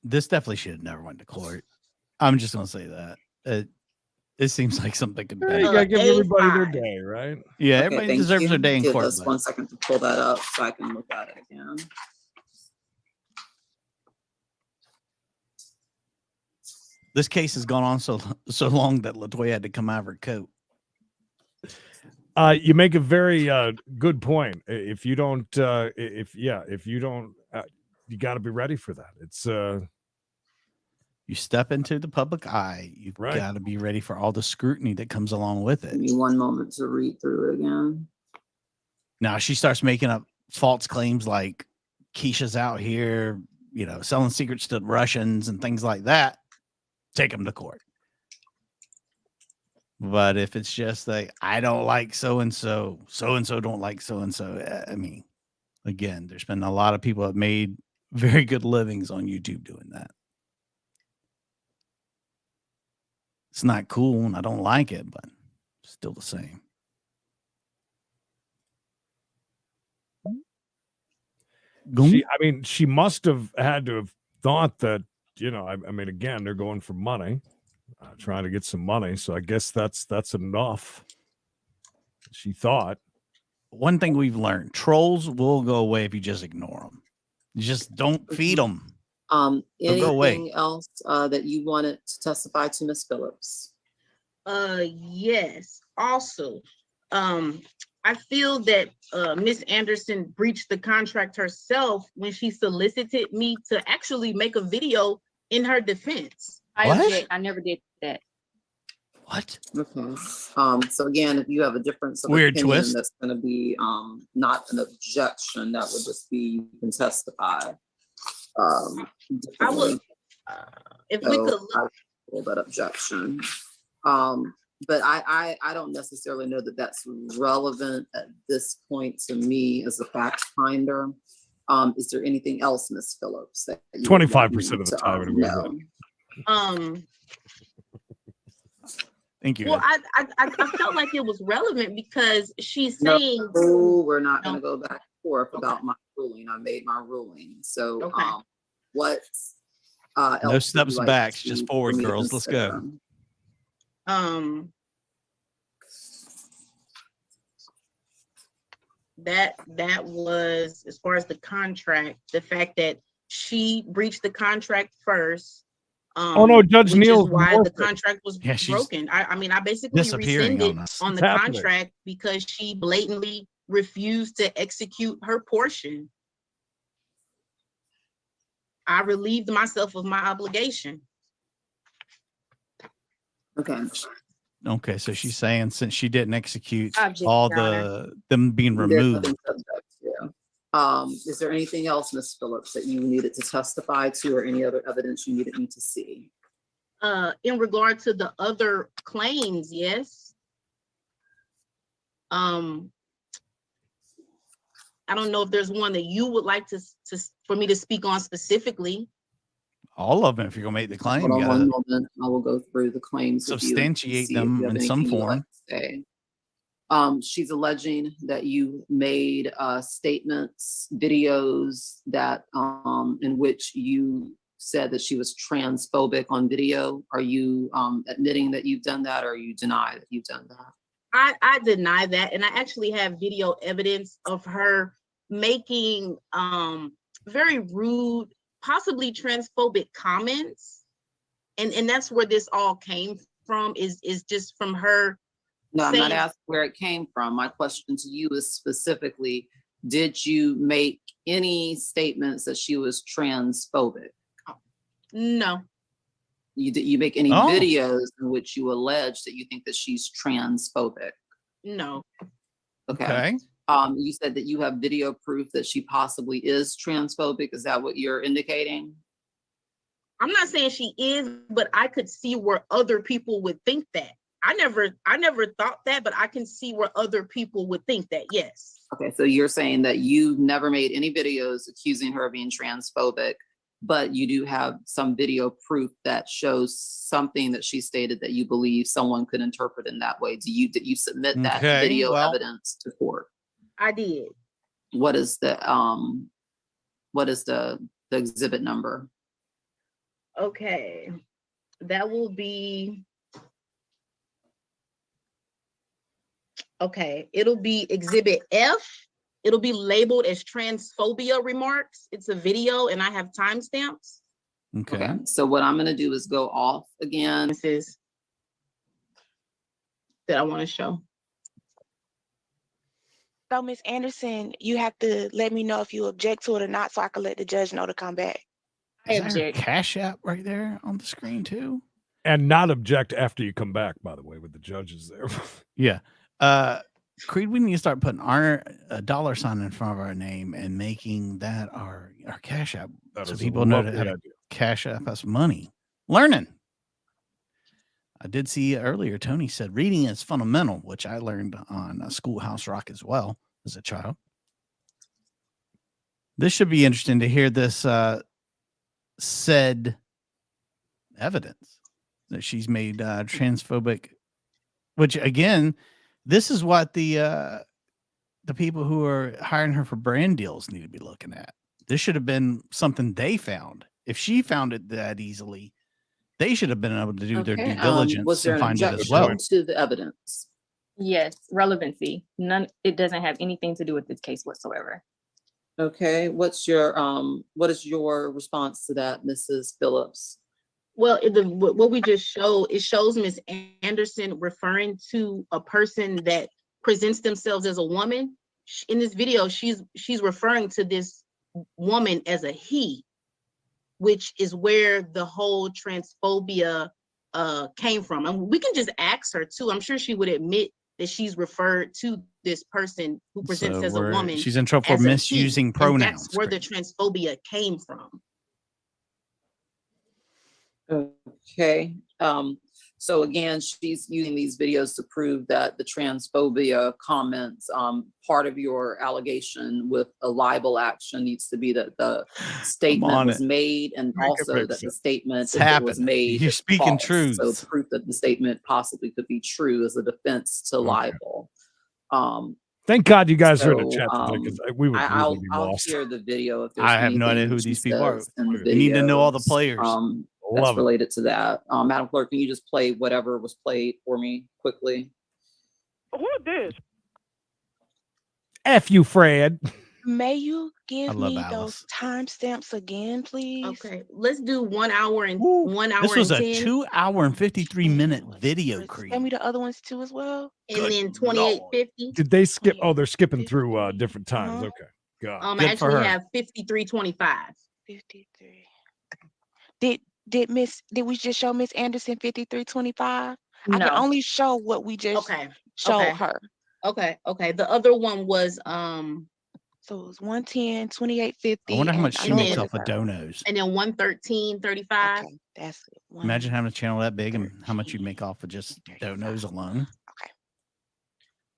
This definitely should have never went to court. I'm just going to say that. It seems like something could Hey, be. you gotta give everybody their A5. day, right? Yeah, Okay, everybody thank deserves you. their day in Give court. us But 1 second to pull that up so I can look at it again. this case has gone on so long that LaToya had to come out of her coat. You make a very good point. If you don't, if you don't, you got to be ready for that. It's You step into the public eye, you've Right. got to be ready for all the scrutiny that comes along with Give it. me 1 moment to read through it again. Now she starts making up false claims like Keisha's out here, selling secrets to Russians and things like that. Take them to court. But if it's just like, I don't like so-and-so don't like so-and-so, I mean, again, there's been a lot of people that made very good livings on YouTube doing that. It's not cool and I don't like it, but still the same. she must have had to have thought that, I mean, again, they're going for money, trying to get some money. So I guess that's enough. She thought. One thing we've learned, trolls will go away if you just ignore them. You just don't feed them. They'll go away. Anything else that you wanted to testify to, Ms. Phillips? Yes. Also, I feel that Miss Anderson breached the contract herself when she solicited me to actually make a video in her defense. I object. I never did that. What? Okay. So again, if you have a difference of Weird opinion, twist. that's going to be not an objection. That would just be you can testify. I would, if we could look. That objection. But I don't necessarily know that that's relevant at this point to me as a fact finder. Is there anything else, Ms. Phillips? 25% of the time it was. Thank you. Well, I felt like it was relevant because she's saying we're not going to go back and forth about my ruling. I made my ruling. So what no steps back, just forward, girls. Let's go. That was, as far as the contract, the fact that she breached the contract first. Oh no, Judge Neal. Why the contract was broken. I mean, I basically rescinded on the contract because she blatantly refused to execute her portion. I relieved myself of my obligation. Okay, so she's saying since she didn't execute Object, all Your them being removed. Is there anything else, Ms. Phillips, that you needed to testify to or any other evidence you needed me to see? In regard to the other claims, yes. I don't know if there's one that you would like to for me to speak on specifically. All of them, if you're gonna make the claim, Hold on you gotta one moment. I will go through the claims. substantiate them in some form. She's alleging that you made statements, videos that in which you said that she was transphobic on video. Are you admitting that you've done that, or you deny that you've done that? I deny that, and I actually have video evidence of her making very rude, possibly transphobic comments, and that's where this all came from. Is just from her. No, I'm not asking where it came from. My question to you is specifically, did you make any statements that she was transphobic? No. You make any videos in which you allege that you think that she's transphobic? No. Okay. You said that you have video proof that she possibly is transphobic. Is that what you're indicating? I'm not saying she is, but I could see where other people would think that. I never thought that, but I can see where other people would think that, yes. Okay, so you're saying that you've never made any videos accusing her of being transphobic, but you do have some video proof that shows something that she stated that you believe someone could interpret in that way. Did you submit that video evidence to court? I did. What is the exhibit number? Okay, that will be Okay, it'll be Exhibit F. It'll be labeled as transphobia remarks. It's a video, and I have timestamps. Okay. So what I'm going to do is go off again. This is that I want to show. So, Miss Anderson, you have to let me know if you object to it or not, so I can let the judge know to come back. I Is there a object. Cash App right there on the screen too? And not object after you come back, by the way, with the judges there. Yeah. Creed, we need to start putting our dollar sign in front of our name and making that our Cash App, That so is a people know lovely to have idea. Cash App us money. Learning. I did see earlier, Tony said reading is fundamental, which I learned on Schoolhouse Rock as well as a child. This should be interesting to hear this said evidence that she's made transphobic, which again, this is what the people who are hiring her for brand deals need to be looking at. This should have been something they found. If she found it that easily, they should have been able to do their due diligence Was there and an find it as objection well. to the evidence? Yes, relevancy. None. It doesn't have anything to do with this case whatsoever. Okay, what is your response to that, Mrs. Phillips? Well, what we just showed, it shows Miss Anderson referring to a person that presents themselves as a woman. In this video, she's referring to this woman as a he, which is where the whole transphobia came from. And we can just ask her too. I'm sure she would admit that she's referred to this person who presents as a woman. She's in trouble for as a he, misusing and pronouns. that's where the transphobia came from. Okay. So again, she's using these videos to prove that the transphobia comments, part of your allegation with a libel action needs to be that the statement was made, and also that the statement that was made. You're speaking false. truth. So proof that the statement possibly could be true as a defense to libel. Thank God you guys are in the chat today, because we would I'll really be lost. share the video if there's I have no idea anything who she these people are. says in the We need to know all the videos, players. that's Love it. related to that. Madam Clerk, can you just play whatever was played for me quickly? Who is this? F you, Fred. May you give love me Alice. those timestamps again, please? Okay, let's do 1 hour and Woo. 1 hour This was and a 10, 2 hour and 53-minute video, Creed. Send me the other ones too as well. and then 2850. Did they skip? Oh, they're skipping through different times. Uh-huh. Okay. God. I Good for actually her. have 5325. 53. Did we just show Miss Anderson 5325? I can No. only show what we just Okay, showed okay. her. Okay. The other one was So it was 110, 2850. I wonder how much she and makes then- off of donos. and then 11335. Okay, that's it. Imagine having a channel that big and how much you'd make off of just donos alone. Okay.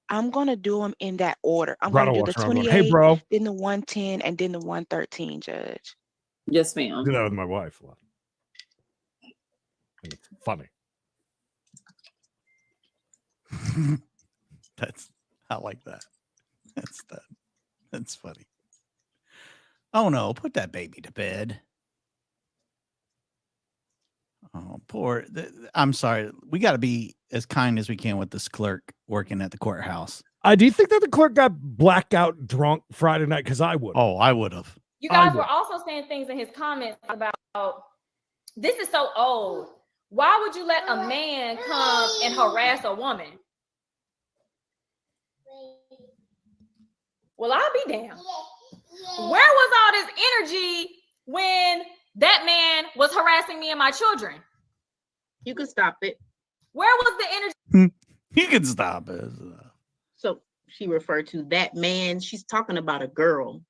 I'm gonna do them in that order. I'm Bro, gonna do the what's wrong with- 28, Hey, bro. then the 110, and then the 113, Judge. Yes, I ma'am. do that with my wife a lot. And it's funny. I like that. That's funny. Oh no, put that baby to bed. Oh, poor. I'm sorry. We got to be as kind as we can with this clerk working at the courthouse. Do you think that the clerk got blackout drunk Friday night? Because I would. Oh, I would have. You guys were also saying things in his comments about this is so old. Why would you let a man come and harass a woman? Well, I'll be damned. Where was all this energy when that man was harassing me and my children? You can stop it. Where was the energy? You can stop it. So she referred to that man. She's talking about a girl.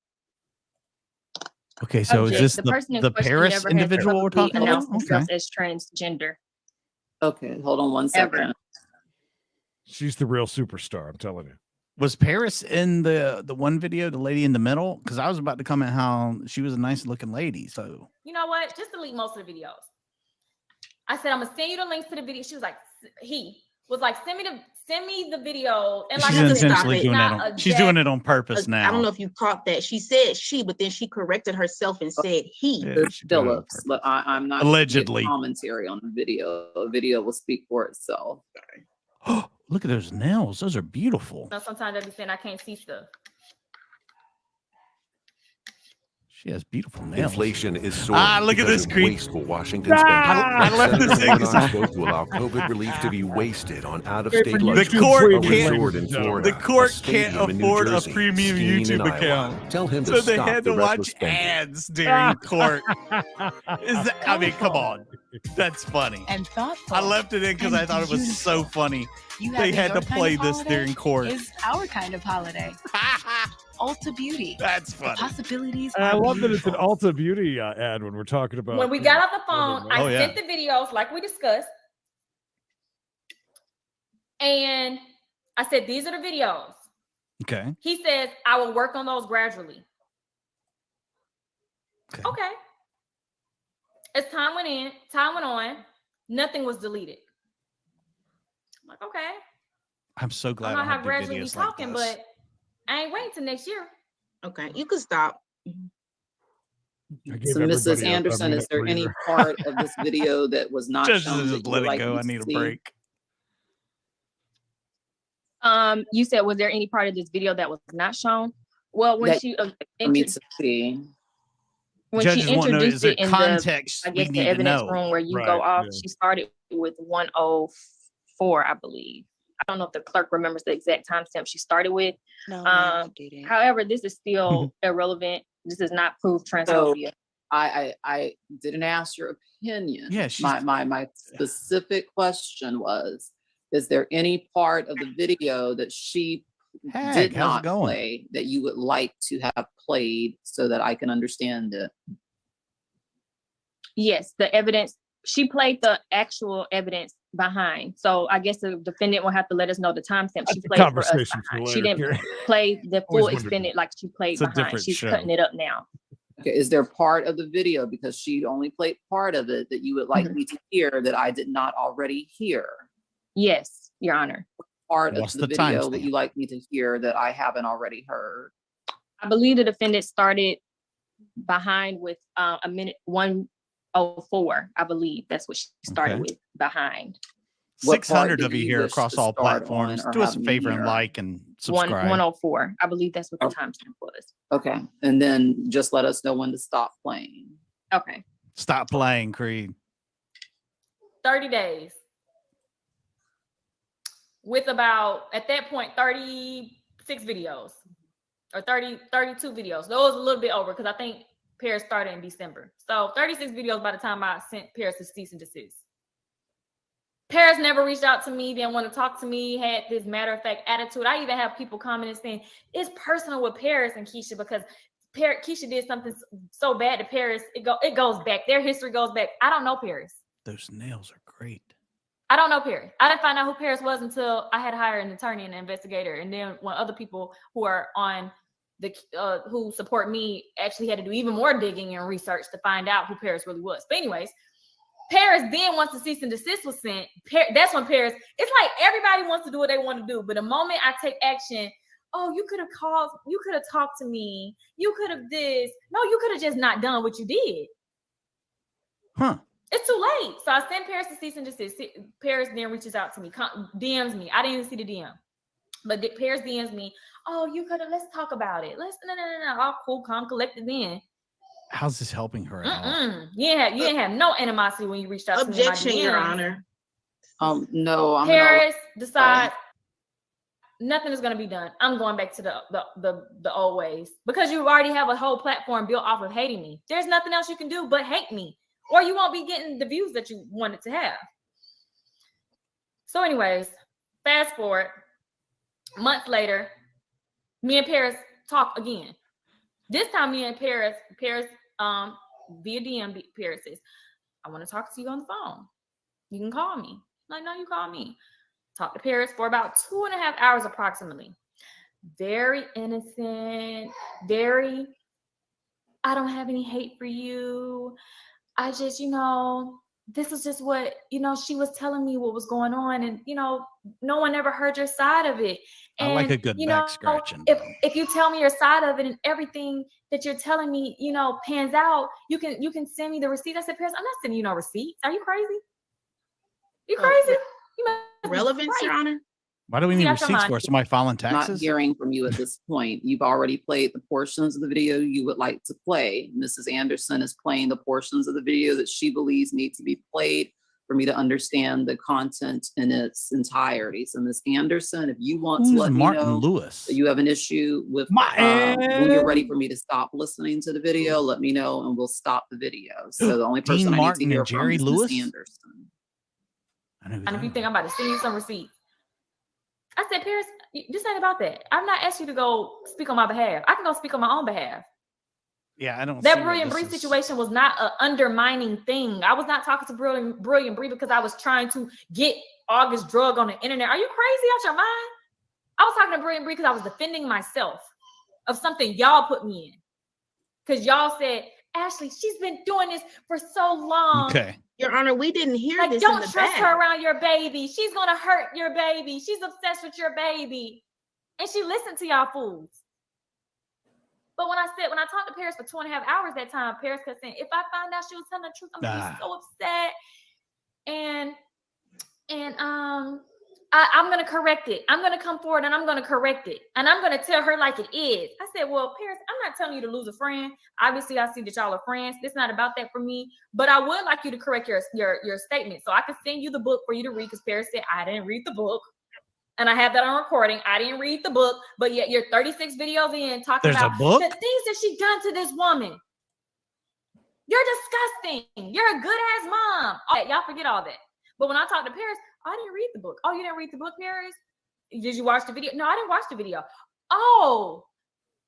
Okay, so is Object. this The person in the question Paris never has individual we're publicly talking about? announced themselves as transgender. Okay, hold on one second. Ever. She's the real superstar, I'm telling you. Was Paris in the one video, the lady in the middle? Because I was about to comment how she was a nice looking lady. So You know what? Just delete most of the videos. I said, I'm gonna send you the links to the video. She was like, he was like, send me the video. And like she's I said, intentionally it's doing not that. a She's jet. doing it on purpose now. I don't know if you caught that. She said she, but then she corrected herself and said he. Yeah, she's doing it on Phillips, but I'm not Allegedly. giving commentary on the video. The video will speak for itself. Look at those nails. Those are beautiful. Now, sometimes I be saying I can't see stuff. She has beautiful nails. Inflation is soaring. Look at this because of creep. wasteful Washington spending. I left this Senator in 'cause Warnock spoke to allow COVID relief to be wasted on out-of-state The luxury. court A can't- resort in Florida, The court a can't stadium in New afford a Jersey, premium skiing in YouTube Iowa. account. Tell him to So they stop had the to reckless watch spending. ads during court. I mean, come on. That's funny. And thoughtful. I left it in because I thought it was so funny. They had to play this during court. Is our kind of holiday. Ulta Beauty. That's The funny. possibilities And I are love that it's an beautiful. Ulta Beauty ad when we're talking about. When we got off the phone, I Oh, yeah. sent the videos like we discussed. And I said, these are the videos. Okay. He says, I will work on those gradually. Okay. As time went on, nothing was deleted. I'm like, okay. I'm so glad I don't I know how have gradually we videos like talking, this. but I ain't waiting till next year. Okay, you can stop. I gave So, Mrs. everybody a Anderson, is minute there any breather. part of this video that was not Just shown that just you let would it like go. me I to need a see? break. You said, was there any part of this video that was not shown? Well, when That she for me to see. when Judges she want to know, introduced is there it in context the, I we guess, need the to evidence know? room where you Right, go off, yeah. she started with 104, I believe. I don't know if the clerk remembers the exact timestamp she started with. No, ma'am, I didn't. However, this is still irrelevant. This does not prove transphobia. I didn't ask your opinion. Yeah, she's- my specific question was, is there any part of the video that she Heck, did how's it not going? play that you would like to have played so that I can understand it? Yes, the evidence. She played the actual evidence behind. So I guess the defendant will have to let us know the timestamp she That's a played for us conversation for behind. She later, didn't Carrie. play the Always full wondered extended like she played It's a behind. different She's show. cutting it up now. Okay, is there part of the video, because she only played part of it, that you would like me to hear that I did not already hear? Yes, Your Honor. Part What's of the the video that timestamp? you like me to hear that I haven't already heard? I believe the defendant started behind with a minute 104. I believe that's what she started Okay. with behind. What part 600 do of you you here wish across to all start on platforms. or Do us a have me favor and hear? like and subscribe. 104. I believe that's what the Oh. timestamp was. Okay, and then just let us know when to stop playing. Okay. Stop playing, Creed. 30 days. With about, at that point, 36 videos or 32 videos. Those a little bit over because I think Paris started in December. So 36 videos by the time I sent Paris to cease and desist. Paris never reached out to me, didn't want to talk to me, had this matter-of-fact attitude. I even have people commenting saying, it's personal with Paris and Keisha because Keisha did something so bad to Paris. It goes back. Their history goes back. I don't know Paris. Those nails are great. I don't know Paris. I didn't find out who Paris was until I had hired an attorney and an investigator. And then when other people who are on the who support me actually had to do even more digging and research to find out who Paris really was. But anyways, Paris then, once the cease and desist was sent, that's when Paris, it's like everybody wants to do what they want to do. But the moment I take action, oh, you could have called, you could have talked to me, you could have this. No, you could have just not done what you did. Huh. It's too late. So I send Paris to cease and desist. Paris then reaches out to me, DMs me. I didn't even see the DM. But Paris DMs me, oh, you could have, let's talk about it. No. All cool, calm, collected then. How's this helping her at all? You didn't have no animosity when you reached out to me. Objection, Your Honor. No, I'm Paris decides nothing is going to be done. I'm going back to the old ways because you already have a whole platform built off of hating me. There's nothing else you can do but hate me, or you won't be getting the views that you wanted to have. So anyways, fast forward, months later, me and Paris talk again. This time me and Paris, via DM, Paris says, I want to talk to you on the phone. You can call me. I'm like, no, you call me. Talk to Paris for about 2.5 hours approximately. Very innocent, very, I don't have any hate for you. I just, this is just what, she was telling me what was going on. And, no one ever heard your side of it. And, I like a good back scratching. If you tell me your side of it and everything that you're telling me, pans out, you can send me the receipt. I said, Paris, I'm not sending you no receipts. Are you crazy? You crazy? You must be Relevance, crazy. Your Honor? Why do we See, need that's your receipts mind. for? Somebody filing Not taxes? hearing from you at this point. You've already played the portions of the video you would like to play. Mrs. Anderson is playing the portions of the video that she believes need to be played for me to understand the content in its entirety. So, Ms. Anderson, if you want to Who's let me Martin know Lewis? that you have an issue with when you're ready for me to stop listening to the video, let me know and we'll stop the video. So the only person Dean I need Martin to hear and from Jerry is Lewis? Ms. Anderson. I know who And that if you is. think I'm about to send you some receipts, I said, Paris, this ain't about that. I'm not asking you to go speak on my behalf. I can go speak on my own behalf. Yeah, I don't. That see where Brilliant this Bree is- situation was not an undermining thing. I was not talking to Brilliant Bree because I was trying to get August drug on the internet. Are you crazy out your mind? I was talking to Brilliant Bree because I was defending myself of something y'all put me in. Because y'all said, Ashley, she's been doing this for so long. Okay. Your Honor, we didn't hear Like, this. don't in the trust bag. her around your baby. She's gonna hurt your baby. She's obsessed with your baby. And she listened to y'all fools. But when I talked to Paris for 2.5 hours that time, Paris kept saying, if I find out she was telling the truth, I'm gonna be so upset. I'm gonna correct it. I'm gonna come forward and I'm gonna correct it. And I'm gonna tell her like it is. I said, well, Paris, I'm not telling you to lose a friend. Obviously, I see that y'all are friends. It's not about that for me. But I would like you to correct your statement. So I can send you the book for you to read, because Paris said I didn't read the book. And I have that on recording. I didn't read the book, but yet you're 36 videos in talking There's about a book? the things that she done to this woman. You're disgusting. You're a good ass mom. Y'all forget all that. But when I talked to Paris, I didn't read the book. Oh, you didn't read the book, Paris? Did you watch the video? No, I didn't watch the video. Oh,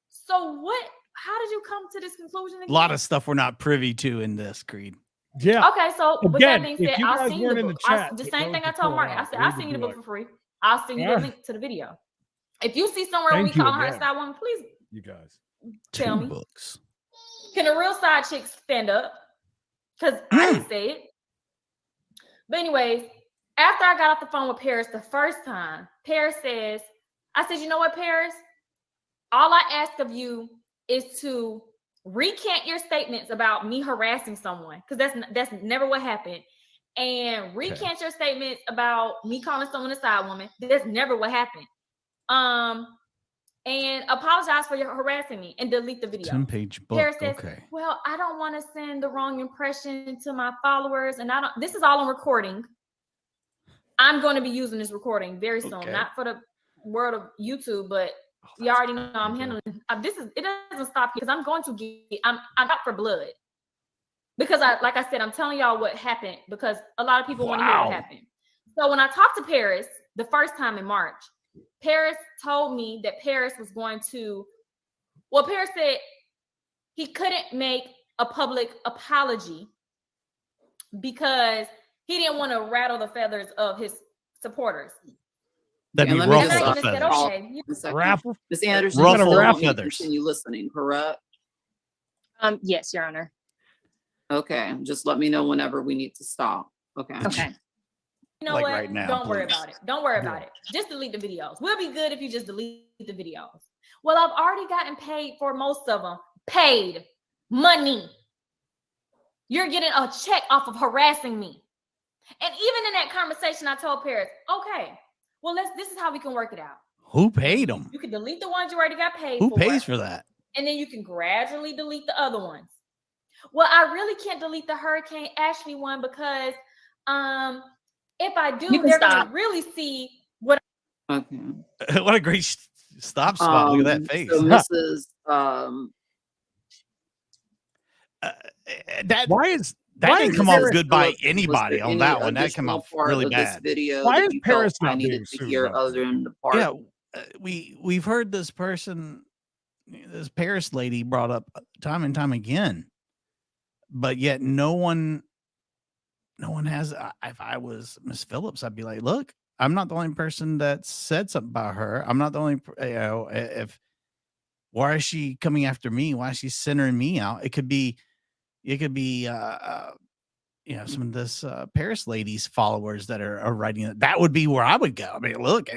so what? How did you come to this conclusion again? A lot of stuff we're not privy to in this, Creed. Yeah. Okay, so with that Again, being if said, you I'll guys send you weren't the in the book. chat, The it same knows thing I to told pull Martin. out. I said, We I'll would send you the be book like, for free. I'll send you the "Ah." link to the video. If you see somewhere Thank we you calling her a again. side woman, please You guys. tell 2 me. books. Can a real side chick stand up? Because I didn't say it. But anyways, after I got off the phone with Paris the first time, Paris says, I said, you know what, Paris? All I ask of you is to recant your statements about me harassing someone, because that's never what happened. And recant your statements about me calling someone a side woman. That's never what happened. And apologize for your harassing me and delete the video. 10-page book. Paris says, Okay. well, I don't want to send the wrong impression to my followers. And this is all on recording. I'm going to be using this recording very soon, not for the world of YouTube, but you already know I'm handling it doesn't stop because I'm going to I'm out for blood. Because like I said, I'm telling y'all what happened because a lot of people want to hear what happened. So when I talked to Paris the first time in March, Paris told me that Paris was going to, Paris said he couldn't make a public apology because he didn't want to rattle the feathers of his supporters. That'd be And let me ruffle just the feathers. Okay. Raffle? Ms. Anderson, Ruffle you the want me to feathers. continue listening, correct? Yes, Your Honor. Okay, just let me know whenever we need to stop. Okay. Okay. You know Like what? right now, Don't worry please. about it. Don't worry about it. Just delete the videos. We'll be good if you just delete the videos. Well, I've already gotten paid for most of them. Paid money. You're getting a check off of harassing me. And even in that conversation, I told Paris, okay, well, this is how we can work it out. Who paid them? You can delete the ones you already got paid Who for. pays for that? And then you can gradually delete the other ones. Well, I really can't delete the Hurricane Ashley one because if I do, they're going to really see what. Okay. What a great stop spot. Look at that face. So Mrs. That didn't come off good by Phillips, was anybody there on any that one. That came additional off part really of this bad. video Why that is you Paris felt I not needed being to sued hear about other than the part? Yeah, we've heard this Paris lady brought up time and time again, but yet no one has. If I was Miss Phillips, I'd be like, look, I'm not the only person that said something about her. I'm not the only, why is she coming after me? Why is she centering me out? It could be, some of this Paris lady's followers that are writing it. That would be where I would go. I mean, look,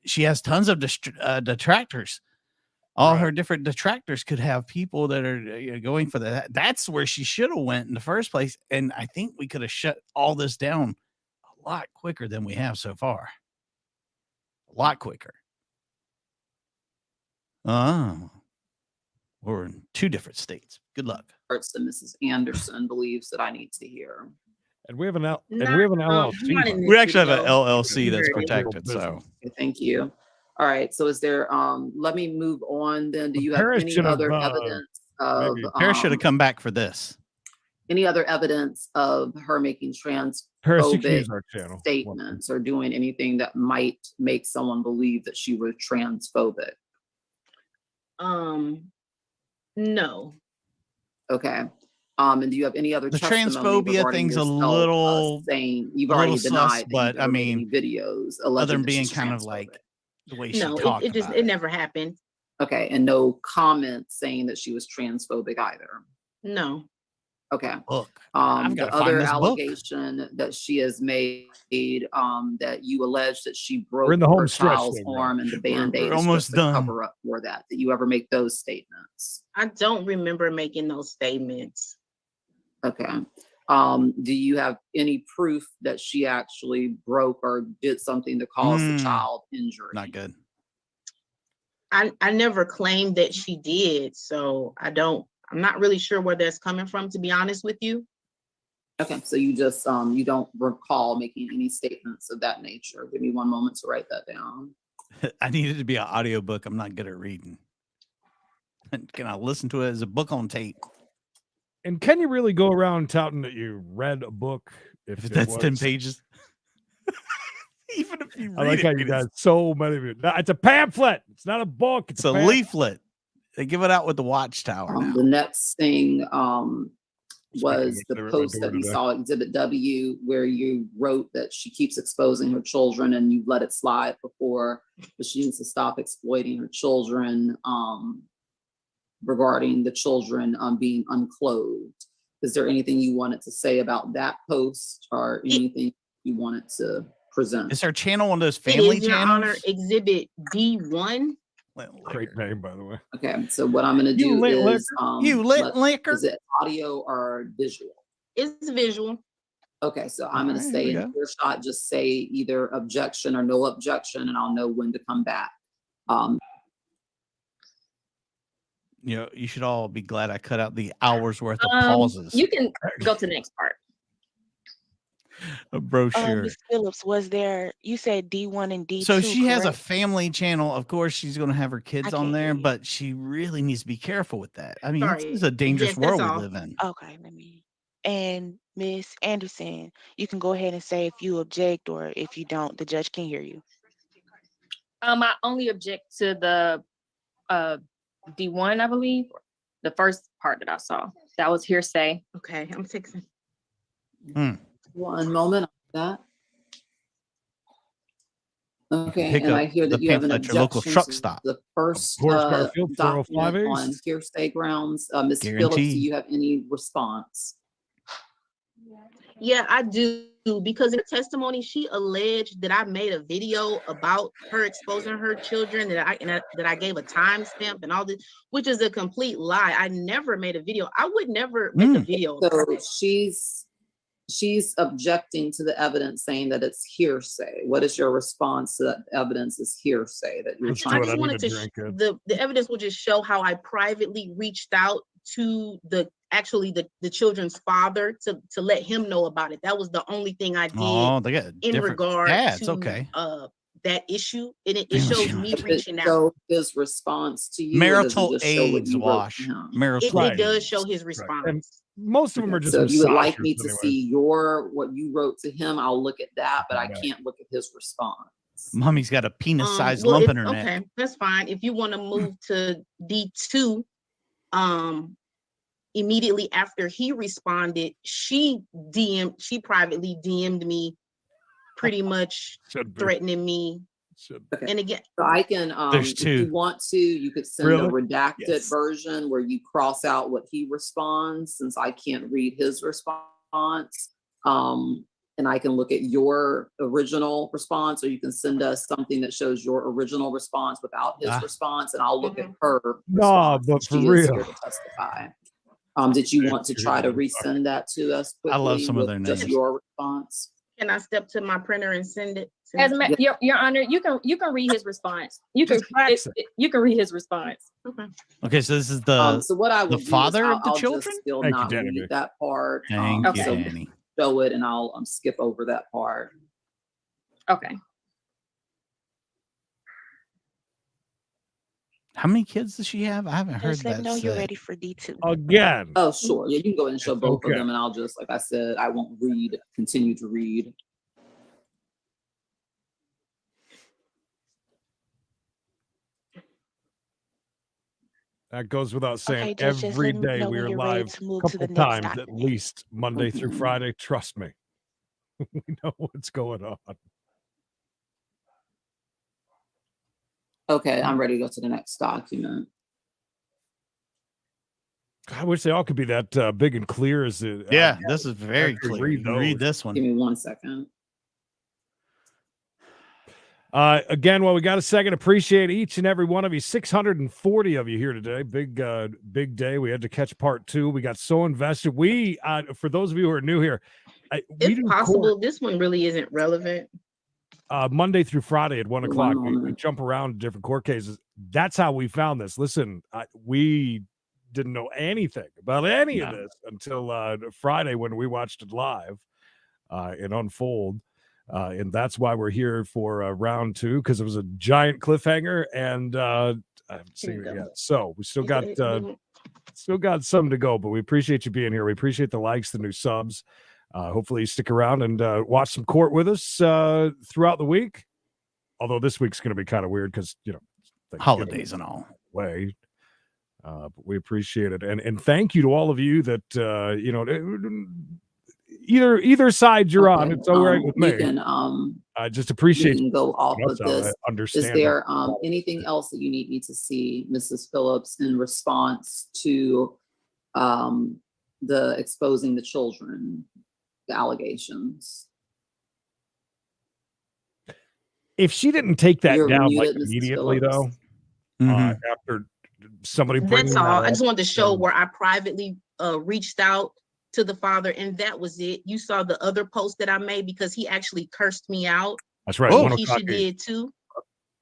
she has tons of detractors. All her different detractors could have people that are going for that. That's where she should have went in the first place. And I think we could have shut all this down a lot quicker than we have so far. A A lot quicker. Oh, we're in 2 different states. Good luck. Parts that Mrs. Anderson believes that I need to hear. And we have an L and Not- we have an not LLC. in by the this We actually have an video. LLC that's Very protected. So Okay, thank you. All right. So is there, let me move on then. Do Well, you have Paris any should have, other evidence of, maybe- Paris should have come back for this. any other evidence of her making Paris, you can transphobic use our channel. statements or doing anything that might make someone believe that she was transphobic? No. Okay. And do you have any other The testimony transphobia regarding thing's a yourself, little- saying you've a little already sus, denied that but, you've I ever made mean, any videos other alleging than that being she's kind of transphobic? like the way she No, talked it just about it never happened. Okay, and no comments saying that she was transphobic either. No. Okay. Look, I've The got to find other this book. allegation that she has made, that you allege that she broke We're in the home her stretch child's there, bro. arm and the Band-Aid we're is almost just a done. cover up for that. That you ever make those statements? I don't remember making those statements. Okay. Do you have any proof that she actually broke or did something to cause the child injury? Not good. I never claimed that she did, so I'm not really sure where that's coming from, to be honest with you. Okay, so you just you don't recall making any statements of that nature. Give me one moment to write that down. I need it to be an audiobook. I'm not good at reading. Can I listen to it as a book on tape? And can you really go around touting that you read a book if it That's 10 was- pages. Even if you I read like it, how you got so many of you. No, it's a pamphlet. It's not a book. it's a pamphlet. leaflet. They give it out with the Watchtower now. The next thing was which, the they were post doing that we today. saw, Exhibit W, where you wrote that she keeps exposing her children and you let it slide before, but she needs to stop exploiting her children, regarding the children being unclothed. Is there anything you wanted to say about that post or anything you wanted to present? Is our channel one of those It family is, Your Honor, channels? Exhibit D1. Great name, by the way. Okay, so what I'm gonna You do lit is, You lit liquor? is it audio or visual? It's visual. Okay, so I'm gonna Alright, say here we in go. earshot, just say either objection or no objection, and I'll know when to come back. You know, you should all be glad I cut out the hours worth of pauses. You can go to the next part. A brochure. Ms. Phillips, was there, you said D1 and D2, So she has a correct? family channel. Of course, she's going to have her kids I on can't there, hear you. but she really needs to be careful with that. I mean, this Sorry. is a dangerous Yes, that's world we all. live in. Okay, and Miss Anderson, you can go ahead and say if you object, or if you don't, the judge can hear you. I only object to the D1, I believe, the first part that I saw. That was hearsay. Okay, I'm fixing. One moment on that. Okay, Pick and up I hear the that you have an pamphlet at your local objection truck to stop. the first Of course, Garfield, document 405 on A's. hearsay grounds. Ms. Phillips, do Guaranteed. you have any response? Yeah, I do, because in her testimony, she alleged that I made a video about her exposing her children, that I gave a timestamp and all this, which is a complete lie. I never made a video. I would never make a video. So she's objecting to the evidence, saying that it's hearsay. What is your response to that evidence is hearsay that you're Let's trying do to it. I just I need wanted a to, drink, kid. the evidence will just show how I privately reached out to the children's father to let him know about it. That was the only thing I did Oh, they got in different regard dads. to Okay. that issue. And it Family shows channel. me Does it reaching out. show his response to you? or does it Marital just show what AIDS you wrote to wash. him? Marital It does AIDS. show his And response. most of them are just So if you would like misogynist me to anyway. see what you wrote to him, I'll look at that, but I Right. can't look at his response. Mommy's got a penis-sized Well, lump in her neck. okay, that's fine. If you want to move to D2, immediately after he responded, she privately DM'd me, pretty much Should be. threatening me. Should Okay. And again, So I can, There's if two. you want to, you could send Really? a redacted Yes. version where you cross out what he responds, since I can't read his response. And I can look at your original response, or you can send us something that shows your original response without his Ah. response, and I'll look at her Nah, response, but since for she is here real. to testify. Did you want to It's try to really resend that to us I love quickly some of with their just names. your response? can I step to my printer and send it? As your Honor, you can read his response. You can read his response. Okay, so this is the So what I will the do is father of the I'll children. just still Thank you, not Danny. read that part. Thank you, So Danny. show it, and I'll skip over that part. Okay. How many kids does she have? I haven't heard Just let that me know you're said. ready for D2. Again. Oh, sure. Yeah, you can go ahead and show It's both okay. of them, and I'll just, like I said, I won't continue to read. That goes without saying. Okay, just Every let me day know we when are you're ready live to move a to the couple next times at document. least, Monday through Friday. Trust me. We know what's going on. Okay, I'm ready to go to the next document. I wish they all could be that big and clear as it. Yeah, this is very actually clear. read You can read those. this one. Give me 1 second. Again, while we got a second, appreciate each and every one of you. 640 of you here today. Big day. We had to catch part 2. We got so invested. We, for those of you who are new here, we If do possible, court, this one really isn't relevant. Monday through Friday at 1 o'clock. We moment. jump around to different court cases. That's how we found this. Listen, we didn't know anything about any of this until Friday when we watched it live and unfold. And that's why we're here for round 2, because it was a giant cliffhanger, and I haven't seen it yet. So we still got some to go, but we appreciate you being here. We appreciate the likes, the new subs. Hopefully you stick around and watch some court with us throughout the week. Although this week's going to be kind of weird because holidays and all. Way. But we appreciate it, and thank you to all of you that either side you're on. It's all right with me. You can I just appreciate you can go off of this. Understand. Is there anything else that you need me to see, Mrs. Phillips, in response to the exposing the children, the allegations? If she didn't take that You're down muted, like Mrs. immediately, Phillips. though, after somebody bringing That's all. that I just up, wanted to show where I privately reached out to the father, and that was it. You saw the other post that I made because he actually cursed me out. That's right. And Keisha did too.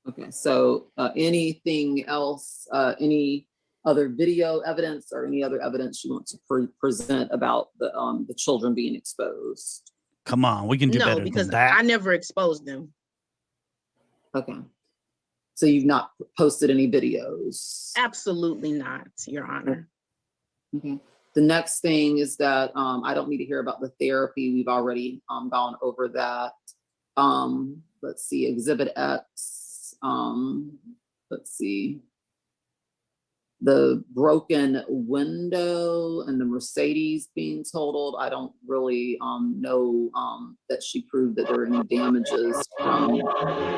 Okay, so anything else, any other video evidence or any other evidence you want to present about the children being exposed? Come on, we can do better because than that. I never exposed them. Okay. So you've not posted any videos? Absolutely not, Your Honor. Okay. The next thing is that I don't need to hear about the therapy. We've already gone over that. Let's see, Exhibit X. Let's see. The broken window and the Mercedes being totaled. I don't really know that she proved that there were any damages from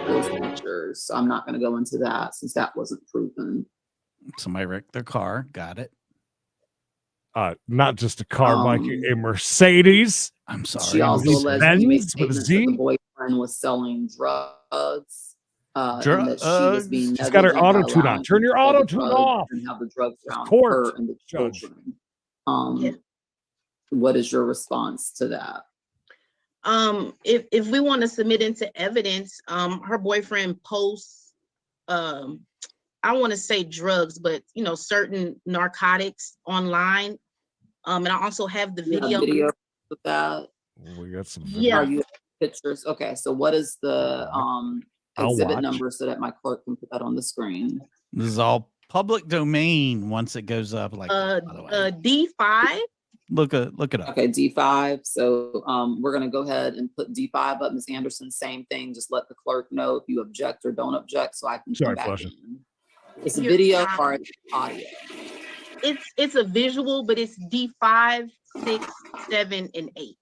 those pictures. So I'm not going to go into that since that wasn't proven. Somebody wrecked their car. Got it. Not just a car, Mikey, a Mercedes. I'm sorry. She also allegedly made statements that the Z? boyfriend was selling drugs. And that she was being She's got her negligent by auto tune on. allowing Turn your him to sell the auto tune drugs off. and have the drugs around Court, her and the judge. children. What is your response to that? If we want to submit into evidence, her boyfriend posts, I want to say drugs, but certain narcotics online. And I also have the video. Video of that. We got some. Yeah. Are you pictures? Okay. So what is the exhibit number so that my clerk can put that on the screen? This is all public domain once it goes up. Like by the way. D5. Look it up. Okay, D5. So we're gonna go ahead and put D5 up. Ms. Anderson, same thing. Just let the clerk know if you object or don't object, so I can come back in. It's a video or audio. It's a visual, but it's D5, 6, 7, and 8.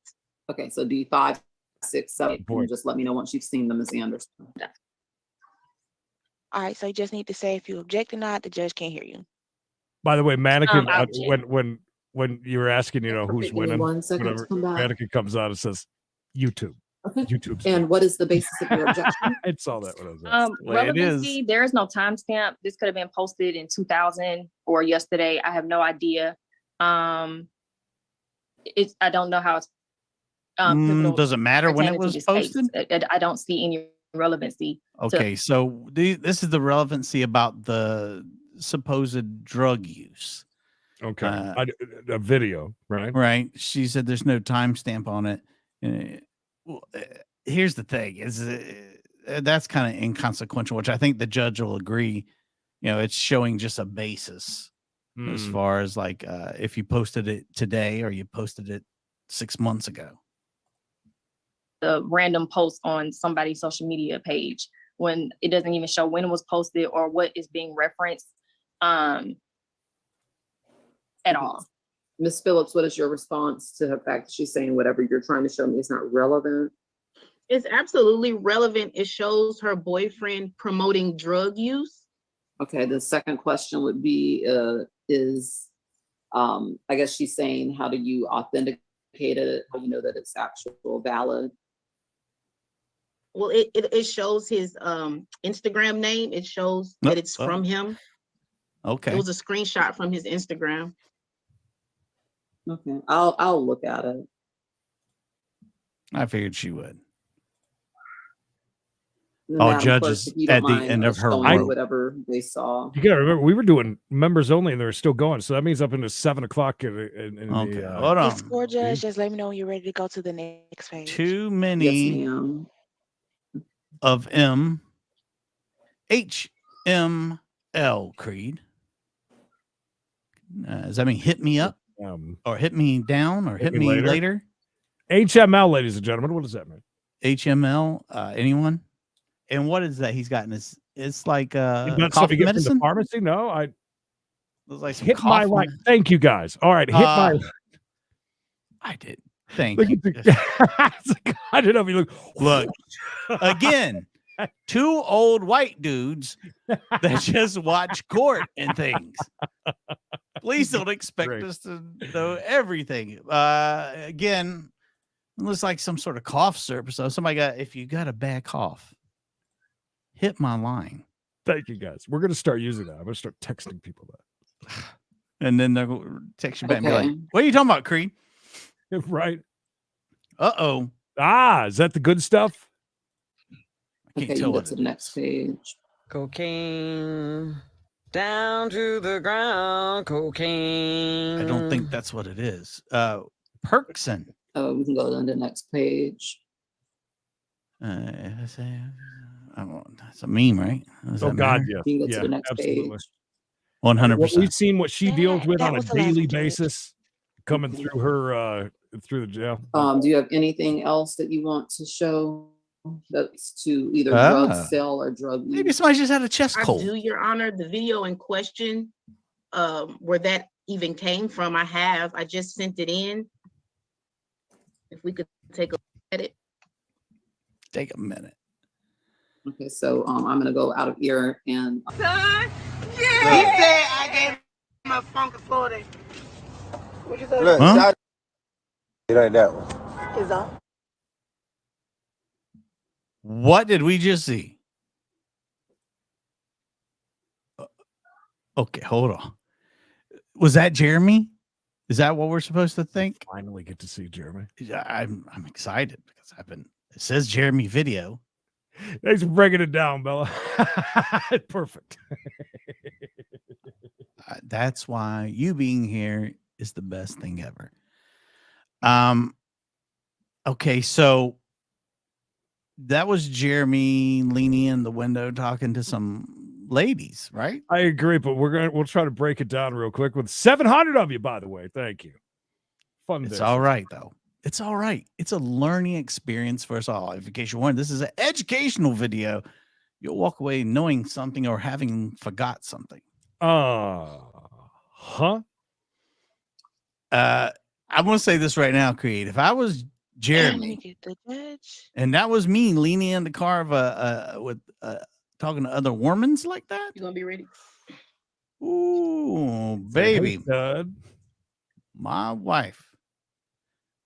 Okay, so D5, 6, 7. And just let me know once you've seen them, Ms. Anderson. All right, so you just need to say if you object or not. The judge can't hear you. By the way, Mannequin, when you were asking, who's winning, 1 second whenever to come back. Mannequin comes out and says, YouTube. Okay. YouTube's and what is the basis of your objection? I saw that when I was asking. Relevancy, there is no timestamp. This could have been posted in 2000 or yesterday. I have no idea. I don't know how it's does it matter when it was posted? I don't see any relevancy. Okay, so this is the relevancy about the supposed drug use. Okay, a video, right? Right. She said there's no timestamp on it. Here's the thing: is that's kind of inconsequential, which I think the judge will agree. It's showing just a basis as far as like if you posted it today or you posted it 6 months ago. The random post on somebody's social media page when it doesn't even show when it was posted or what is being referenced at all. Ms. Phillips, what is your response to the fact that she's saying whatever you're trying to show me is not relevant? It's absolutely relevant. It shows her boyfriend promoting drug use. Okay, the second question would be, I guess she's saying, how do you authenticate it? How do you know that it's actual valid? Well, it shows his Instagram name. It shows that it's from him. Okay. It was a screenshot from his Instagram. Okay, I'll look at it. I figured she would. Madam judges Clerk, if you don't at the mind, end of her showing rope. whatever they saw. You gotta remember, we were doing members only, and they're still going. So that means up into 7 o'clock. Okay, hold on. Score judge, just let me know when you're ready to go to the next page. Too many Yes, ma'am. of HML Creed. Does that mean hit me up or hit me down or hit me later? HML, ladies and gentlemen, what does that mean? HML, anyone? And what is that he's got in his? It's like cough medicine from the pharmacy. No, I like hit my line. Thank you guys. All right, hit my line. I did. Thank you. I don't know if you look again. 2 old white dudes that just watch court and things. Please don't expect us to know everything. Again, it looks like some sort of cough syrup. So if you got a bad cough, hit my line. Thank you guys. We're gonna start using that. I'm gonna start texting people that. And then they'll text you back and be like, what are you talking about, Creed? Right. Uh-oh. Is that the good stuff? Okay, you go to the next page. Cocaine down to the ground. Cocaine. I don't think that's what it is. Perkson. Oh, we can go to the next page. That's a meme, right? Oh God, yes. You can go to the next absolutely. page. 100%. We've seen what she deals with on a daily basis, coming through her through the jail. Do you have anything else that you want to show that's to either drug sale or drug use? Maybe somebody just had a chest cold. I do, Your Honor. The video in question, where that even came from, I just sent it in. If we could take a look at it. Take a minute. Okay, so I'm gonna go out of ear and Son, yeah. He said I gave him a funky 40. What you say? Look, it ain't that one. Is that? What did we just see? Okay, hold on. Was that Jeremy? Is that what we're supposed to think? Finally get to see Jeremy. I'm excited because it says Jeremy video. Thanks for breaking it down, Bella. Perfect. That's why you being here is the best thing ever. Okay, so that was Jeremy leaning in the window talking to some ladies, right? I agree, but we'll try to break it down real quick with 700 of you, by the way. Thank you. Fun. It's all right though. It's all right. It's a learning experience for us all. In case you're wondering, this is an educational video. You'll walk away knowing something or having forgot something. Huh? I'm going to say this right now, Creed. If I was Jeremy, and that was me leaning in the car of talking to other women like that. You gonna be ready? Ooh, baby, hey, my wife.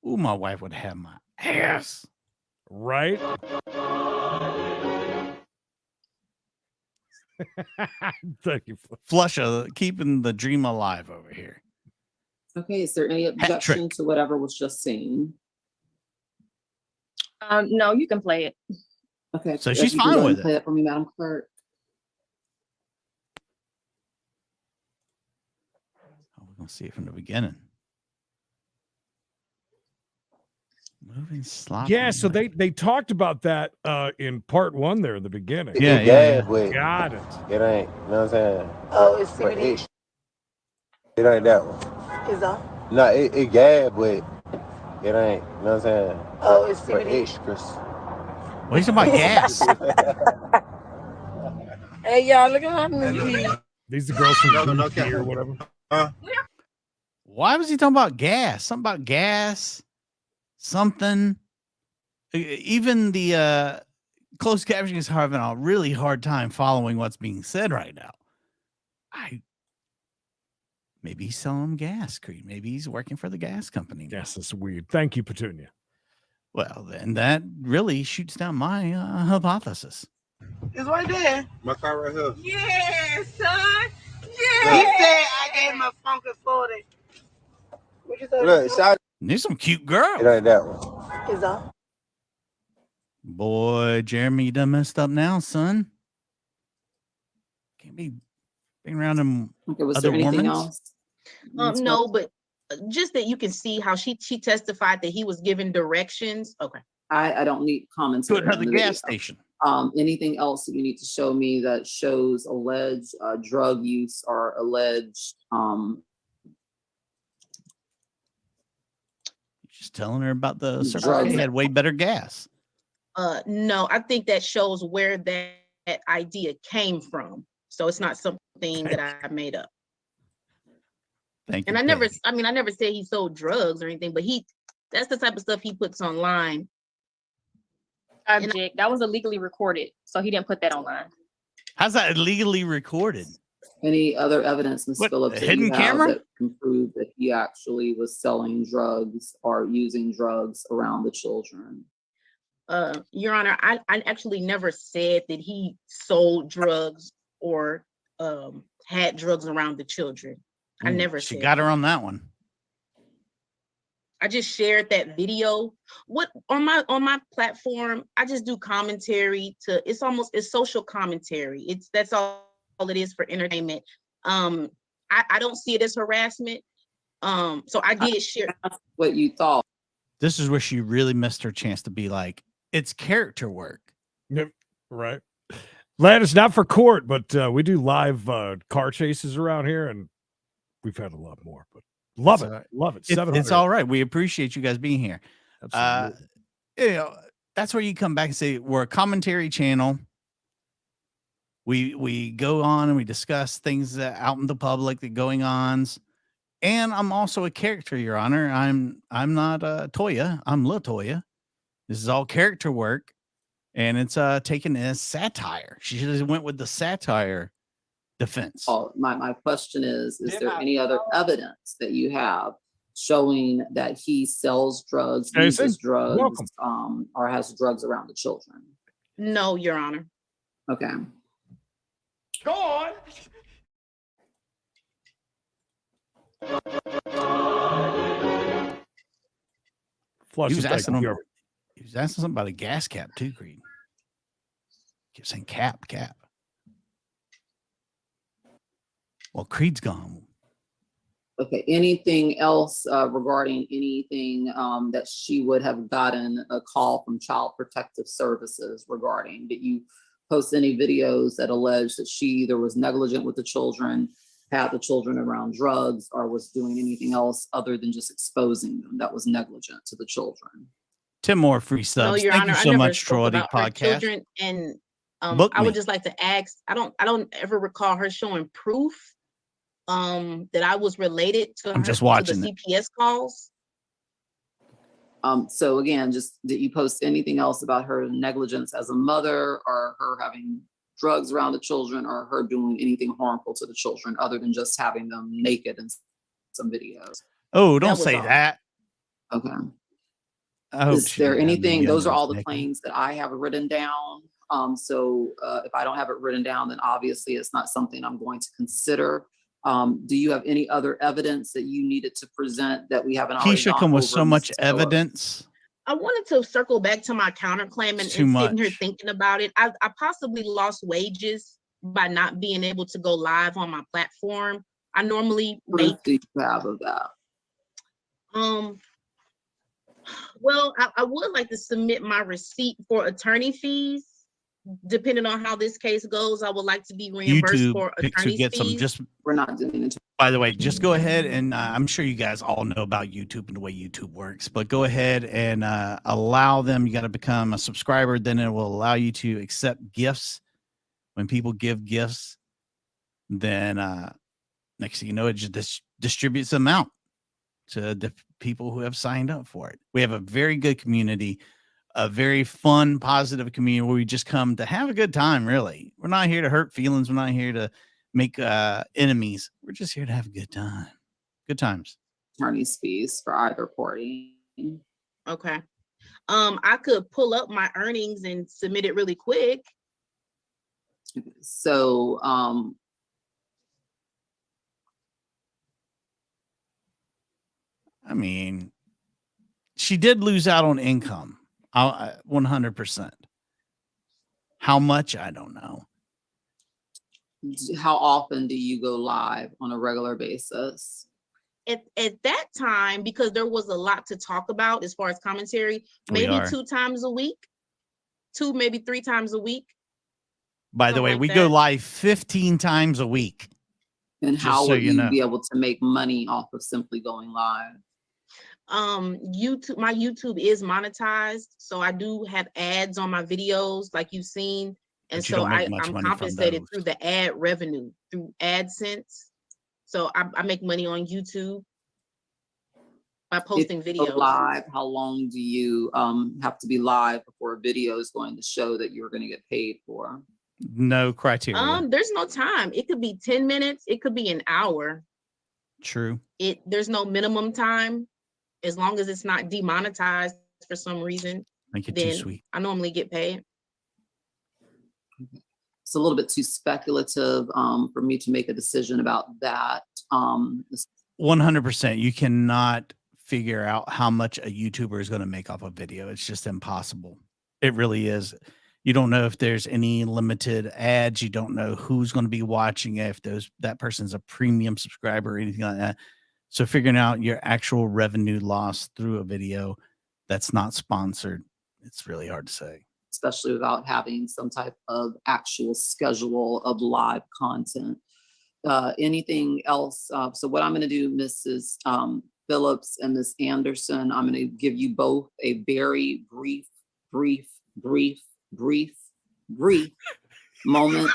Ooh, my wife would have my ass. Right? Thank you. Flusha, keeping the dream alive over here. Okay, is there any objection to whatever was just seen? No, you can play it. Okay. So if she's you can fine go ahead with and play it. that for me, Madam Clerk. Oh, we're gonna see it from the beginning. Moving sloppy. Yeah, so they talked about that in part 1 there in the beginning. Yeah, It yeah, yeah. but Got it. it ain't. You know what I'm saying? Oh, it's But CBD. it ain't that one. Is that? No, it gab, but it ain't. You know what I'm saying? Oh, it's For CBD. extras. What are you talking about? Gas? Hey, y'all, look at her. These are the girls from No, no, Booty or whatever. Why was he talking about gas? Something about gas. Something. Even the closed captioning is having a really hard time following what's being said right now. Maybe he's selling them gas, Creed. Maybe he's working for the gas company. Yes, it's weird. Thank you, Petunia. Well, then that really shoots down my hypothesis. It's right there. My car right here. Yeah, son. Yeah. He said I gave him a funky 40. What you say? Look, shout. There's some cute girls. It ain't that one. Is that? Boy, Jeremy, you done messed up now, son. Can't be being around them Okay, was other there anything women. else? No, but just that you can see how she testified that he was given directions. Okay. I don't need comments. To another gas station. Anything else that you need to show me that shows alleged drug use or alleged Just telling her about the Circle drugs? K had way better gas. No, I think that shows where that idea came from. So it's not something that I made up. Thank you. And I never said he sold drugs or anything, but that's the type of stuff he puts online. Object. That was illegally recorded, so he didn't put that online. How's that illegally recorded? Any other evidence, Ms. What, Phillips, a that hidden you have camera? that can prove that he actually was selling drugs or using drugs around the children? Your Honor, I actually never said that he sold drugs or had drugs around the children. I never She said got her that. on that one. I just shared that video. What on my platform, I just do commentary it's social commentary. That's all it is for entertainment. I don't see it as harassment. So I did share what you thought. This is where she really missed her chance to be like, it's character work. Yep. Right. Lad, it's not for court, but we do live car chases around here, and we've had a lot more, but love it. Love it. It's all right. We appreciate you guys being here. Absolutely. That's where you come back and say, we're a commentary channel. We go on and we discuss things that out in the public that going on. And I'm also a character, Your Honor. I'm not Toya. I'm LaToya. This is all character work, and it's taken as satire. She should have went with the satire defense. Oh, my question is there any other evidence that you have showing that he sells drugs, uses drugs, or has drugs around the children? No, Your Honor. Okay. Go on. He was asking something about a gas cap too, Creed. Kept saying cap. Well, Creed's gone. Okay. Anything else regarding anything that she would have gotten a call from Child Protective Services regarding? Did you post any videos that allege that she either was negligent with the children, had the children around drugs, or was doing anything else other than just exposing them that was negligent to the children? 10 more free subs. No, Your Thank Honor, you I so never much, spoke Troy about her Podcast. children, and Book I would me. just like to ask. I don't ever recall her showing proof that I was related to I'm just watching the CPS calls. So again, just did you post anything else about her negligence as a mother, or her having drugs around the children, or her doing anything harmful to the children other than just having them naked in some videos? Oh, don't say that. Okay. Is there anything? Those are all the claims that I have written down. So if I don't have it written down, then obviously it's not something I'm going to consider. Do you have any other evidence that you needed to present that we haven't already Keisha gone come with over, so much Ms. Phillips? evidence. I wanted to circle back to my counterclaim and Too sitting here much. thinking about it. I possibly lost wages by not being able to go live on my platform. I normally make Proof do you have of that? Well, I would like to submit my receipt for attorney fees. Depending on how this case goes, I would like to be reimbursed YouTube for to attorney get some. fees. Just We're not doing it. by the way, just go ahead and I'm sure you guys all know about YouTube and the way YouTube works. But go ahead and allow them. You got to become a subscriber. Then it will allow you to accept gifts. When people give gifts, then next thing you know, it just distributes them out to the people who have signed up for it. We have a very good community, a very fun, positive community where we just come to have a good time. Really, we're not here to hurt feelings. We're not here to make enemies. We're just here to have a good time. Good times. Attorney's fees for either party. Okay. I could pull up my earnings and submit it really quick. So I mean, she did lose out on income. 100%. How much? I don't know. how often do you go live on a regular basis? At that time, because there was a lot to talk about as far as commentary, maybe 2 times a week, 2, maybe 3 times a week. By the way, we go live 15 times a week. And Just how so would you you know. be able to make money off of simply going live? YouTube, my YouTube is monetized, so I do have ads on my videos like you've seen, and But you so don't make much I'm money from compensated those. through the ad revenue through AdSense. So I make money on YouTube by posting If you go videos. live, how long do you have to be live before a video is going to show that you're going to get paid for? No criteria. There's no time. It could be 10 minutes, it could be an hour. True. There's no minimum time. As long as it's not demonetized for some reason, Make it too then sweet. I normally get paid. It's a little bit too speculative for me to make a decision about that. 100%. You cannot figure out how much a YouTuber is going to make off a video. It's just impossible. It really is. You don't know if there's any limited ads. You don't know who's going to be watching it, if that person's a premium subscriber or anything like that. So figuring out your actual revenue loss through a video that's not sponsored, it's really hard to say. Especially without having some type of actual schedule of live content. Anything else? So what I'm going to do, Mrs. Phillips and Ms. Anderson, I'm going to give you both a very brief moment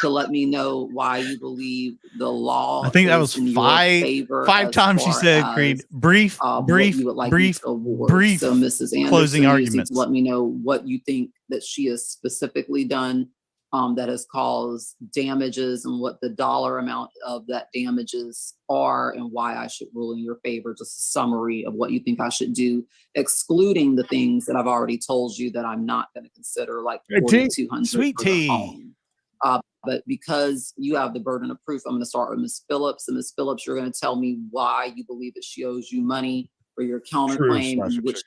to let me know why you believe the law. I think that is was in your favor five as times she far said, as, Creed. Brief what you would like me to award. brief So Mrs. Anderson, closing you just need arguments. to let me know what you think that she has specifically done that has caused damages and what the dollar amount of that damages are and why I should rule in your favor. Just a summary of what you think I should do, excluding the things that I've already told you that I'm not going to consider, like $4,200 Sweet for the tea. home. But because you have the burden of proof, I'm going to start with Ms. Phillips. And Ms. Phillips, you're going to tell me why you believe that she owes you money for your counterclaim and which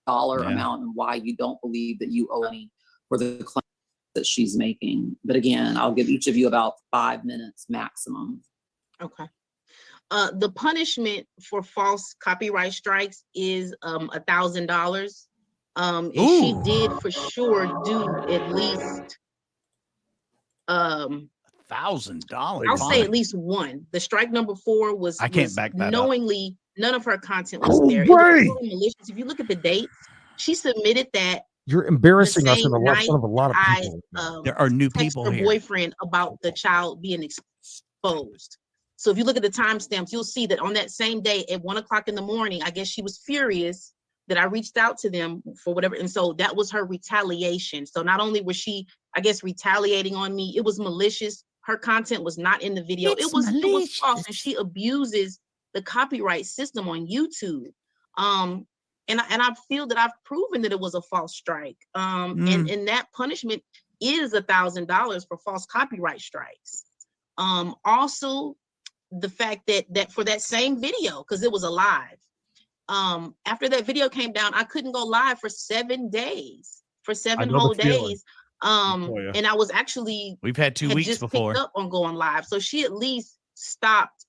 dollar amount, and why you don't believe that you owe any for the claim that she's making. But again, I'll give each of you about 5 minutes maximum. Okay. The punishment for false copyright strikes is $1,000. And she did for sure do at least $1,000. I'll say at least one. The strike number 4 was I can't back that up. knowingly none of her content was there. It was totally malicious. If you look at the dates, she submitted that. You're embarrassing us in same the night front of a lot of I, people. There are new text people her here. boyfriend about the child being exposed. So if you look at the timestamps, you'll see that on that same day at 1 o'clock in the morning, I guess she was furious that I reached out to them for whatever. And so that was her retaliation. So not only was she, I guess, retaliating on me, it was malicious. Her content was not in the video. It was false, and she abuses the copyright system on YouTube. And I feel that I've proven that it was a false strike. And that punishment is $1,000 for false copyright strikes. Also, the fact that for that same video, because it was a live, After that video came down, I couldn't go live for 7 days, for 7 know the whole feeling. days. tell ya. And I was actually We've had 2 weeks just before. picked up on going live. So she at least stopped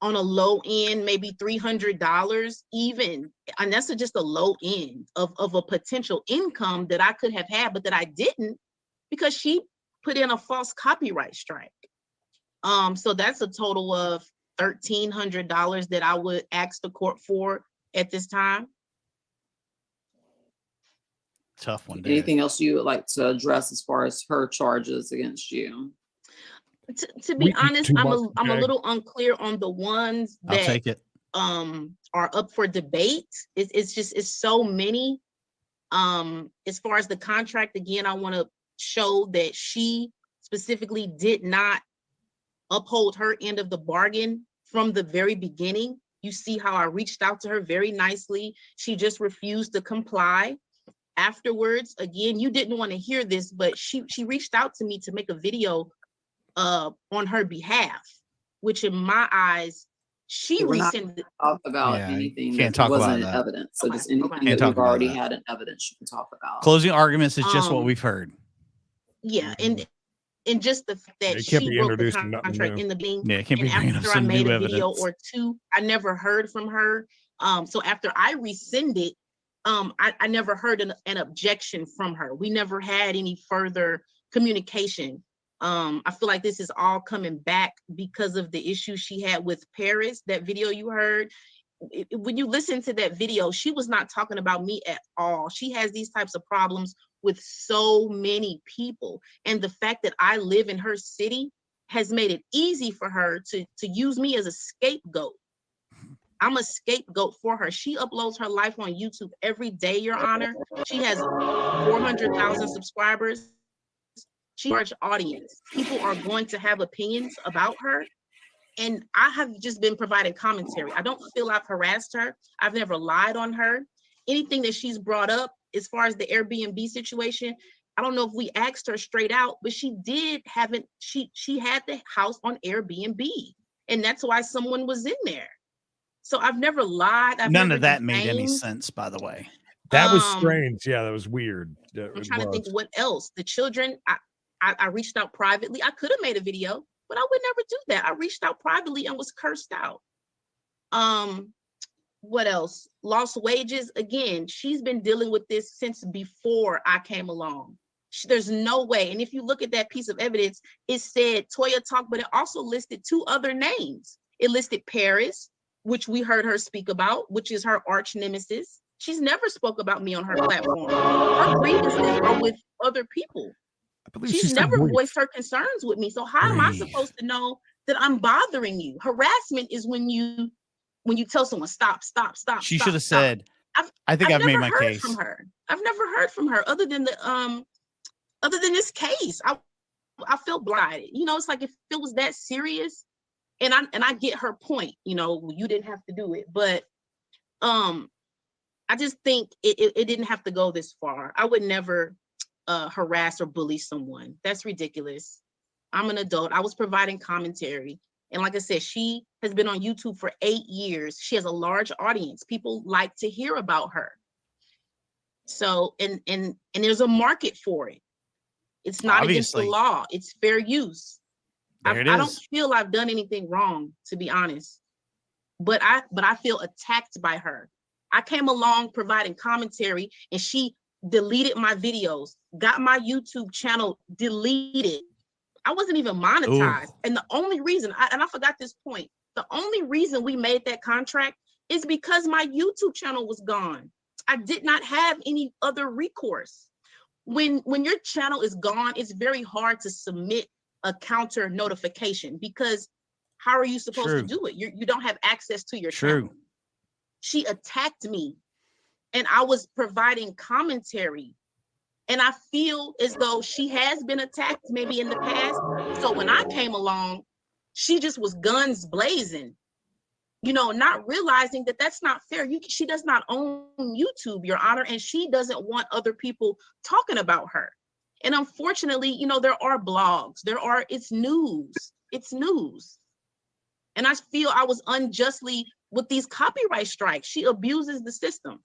on a low end, maybe $300 even. And that's just a low end of a potential income that I could have had, but that I didn't because she put in a false copyright strike. So that's a total of $1,300 that I would ask the court for at this time. Tough one. Anything else you would like to address as far as her charges against you? To be honest, I'm a little unclear on the ones I'll that take it. Are up for debate. It's so many. As far as the contract, again, I want to show that she specifically did not uphold her end of the bargain from the very beginning. You see how I reached out to her very nicely. She just refused to comply. Afterwards, again, you didn't want to hear this, but she reached out to me to make a video on her behalf, which in my eyes, she We're not rescinded. talk about Yeah, anything can't that talk about wasn't in that. evidence. So just anything Can't that talk we've about already that. had in evidence, you can talk about. Closing arguments is just what Um, we've heard. Yeah, and just the fact that It can't she be broke the introduced to nothing contract new. in the beginning. Yeah, it can't be And bringing up after I some made new a video evidence. or two, I never heard from her. So after I rescinded, I never heard an objection from her. We never had any further communication. I feel like this is all coming back because of the issue she had with Paris, that video you heard. When you listen to that video, she was not talking about me at all. She has these types of problems with so many people. And the fact that I live in her city has made it easy for her to use me as a scapegoat. I'm a scapegoat for her. She uploads her life on YouTube every day, Your Honor. She has 400,000 subscribers. She has a large audience. People are going to have opinions about her. And I have just been providing commentary. I don't feel I've harassed her. I've never lied on her. Anything that she's brought up as far as the Airbnb situation, I don't know if we asked her straight out, but she had the house on Airbnb. And that's why someone was in there. So I've never lied. I've None never of that made any defamed. sense, by the way. That was strange. Yeah, that was weird. I'm trying to think what else. The children, I reached out privately. I could have made a video, but I would never do that. I reached out privately and was cursed out. What else? Lost wages. Again, she's been dealing with this since before I came along. There's no way. And if you look at that piece of evidence, it said Toya Talk, but it also listed 2 other names. It listed Paris, which we heard her speak about, which is her arch nemesis. She's never spoke about me on her platform. Her grievances are with other people. She's never voiced her concerns with me. So how am I supposed to know that I'm bothering you? Harassment is when you tell someone stop. She should have said, I think I've made my case. From her. I've never heard from her other than this case. I feel blinded. You know, it's like if it was that serious, and I get her point, you know, you didn't have to do it, but I just think it didn't have to go this far. I would never harass or bully someone. That's ridiculous. I'm an adult. I was providing commentary. And like I said, she has been on YouTube for 8 years. She has a large audience. People like to hear about her. So, and there's a market for it. It's not against the law. It's fair use. I don't feel I've done anything wrong, to be honest. But I feel attacked by her. I came along providing commentary and she deleted my videos, got my YouTube channel deleted. I wasn't even monetized. Ooh. And the only reason, I forgot this point, the only reason we made that contract is because my YouTube channel was gone. I did not have any other recourse. When your channel is gone, it's very hard to submit a counter notification because how are you supposed to do it? You don't have access to your channel. She attacked me and I was providing commentary. And I feel as though she has been attacked maybe in the past. So when I came along, she just was guns blazing, you know, not realizing that that's not fair. She does not own YouTube, Your Honor, and she doesn't want other people talking about her. And unfortunately, you know, there are blogs, it's news. And I feel I was unjustly with these copyright strikes. She abuses the system.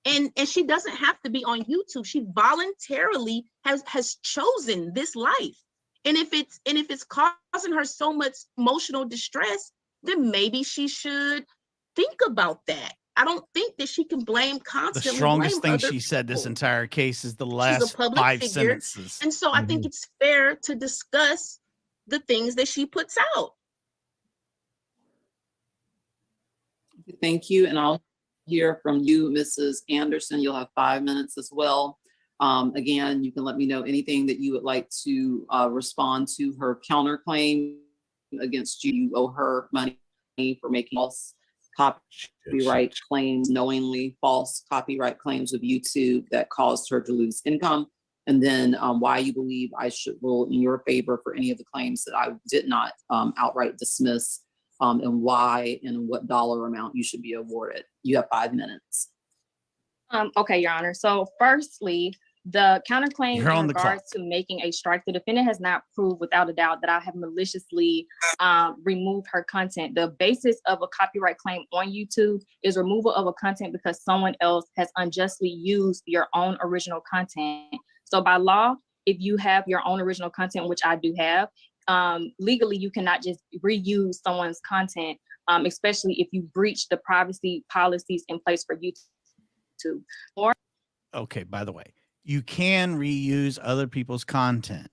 And she doesn't have to be on YouTube. She voluntarily has chosen this life. And if it's causing her so much emotional distress, then maybe she should think about that. I don't think that she can blame The constantly. strongest blame thing other she said this people. entire case is the She's a last public 5 figure. sentences. And so I think it's fair to discuss the things that she puts out. Thank you. And I'll hear from you, Mrs. Anderson. You'll have 5 minutes as well. Again, you can let me know anything that you would like to respond to her counterclaim against you. You owe her money for making false copyright claims, knowingly false copyright claims of YouTube that caused her to lose income. And then why you believe I should rule in your favor for any of the claims that I did not outright dismiss, and why and what dollar amount you should be awarded. You have 5 minutes. Okay, Your Honor. So firstly, the counterclaim You're on in the regards to making a strike, the defendant has not proved without a doubt that I have maliciously removed her content. The basis of a copyright claim on YouTube is removal of a content because someone else has unjustly used your own original content. So by law, if you have your own original content, which I do have, legally, you cannot just reuse someone's content, especially if you breach the privacy policies in place for YouTube. Okay, by the way, you can reuse other people's content,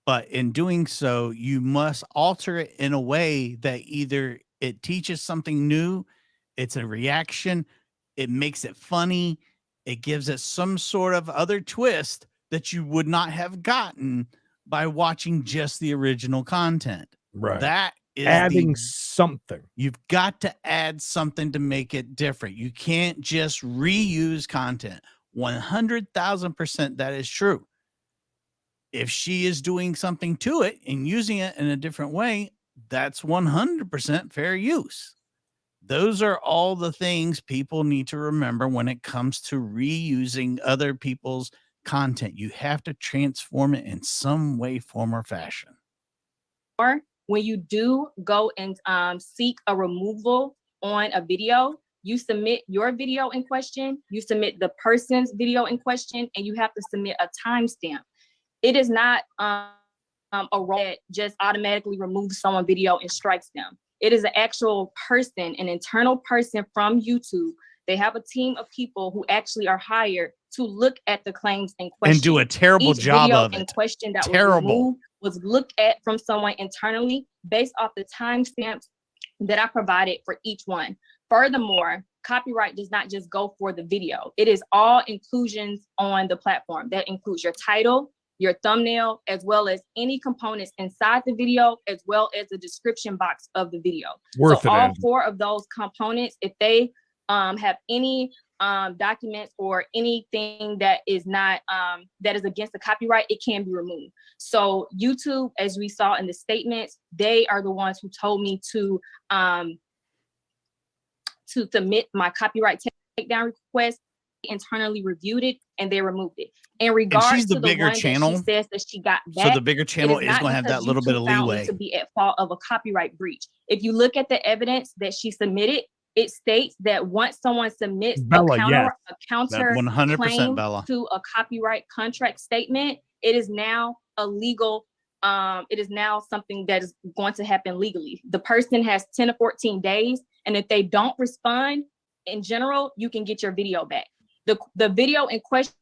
but in doing so, you must alter it in a way that either it teaches something new, it's a reaction, it makes it funny, it gives it some sort of other twist that you would not have gotten by watching just the original content. Right. That is adding something. You've got to add something to make it different. You can't just reuse content. 100,000% that is true. If she is doing something to it and using it in a different way, that's 100% fair use. Those are all the things people need to remember when it comes to reusing other people's content. You have to transform it in some way, form, or fashion. Or when you do go and seek a removal on a video, you submit your video in question, you submit the person's video in question, and you have to submit a timestamp. It is not a rule that just automatically removes someone's video and strikes them. It is an actual person, an internal person from YouTube. They have a team of people who actually are hired to look at the claims in question. And do a terrible job of in it. question that Terrible. was removed was looked at from someone internally based off the timestamps that I provided for each one. Furthermore, copyright does not just go for the video. It is all inclusions on the platform. That includes your title, your thumbnail, as well as any components inside the video, as well as the description box of the video. Worth so it, all Andrew. 4 of those components, if they have any documents or anything that is not that is against the copyright, it can be removed. So YouTube, as we saw in the statements, they are the ones who told me to submit my copyright takedown request. Internally reviewed it and they removed it. In regards the to the bigger one channel, that she says that she got so back, the bigger channel is not going to have because that little bit of YouTube found me leeway. to be at fault of a copyright breach. If you look at the evidence that she submitted, it states that once someone submits Bella, a that counter 100% claim Bella. to a copyright contract statement, it is now illegal. It is now something that is going to happen legally. The person has 10 to 14 days, and if they don't respond, in general, you can get your video back. The video in question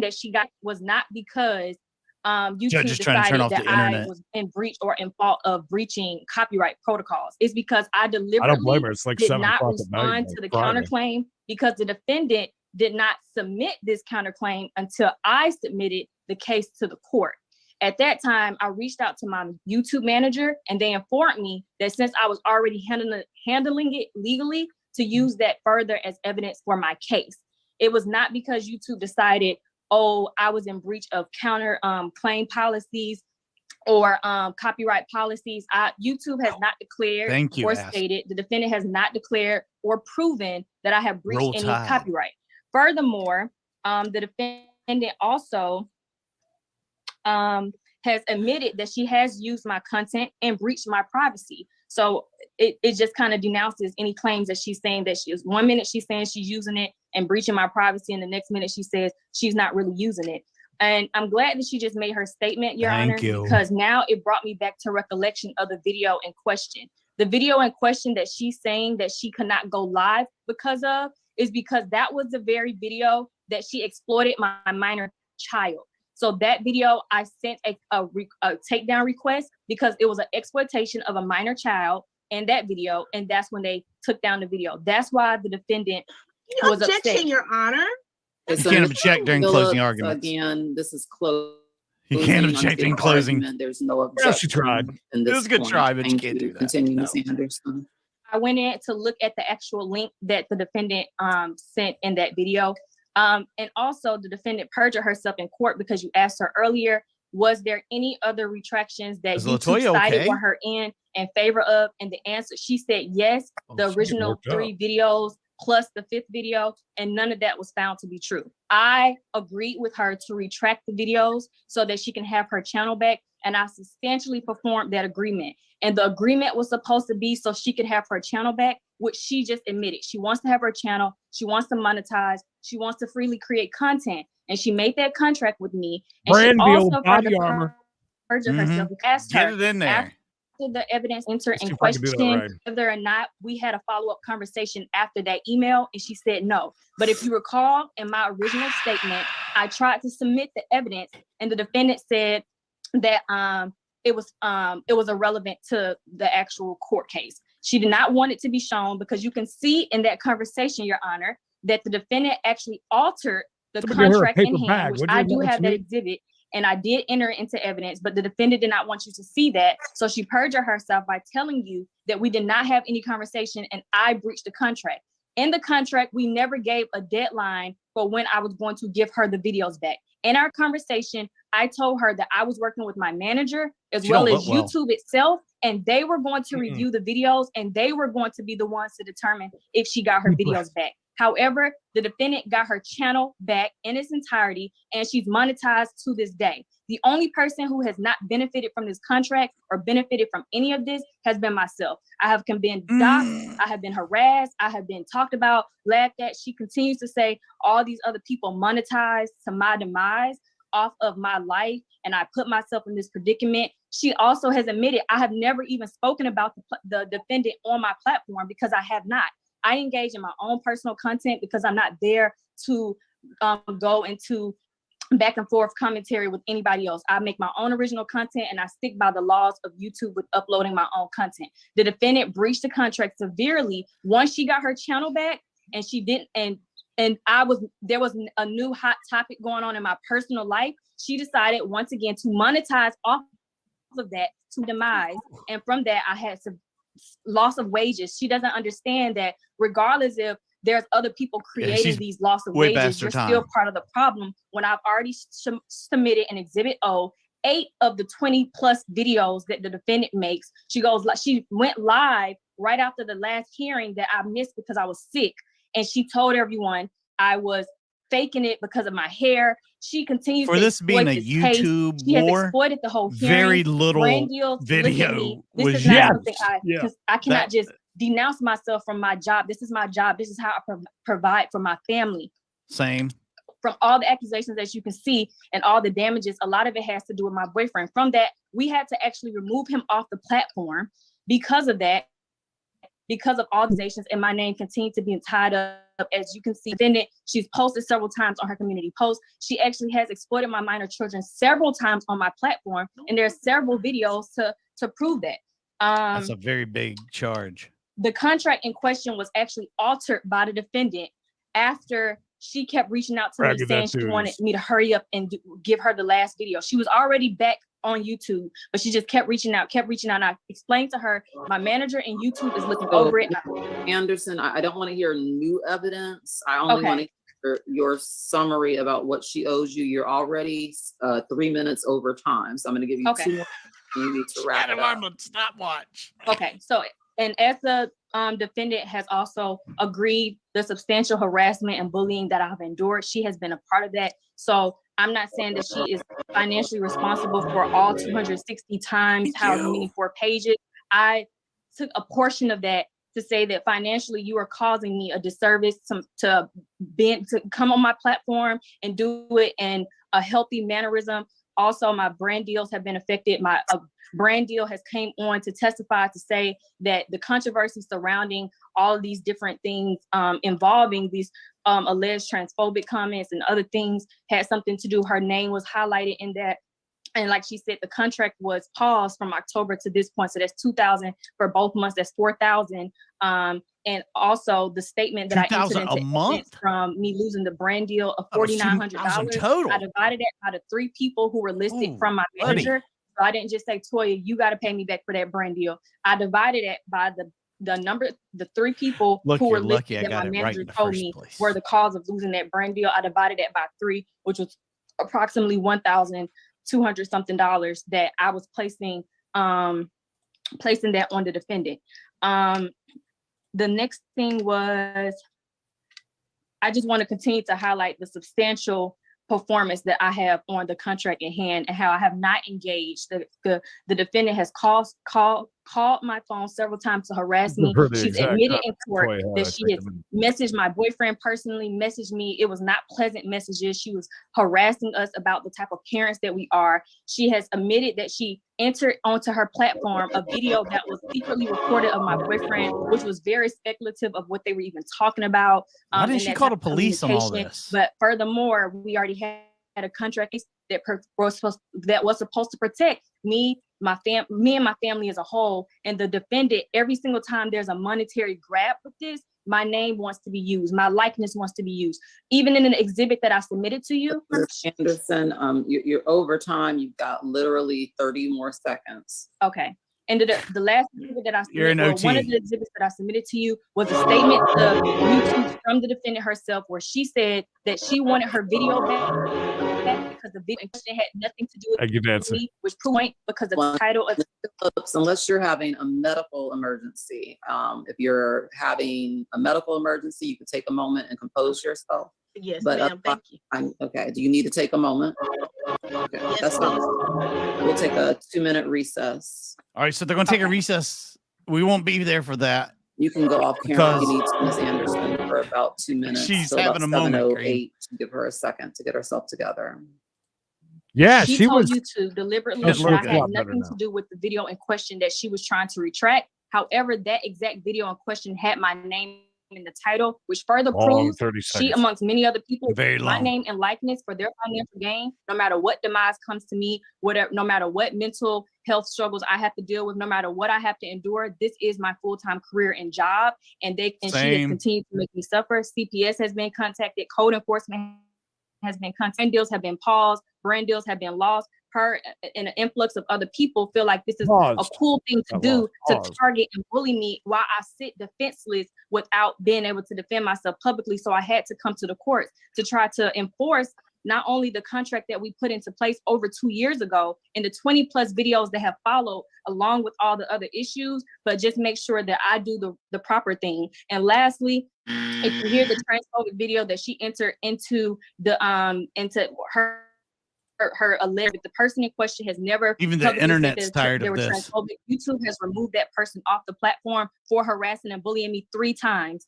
that she got was not because YouTube decided that I was in breach or in fault of breaching copyright protocols. It's because I deliberately her. It's like did 7 not o'clock at night, respond to the counterclaim because the defendant did not submit this counterclaim until I submitted the case to the court. At that time, I reached out to my YouTube manager and they informed me that since I was already handling it legally, to use that further as evidence for my case. It was not because YouTube decided, oh, I was in breach of counter claim policies or copyright policies. YouTube has not declared or stated, the defendant has not declared or proven that I have breached any copyright. Furthermore, the defendant also has admitted that she has used my content and breached my privacy. So it just kind of denounces any claims that she's saying that she is. 1 minute she's saying she's using it and breaching my privacy, and the next minute she says she's not really using it. And I'm glad that she just made her statement, Your Honor, because now it brought me back to recollection of the video in question. The video in question that she's saying that she could not go live because of is because that was the very video that she exploited my minor child. So that video, I sent a takedown request because it was an exploitation of a minor child in that video, and that's when they took down the video. That's why the defendant was Objection, upset. Your Honor. You can't object during closing Phillips, arguments. Again, this is close. You can't object in closing. There's no objection. Well, she tried. It was a good try, but you can't do that. Continue, No. Ms. Anderson. I went in to look at the actual link that the defendant sent in that video. And also the defendant perjured herself in court because you asked her earlier, was there any other retractions that YouTube cited on her end in favor of? And the answer, she said yes, the original 3 videos plus the 5th video, and none of that was found to be true. I agreed with her to retract the videos so that she can have her channel back, and I substantially performed that agreement. And the agreement was supposed to be so she could have her channel back, which she just admitted. She wants to have her channel, she wants to monetize, she wants to freely create content, and she made that contract with me. And Brand she deal, also body armor. perjured herself. Asked Get her it in there. after the evidence entered Let's see in if I can do that question right. whether or not we had a follow-up conversation after that email, and she said no. But if you recall, in my original statement, I tried to submit the evidence, and the defendant said that it was irrelevant to the actual court case. She did not want it to be shown because you can see in that conversation, Your Honor, that the defendant actually altered the contract in hand, which I do have that exhibit, and I did enter it into evidence, but the defendant did not want you to see that. So she perjured herself by telling you that we did not have any conversation and I breached the contract. In the contract, we never gave a deadline for when I was going to give her the videos back. In our conversation, I told her that I was working with my manager as well as YouTube itself, and they were going to review the videos and they were going to be the ones to determine if she got her videos back. However, the defendant got her channel back in its entirety and she's monetized to this day. The only person who has not benefited from this contract or benefited from any of this has been myself. I have been doxxed, I have been harassed, I have been talked about, laughed at. She continues to say all these other people monetized to my demise off of my life, and I put myself in this predicament. She also has admitted I have never even spoken about the defendant on my platform because I have not. I engage in my own personal content because I'm not there to go into back and forth commentary with anybody else. I make my own original content and I stick by the laws of YouTube with uploading my own content. The defendant breached the contract severely once she got her channel back, and she didn't, and there was a new hot topic going on in my personal life. She decided once again to monetize off of that to demise, and from that I had some loss of wages. She doesn't understand that regardless if there's other people creating these loss of wages, you're still part of the problem when I've already submitted an Exhibit O, 8 of the 20 plus videos that the defendant makes. She went live right after the last hearing that I missed because I was sick. And she told everyone I was faking it because of my hair. She continues for to this being a YouTube She has war. exploited the whole hearing. Very little video was used. I cannot just denounce myself from my job. This is my job. This is how I provide for my family. Same. From all the accusations that you can see and all the damages, a lot of it has to do with my boyfriend. From that, we had to actually remove him off the platform because of that. Because of all accusations, and my name continued to be tied up. As you can see, she's posted several times on her community posts. She actually has exploited my minor children several times on my platform, and there are several videos to prove that. That's a very big charge. The contract in question was actually altered by the defendant after she kept reaching out to me saying she wanted me to hurry up and give her the last video. She was already back on YouTube, but she just kept reaching out. And I explained to her, my manager in YouTube is looking over it. Anderson, I don't want to hear new evidence. I only want to hear your summary about what she owes you. You're already 3 minutes over time, so I'm going to give you 2 more. You need to wrap it up. Stopwatch. Okay, so and as the defendant has also agreed the substantial harassment and bullying that I've endured, she has been a part of that. So I'm not saying that she is financially responsible for all 260 times, however many 4 pages. I took a portion of that to say that financially you are causing me a disservice to come on my platform and do it in a healthy mannerism. Also, my brand deals have been affected. My brand deal has came on to testify to say that the controversy surrounding all of these different things involving these alleged transphobic comments and other things had something to do. Her name was highlighted in that. And like she said, the contract was paused from October to this point. So that's $2,000 for both months. That's $4,000. And also the statement that I entered into evidence from me losing the brand deal of $4,900 total. I divided it by the 3 people who were listed from my manager. So I didn't just say, Toya, you got to pay me back for that brand deal. I divided it by the 3 people who were listed that my manager told me were the cause of losing that brand deal. I divided it by 3, which was approximately $1,200 something that I was placing that on the defendant. The next thing was, I just want to continue to highlight the substantial performance that I have on the contract at hand and how I have not engaged. The defendant has called my phone several times to harass me. She's admitted in court that she has messaged my boyfriend personally, messaged me. It was not pleasant messages. She was harassing us about the type of parents that we are. She has admitted that she entered onto her platform a video that was secretly recorded of my boyfriend, which was very speculative of what they were even talking about. Why didn't she call the police on all this? But furthermore, we already had a contract that was supposed to protect me and my family as a whole. And the defendant, every single time there's a monetary grab with this, my name wants to be used. My likeness wants to be used. Even in an exhibit that I submitted to you. Anderson, you're over time. You've got literally 30 more seconds. Okay. And the last exhibit that I submitted, one of the exhibits that I submitted to you was a statement to YouTube from the defendant herself, where she said that she wanted her video back because the video had nothing to do with me, which point because the title of Phillips, unless you're having a medical emergency. If you're having a medical emergency, you can take a moment and compose yourself. Yes, ma'am. Thank you. Okay. Do you need to take a moment? Okay, yes, that's fine. We'll take a 2-minute recess. All right, so they're going to take a recess. We won't be there for that. You can go off camera if you need to, Ms. Anderson, for about 2 minutes. She's having a moment. 7:08 to give her a second to get herself together. Yeah, she told you to deliberately. I had nothing to do with the video in question that she was trying to retract. However, that exact video in question had my name in the title, which further proves she, amongst many other people, my name and likeness for their financial gain. No matter what demise comes to me, no matter what mental health struggles I have to deal with, no matter what I have to endure, this is my full-time career and job. And she has continued to make me suffer. CPS has been contacted. Code enforcement has been contacted. Brand deals have been paused. Brand deals have been lost. Her and an influx of other people feel like this is a cool thing to do to target and bully me while I sit defenseless without being able to defend myself publicly. So I had to come to the courts to try to enforce not only the contract that we put into place over 2 years ago and the 20 plus videos that have followed along with all the other issues, but just make sure that I do the proper thing. And lastly, if you hear the transphobic video that she entered into into her alleged, the person in question has never, even the internet's tired of this. Transphobic. YouTube has removed that person off the platform for harassing and bullying me 3 times.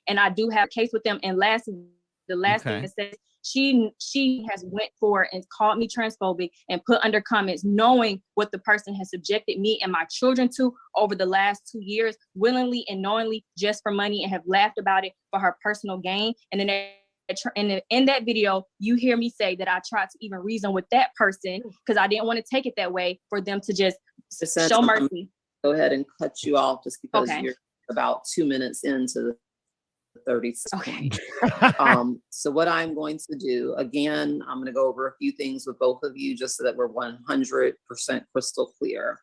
And I do have a case with them. And lastly, the last thing that says she has went for and called me transphobic and put under comments, knowing what the person has subjected me and my children to over the last 2 years, willingly and knowingly, just for money, and have laughed about it for her personal gain. And then in that video, you hear me say that I tried to even reason with that person because I didn't want to take it that way for them to just show mercy. Go ahead and cut you off just because you're about 2 minutes into the 30 seconds. So what I'm going to do, again, I'm going to go over a few things with both of you just so that we're 100% crystal clear.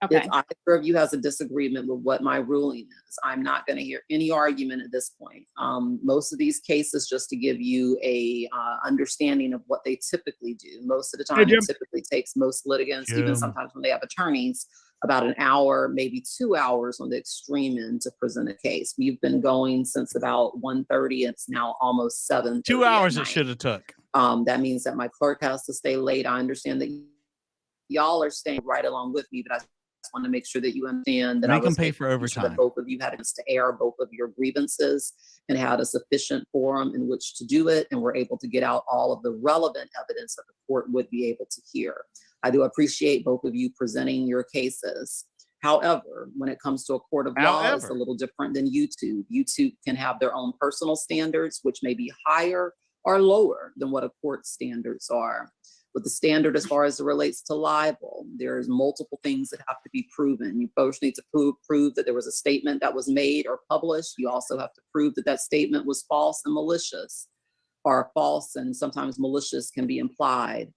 If either of you has a disagreement with what my ruling is, I'm not going to hear any argument at this point. Most of these cases, just to give you a understanding of what they typically do, most of the time it typically takes most litigants, even sometimes when they have attorneys, about an hour, maybe 2 hours on the extreme end to present a case. We've been going since about 1:30. It's now almost 7. 2 hours it should have took. That means that my clerk has to stay late. I understand that y'all are staying right along with me, but I want to make sure that you understand that I Make them was pay making for sure overtime. that both of you had a chance to air both of your grievances and had a sufficient forum in which to do it, and were able to get out all of the relevant evidence that the court would be able to hear. I do appreciate both of you presenting your cases. However, when it comes to a court of law, it's a little different than YouTube. YouTube can have their own personal standards, which may be higher or lower than what a court standards are. But the standard as far as it relates to libel, there's multiple things that have to be proven. You both need to prove that there was a statement that was made or published. You also have to prove that that statement was false and malicious, or false and sometimes malicious can be implied.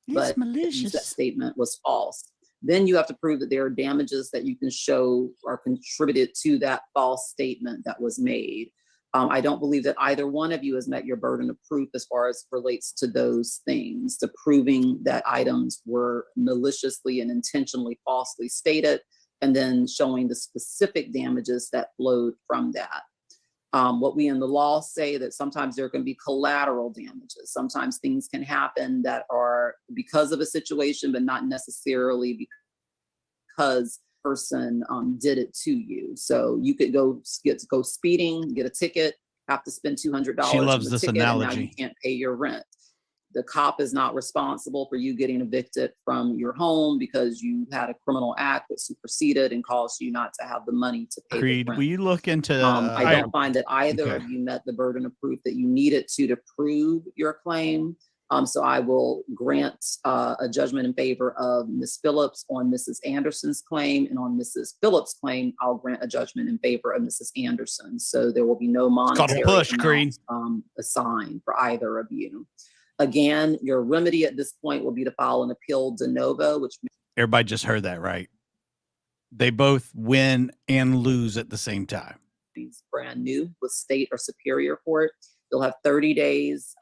But that statement was false. Then you have to prove that there are damages that you can show are contributed to that false statement that was made. I don't believe that either one of you has met your burden of proof as far as relates to those things, to proving that items were maliciously and intentionally falsely stated, and then showing the specific damages that flowed from that. What we in the law say that sometimes there can be collateral damages. Sometimes things can happen that are because of a situation, but not necessarily because person did it to you. So you could go speeding, get a ticket, have to spend $200 She loves on the this ticket, analogy. and now you can't pay your rent. The cop is not responsible for you getting evicted from your home because you had a criminal act that superseded and caused you not to have the money to pay Creed, the rent. will you look into? I don't find that either of Okay. you met the burden of proof that you needed to prove your claim. So I will grant a judgment in favor of Ms. Phillips on Mrs. Anderson's claim, and on Mrs. Phillips' claim, I'll grant a judgment in favor of Mrs. Anderson. So there will be no monetary amounts assigned for either of you. Again, your remedy at this point will be to file an appeal de novo, which Everybody just heard that, right? They both win and lose at the same time. is brand new with state or superior court. You'll have 30 days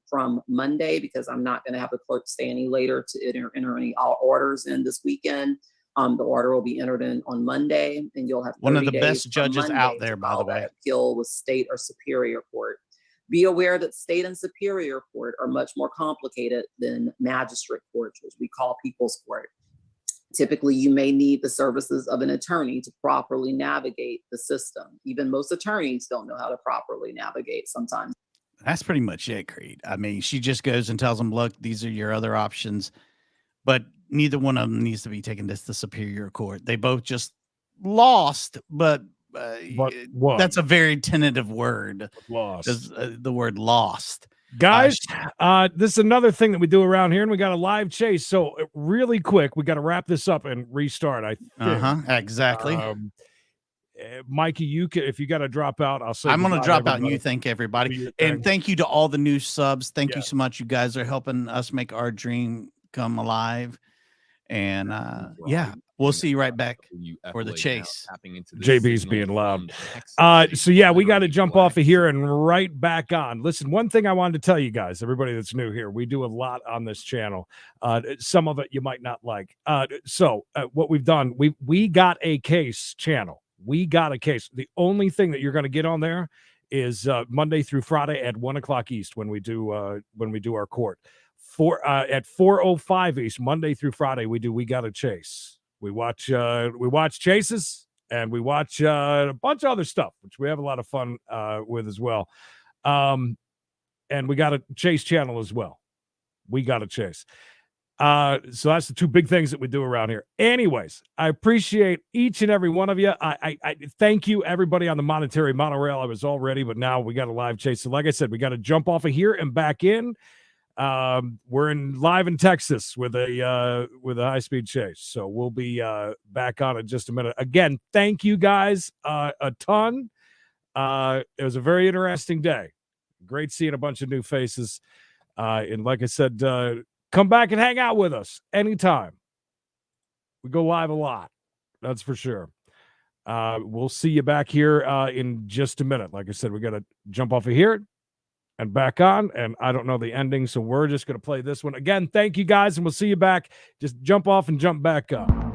from Monday, because I'm not going to have the clerk stay any later to enter any orders in this weekend. The order will be entered in on Monday, and you'll have 30 One of the days best from judges Monday out there, to by the file that way. appeal with state or superior court. Be aware that state and superior court are much more complicated than magistrate courts, which we call people's court. Typically, you may need the services of an attorney to properly navigate the system. Even most attorneys don't know how to properly navigate sometimes. That's pretty much it, Creed. I mean, she just goes and tells them, look, these are your other options, but neither one of them needs to be taken to the superior court. They both just lost, but what? That's a very tentative word. Lost. The word lost. Guys, this is another thing that we do around here, and we got a live chase. So really quick, we got to wrap this up and restart. I think. Exactly. Mikey, you can, if you got to drop out, I'll say I'm going to goodbye drop to out, and you everybody. thank Do everybody, your and thing. thank you to all the new subs. Thank you so much. You guys are helping us make our dream come alive. And yeah, we'll see you right back for the chase. JB's being loud. So yeah, we got to jump off of here and right back on. Listen, one thing I wanted to tell you guys, everybody that's new here, we do a lot on this channel. Some of it you might not like. So what we've done, we got a case channel. We got a case. The only thing that you're going to get on there is Monday through Friday at 1 o'clock East when we do our court. At 4:05 East, Monday through Friday, we got a chase. We watch chases, and we watch a bunch of other stuff, which we have a lot of fun with as well. And we got a chase channel as well. We got a chase. So that's the two big things that we do around here. Anyways, I appreciate each and every one of you. I thank you, everybody on the monetary monorail. I was all ready, but now we got a live chase. So like I said, we got to jump off of here and back in. We're live in Texas with a high-speed chase. So we'll be back on in just a minute. Again, thank you guys a ton. It was a very interesting day. Great seeing a bunch of new faces. And like I said, come back and hang out with us anytime. We go live a lot. That's for sure. We'll see you back here in just a minute. Like I said, we got to jump off of here and back on. And I don't know the ending, so we're just going to play this one. Again, thank you guys, and we'll see you back. Just jump off and jump back up.